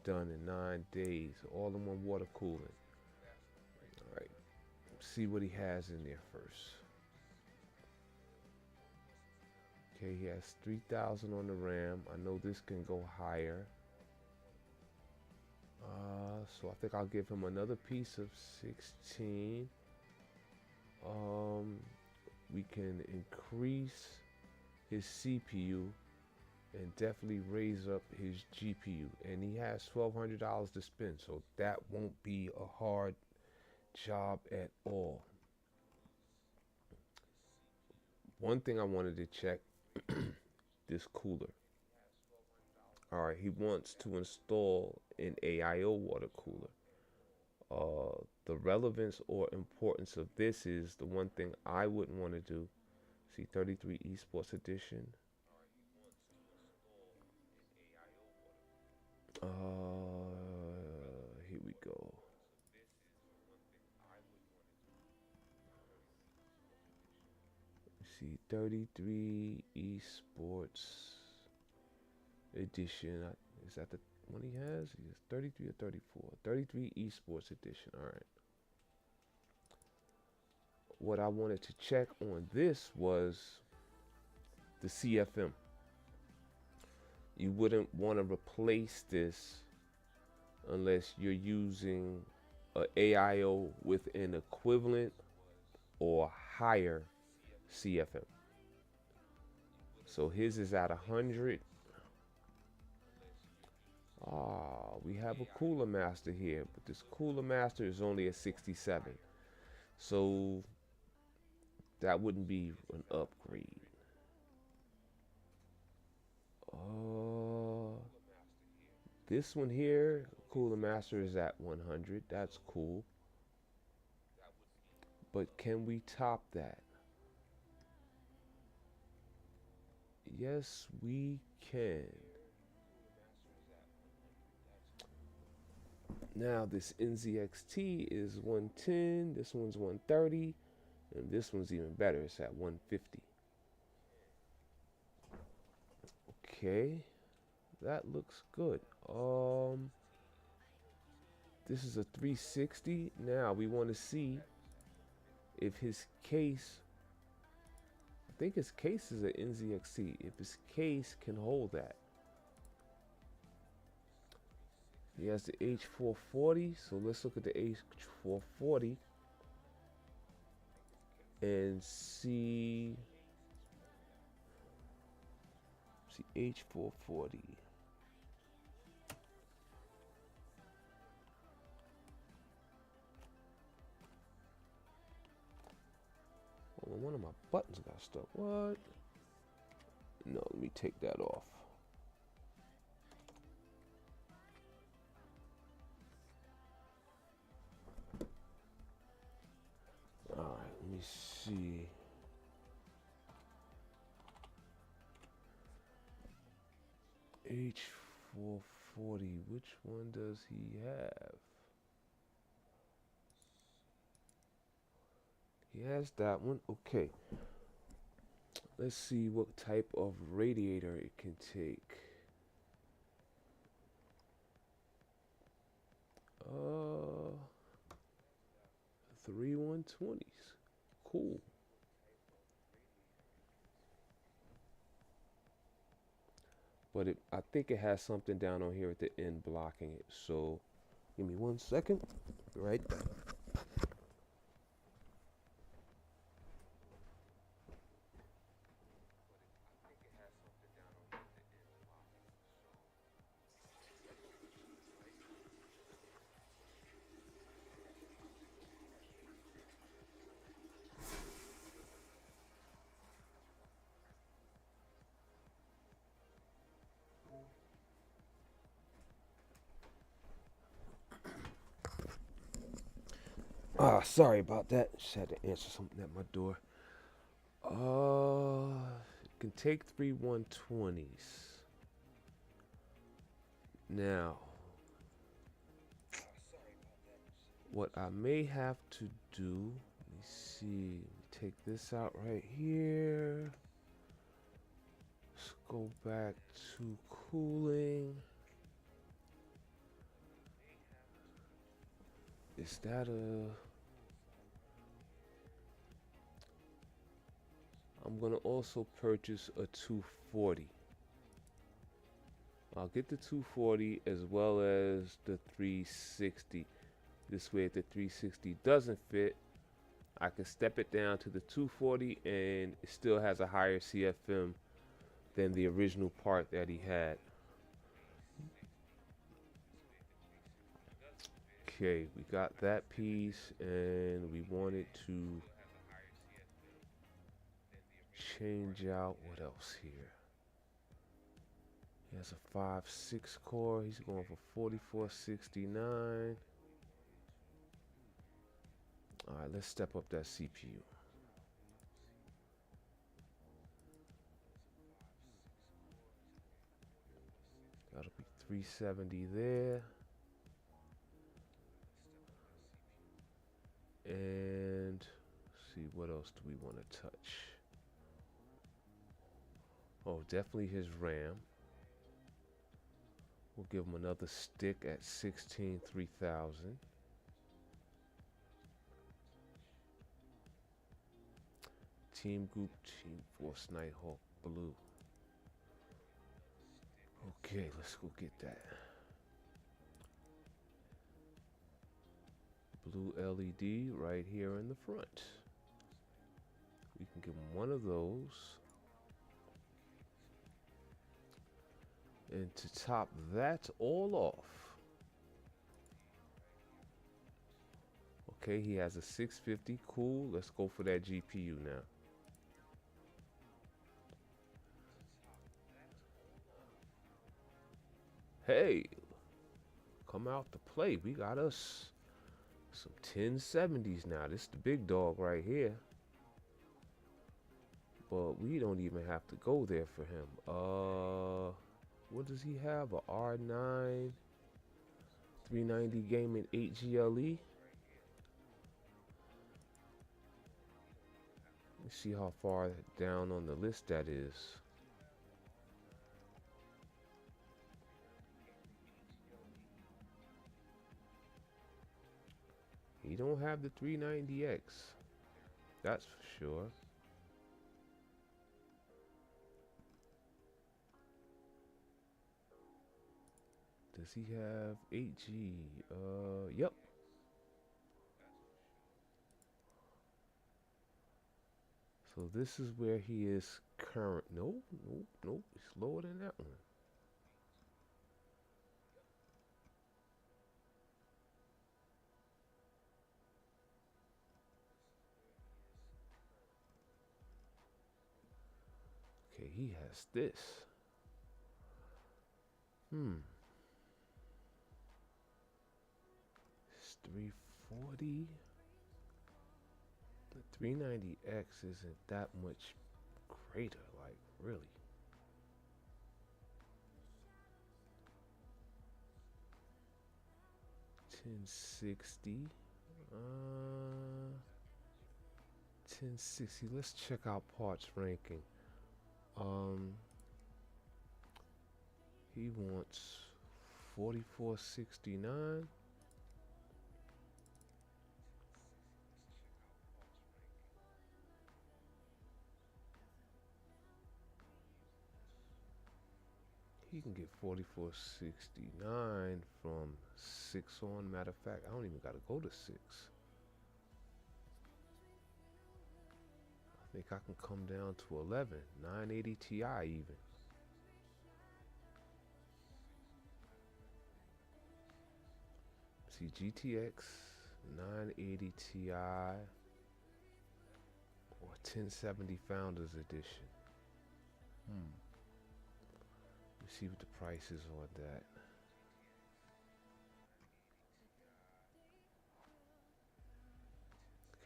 done in 9 days? All-in-one water cooling. Alright, see what he has in there first. Okay, he has 3,000 on the RAM. I know this can go higher. So I think I'll give him another piece of 16. We can increase his CPU and definitely raise up his GPU. And he has $1,200 to spend, so that won't be a hard job at all. One thing I wanted to check, this cooler. Alright, he wants to install an AIO water cooler. The relevance or importance of this is the one thing I wouldn't want to do. See, 33 Esports Edition. Here we go. See, 33 Esports Edition. Is that the one he has? He has 33 or 34. 33 Esports Edition. All right. What I wanted to check on this was the CFM. You wouldn't want to replace this unless you're using a AIO with an equivalent or higher CFM. So his is at 100. We have a Cooler Master here, but this Cooler Master is only a 67. So that wouldn't be an upgrade. This one here, Cooler Master, is at 100. That's cool. But can we top that? Yes, we can. Now this NZXT is 110, this one's 130, and this one's even better, it's at 150. Okay, that looks good. This is a 360. Now we want to see if his case, I think his case is an NZXT, if his case can hold that. He has the H440, so let's look at the H440 and see H440. Oh, one of my buttons got stuck. What? No, let me take that off. Alright, let me see. H440, which one does he have? He has that one. Okay. Let's see what type of radiator it can take. 3 120s. Cool. But I think it has something down on here at the end blocking it. So give me 1 second. Be right back. Sorry about that. Just had to answer something at my door. It can take three 120s. Now, what I may have to do, let me see, take this out right here. Let's go back to cooling. Is that a... I'm gonna also purchase a 240. I'll get the 240 as well as the 360. This way, if the 360 doesn't fit, I can step it down to the 240 and it still has a higher CFM than the original part that he had. Okay, we got that piece, and we wanted to change out what else here. He has a 5.6 core. He's going for 4469. All right, let's step up that CPU. That'll be 370 there. And let's see, what else do we want to touch? Oh, definitely his RAM. We'll give him another stick at 16 3000. Team Group, Team Force Nighthawk Blue. Okay, let's go get that. Blue LED right here in the front. We can give him one of those. And to top that all off, okay, he has a 650. Cool. Let's go for that GPU now. Hey, come out to play. We got us some 1070s now. This is the big dog right here. But we don't even have to go there for him. What does he have? A R9 390 gaming 8 GLE. Let me see how far down on the list that is. He don't have the 390X. That's for sure. Does he have 8G? Yep. So this is where he is current. Nope. It's lower than that one. Okay, he has this. It's 340. The 390X isn't that much greater, like, really. $1060. 1060. Let's check out parts ranking. He wants 4469. He can get 4469 from 6 on. Matter of fact, I don't even got to go to 6. I think I can come down to 11. 980 Ti even. See, GTX 980 Ti or 1070 Founders Edition. Let's see what the price is on that.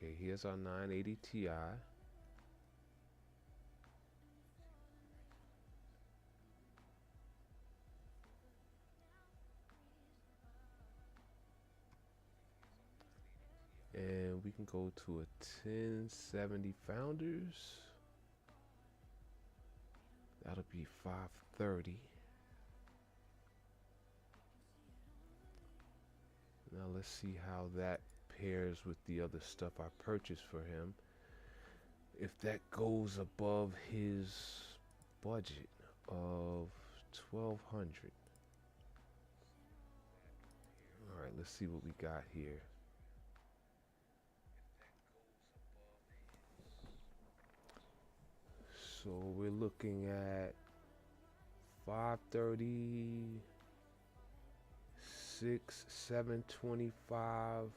Okay, here's our 980 Ti. And we can go to a 1070 Founders. That'll be 530. Now let's see how that pairs with the other stuff I purchased for him. If that goes above his budget of 1200. All right, let's see what we got here. So we're looking at 530, 725,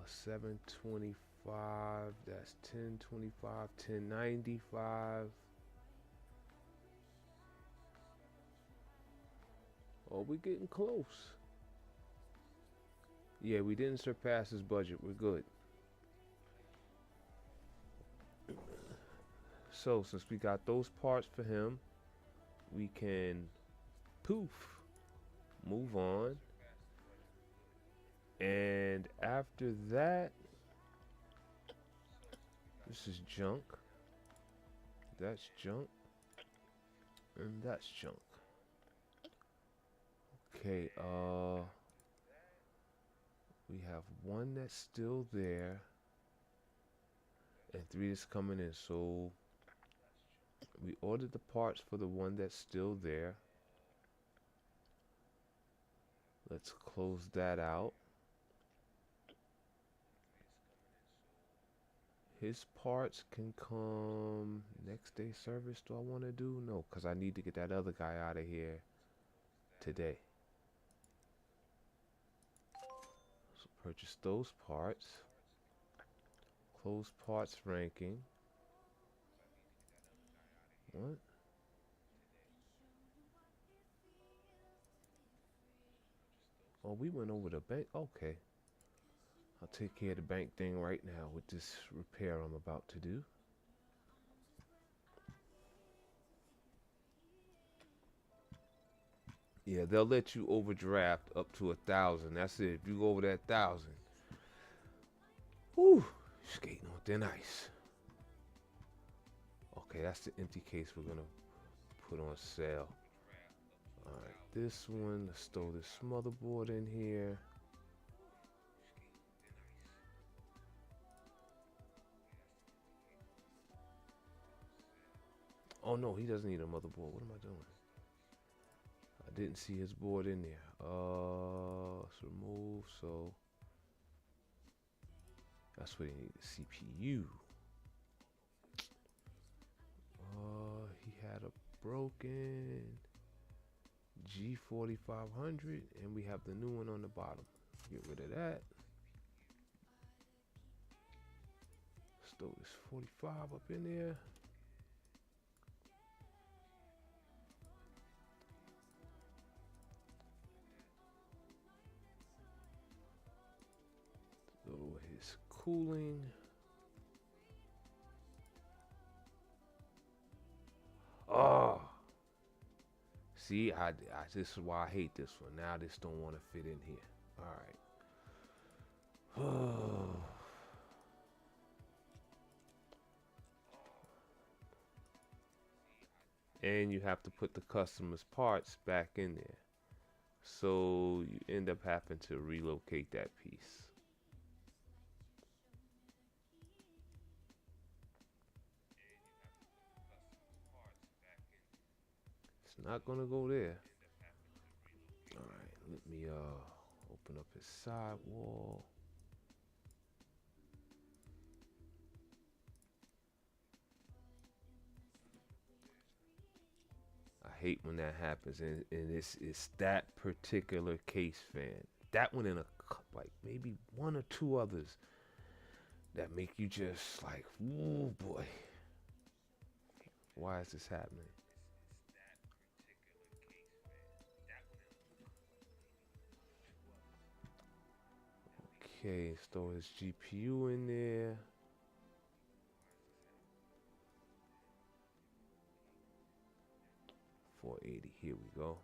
725, that's 1025, 1095. Oh, we're getting close. Yeah, we didn't surpass his budget. We're good. So since we got those parts for him, we can poof move on. And after that, this is junk. That's junk. And that's junk. Okay, we have one that's still there and 3 that's coming in. So we ordered the parts for the one that's still there. Let's close that out. His parts can come next day service. Do I want to do? No, because I need to get that other guy out of here today. So purchase those parts. Close parts ranking. What? Oh, we went over the bank. Okay. I'll take care of the bank thing right now with this repair I'm about to do. Yeah, they'll let you overdraft up to 1,000. That's it. If you go over that 1,000, whew, skating on thin ice. Okay, that's the empty case we're gonna put on sale. All right, this one. Let's throw this motherboard in here. Oh no, he doesn't need a motherboard. What am I doing? I didn't see his board in there. Let's remove. So that's what he needs. CPU. He had a broken G4500, and we have the new one on the bottom. Get rid of that. Let's throw this 45 up in there. Throw his cooling. Oh, see, this is why I hate this one. Now this don't want to fit in here. All right. And you have to put the customer's parts back in there. So you end up having to relocate that piece. It's not gonna go there. All right, let me open up his sidewall. I hate when that happens, and it's that particular case, fan. That one and like maybe 1 or 2 others that make you just like, ooh boy, why is this happening? Okay, store his GPU in there. $480. Here we go.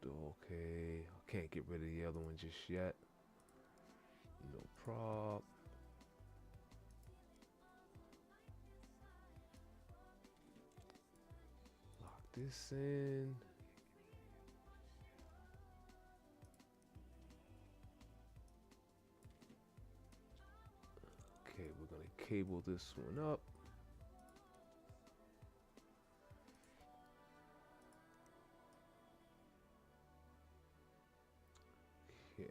Okay, I can't get rid of the other one just yet. No prob. Lock this in. Okay, we're gonna cable this one up. Okay.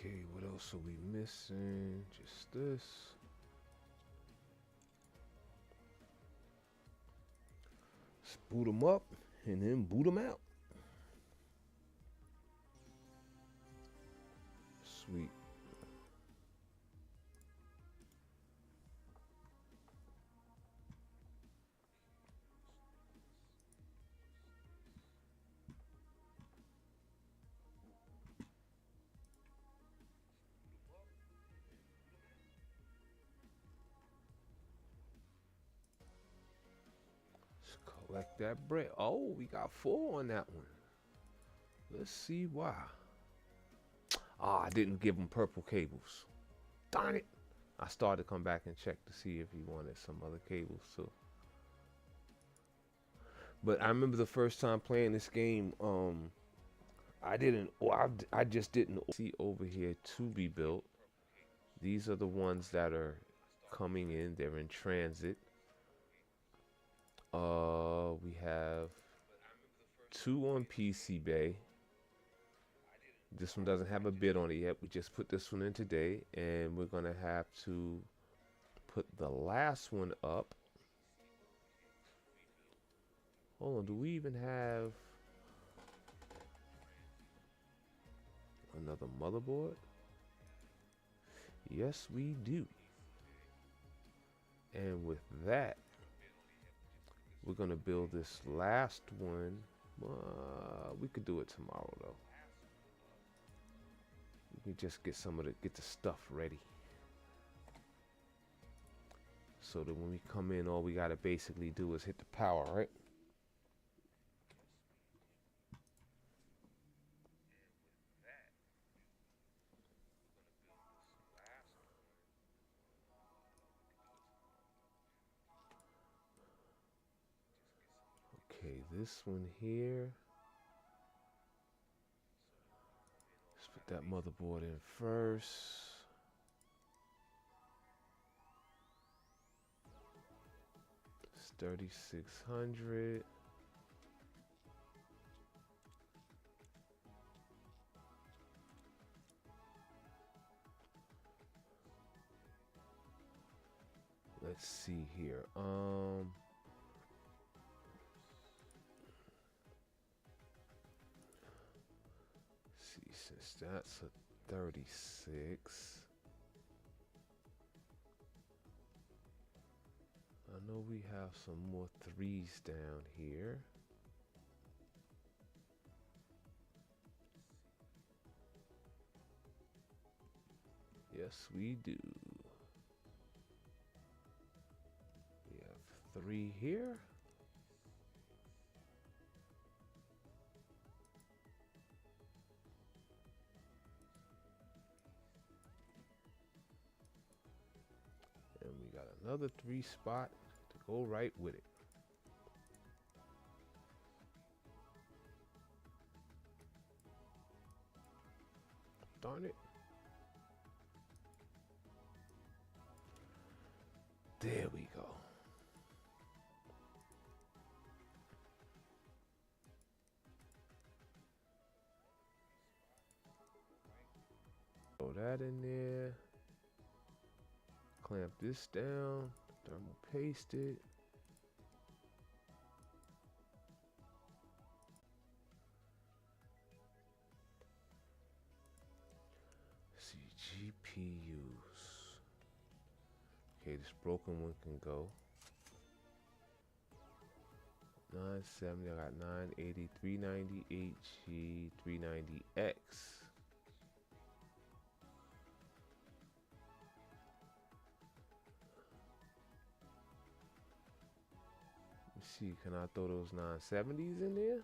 Okay, what else are we missing? Just this. Let's boot them up and then boot them out. Sweet. Let's collect that bread. Oh, we got 4 on that one. Let's see why. Ah, I didn't give him purple cables. Darn it. I started to come back and check to see if he wanted some other cables too. But I remember the first time playing this game, I didn't, or I just didn't see over here to be built. These are the ones that are coming in. They're in transit. We have 2 on PCBS. This one doesn't have a bid on it yet. We just put this one in today, and we're gonna have to put the last one up. Hold on, do we even have another motherboard? Yes, we do. And with that, we're gonna build this last one. We could do it tomorrow though. We can just get get the stuff ready, so that when we come in, all we gotta basically do is hit the power, right? Okay, this one here. Let's put that motherboard in first. It's 3600. Let's see here. See, since that's a 36, I know we have some more 3s down here. Yes, we do. We have 3 here. And we got another 3 spot to go right with it. Darn it. There we go. Throw that in there. Clamp this down. Thermal paste it. Let's see, GPUs. Okay, this broken one can go. 970, I got 980, 390 HG, 390X. Let's see, can I throw those 970s in there?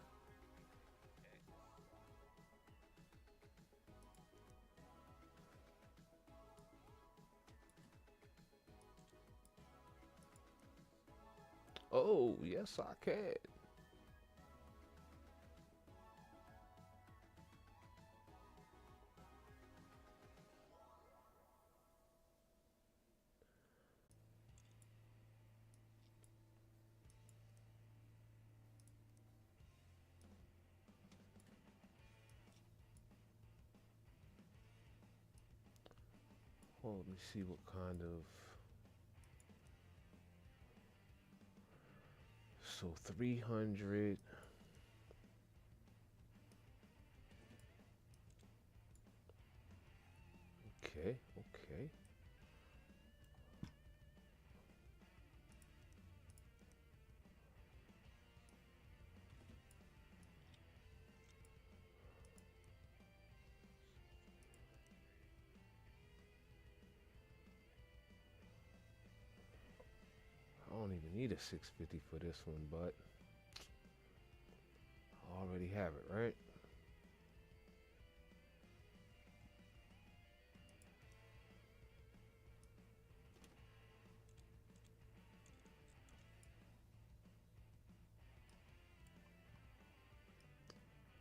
Oh, yes I can. Oh, let me see what kind of. So 300. Okay, okay. I don't even need a 650 for this one, but I already have it, right?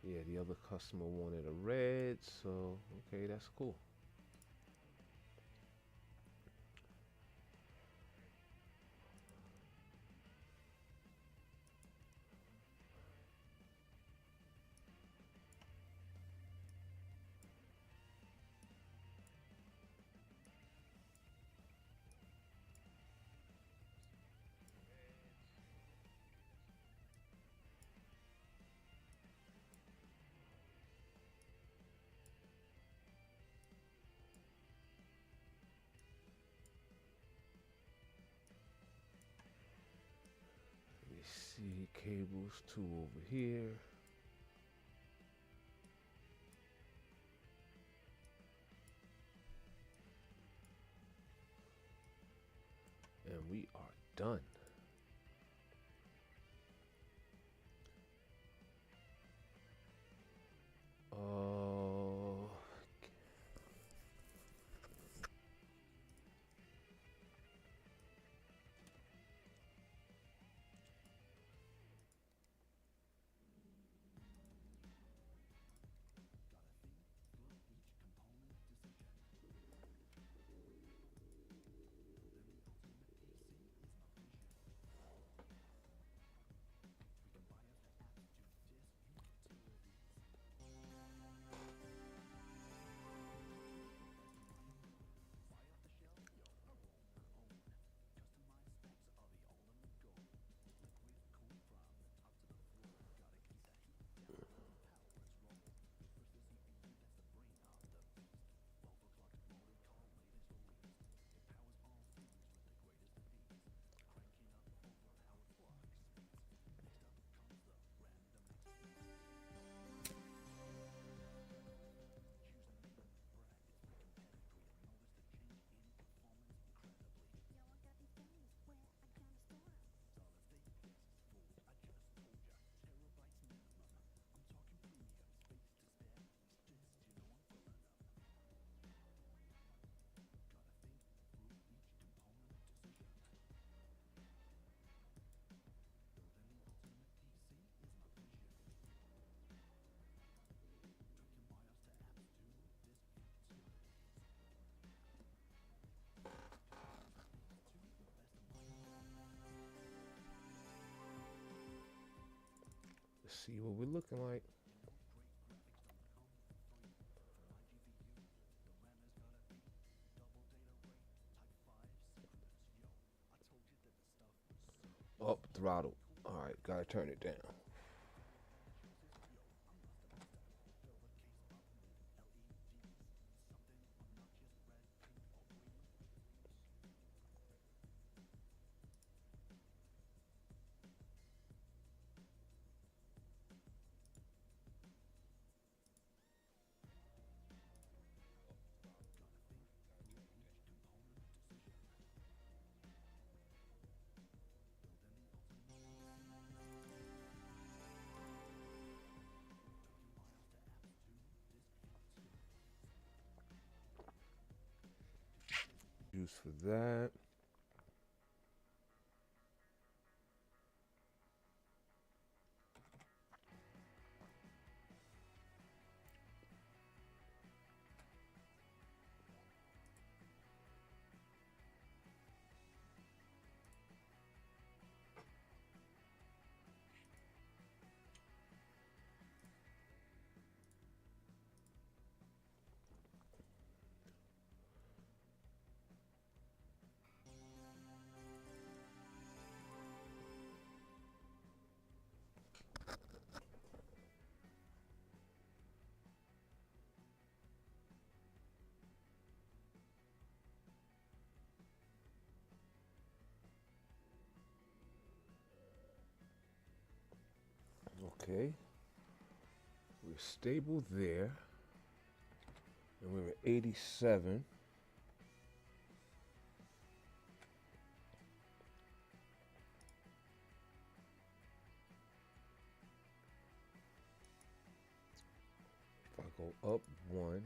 Yeah, the other customer wanted a red, so okay, that's cool. Let me see, cables 2 over here. And we are done. see what we're looking like. Up throttle. All right, gotta turn it down. Juice for that. Okay, we're stable there, and we're at 87. If I go up one,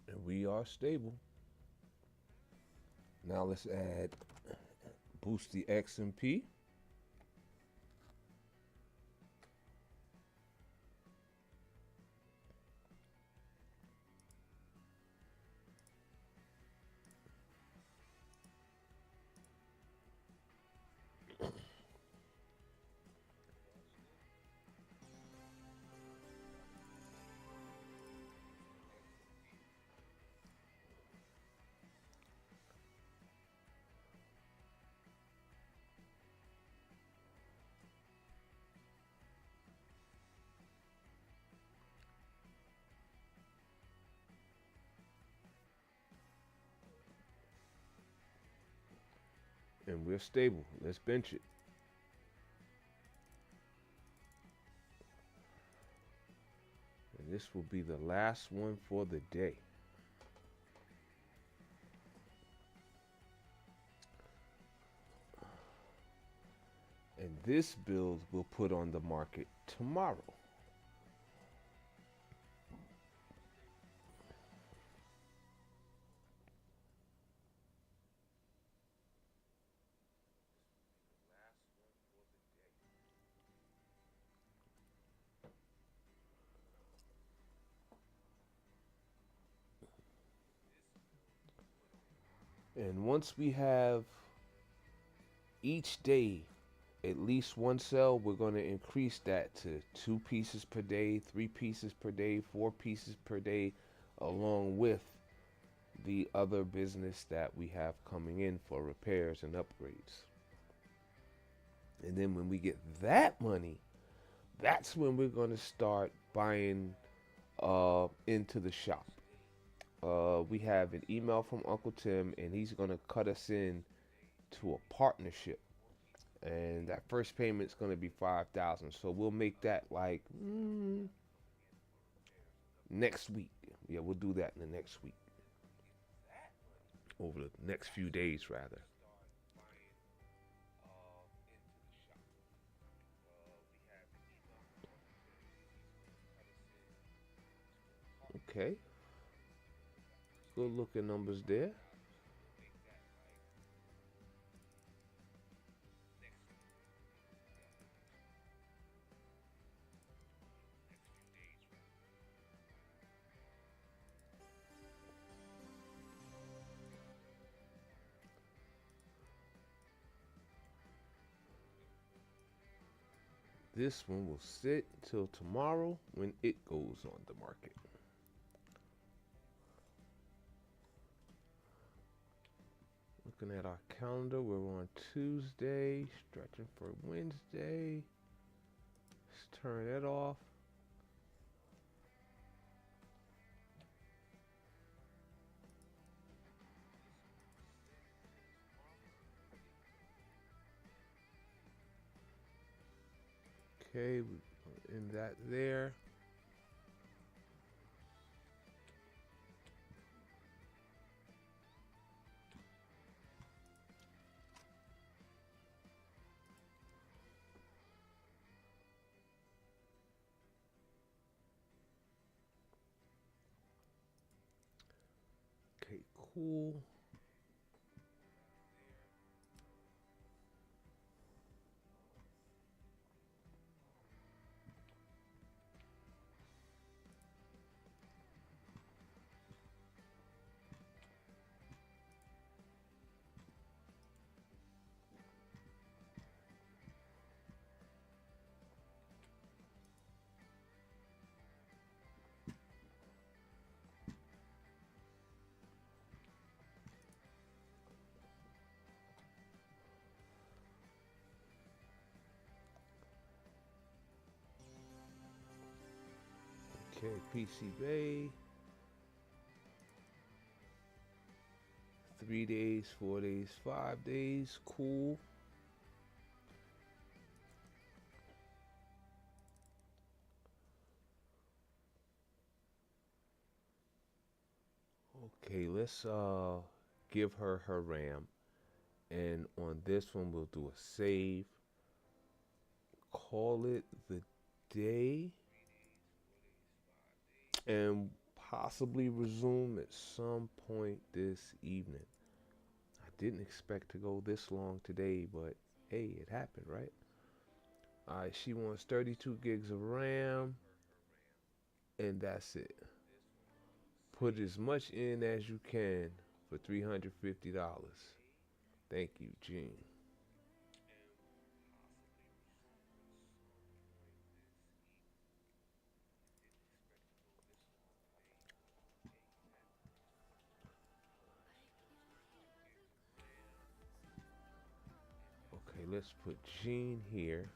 and we are stable. Now let's add boost the XMP. And we're stable. Let's bench it. And this will be the last one for the day. And this build we'll put on the market tomorrow. And once we have each day at least one cell, we're going to increase that to 2 pieces per day, 3 pieces per day, 4 pieces per day, along with the other business that we have coming in for repairs and upgrades. And then when we get that money, that's when we're going to start buying into the shop. We have an email from Uncle Tim, and he's going to cut us in to a partnership. And that first payment's going to be 5,000. So we'll make that like next week. Yeah, we'll do that in the next week. Over the next few days, rather. Okay. Good looking numbers there. This one will sit till tomorrow when it goes on the market. Looking at our calendar, we're on Tuesday, stretching for Wednesday. Let's turn that off. Okay, we in that there. Okay, cool. Okay, PCBS. 3 days, 4 days, 5 days. Cool. Okay, let's give her her RAM, and on this one we'll do a save. Call it the day, and possibly resume at some point this evening. I didn't expect to go this long today, but hey, it happened, right? Alright, she wants 32 gigs of RAM, and that's it. Put as much in as you can for $350. Thank you, Gene. Okay, let's put Gene here.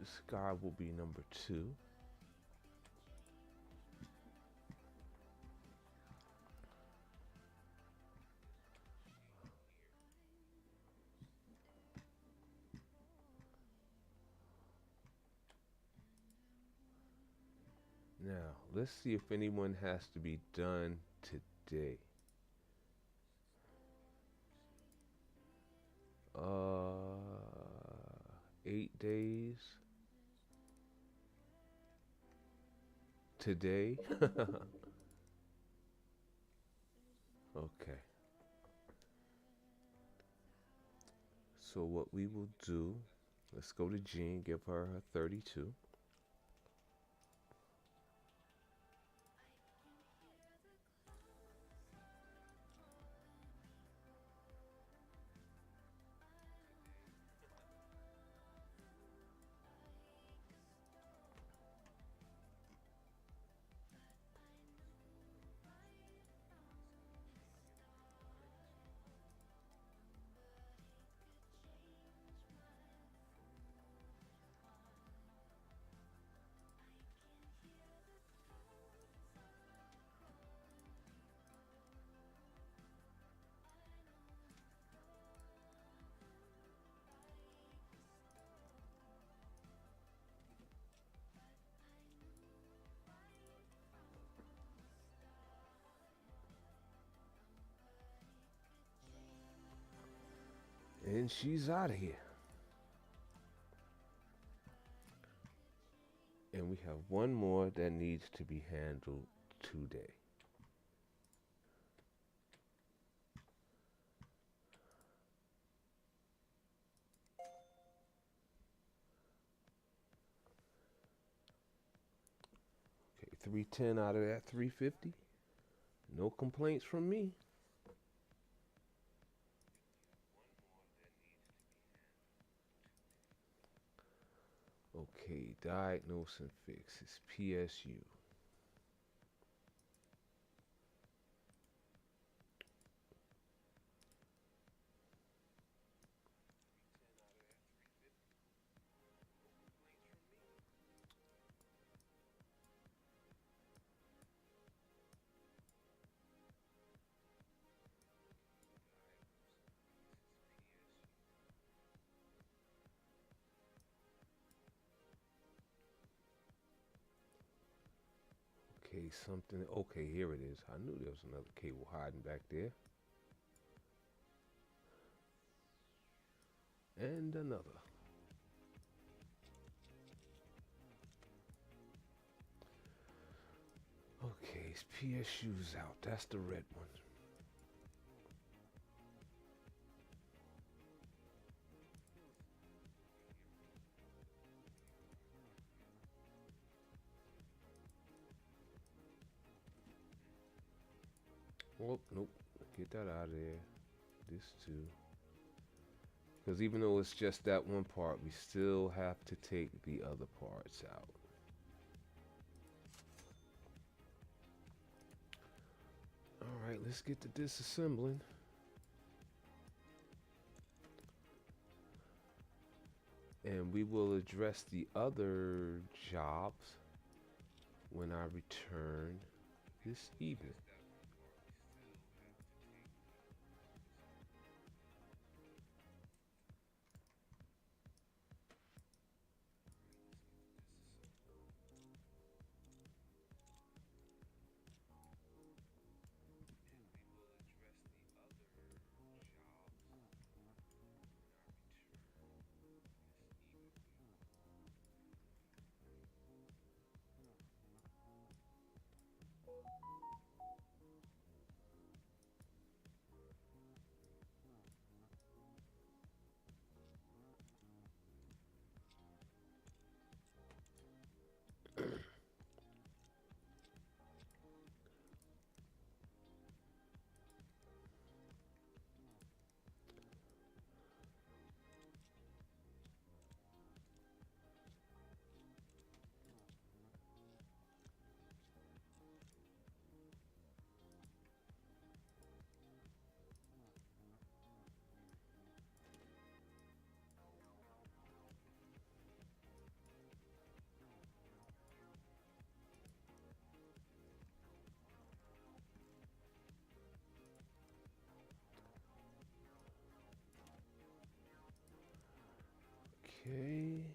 This guy will be number 2. Now, let's see if anyone has to be done today. 8 days today. Okay. So what we will do, let's go to Jean, give her her 32. And she's out of here. And we have one more that needs to be handled today. Okay, 310 out of that 350. No complaints from me. Okay, diagnose and fix is PSU. Okay, something. Okay, here it is. I knew there was another cable hiding back there. And another. Okay, it's PSU's out. That's the red one. Oh, nope. Get that out of there. This too. Because even though it's just that one part, we still have to take the other parts out. Alright, let's get to disassembling. And we will address the other jobs when I return this evening. Okay.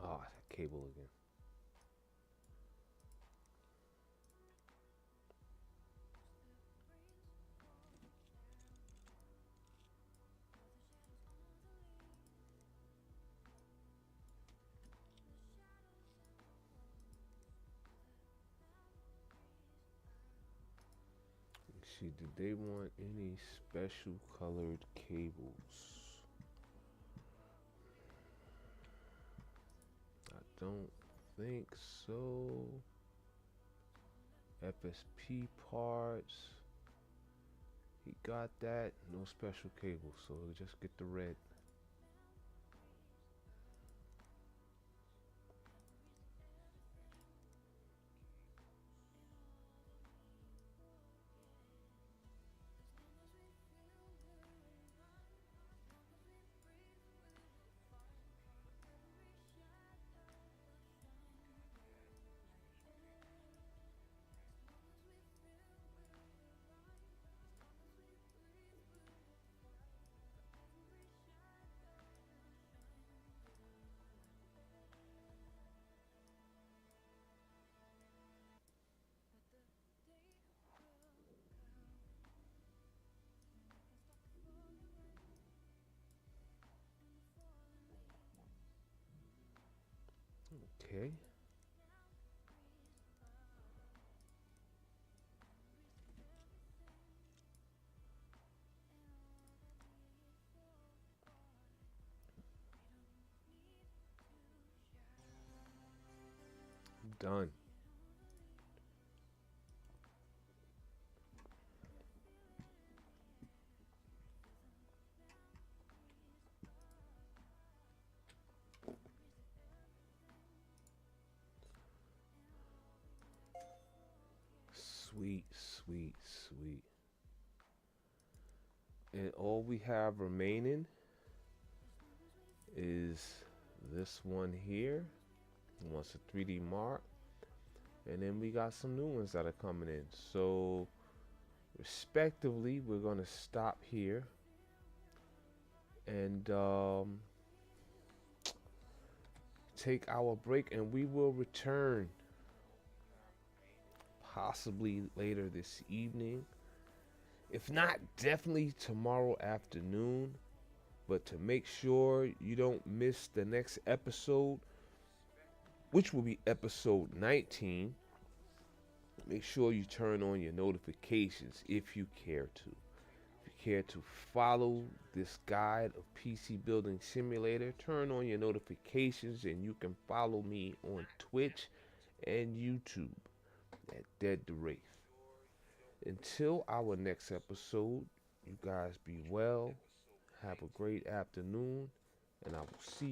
Ah, that cable again. see, did they want any special colored cables? I don't think so. FSP parts. He got that. No special cable, so just get the red. Okay. Done. Sweet, sweet, sweet. And all we have remaining is this one here. It wants a 3D mark. And then we got some new ones that are coming in. So, respectively, we're going to stop here. And take our break, and we will return possibly later this evening. If not, definitely tomorrow afternoon. But to make sure you don't miss the next episode, which will be episode 19, make sure you turn on your notifications if you care to. If you care to follow this guide of PC Building Simulator, turn on your notifications, and you can follow me on Twitch and YouTube at Dead the Wraith. Until our next episode, you guys be well, have a great afternoon, and I will see you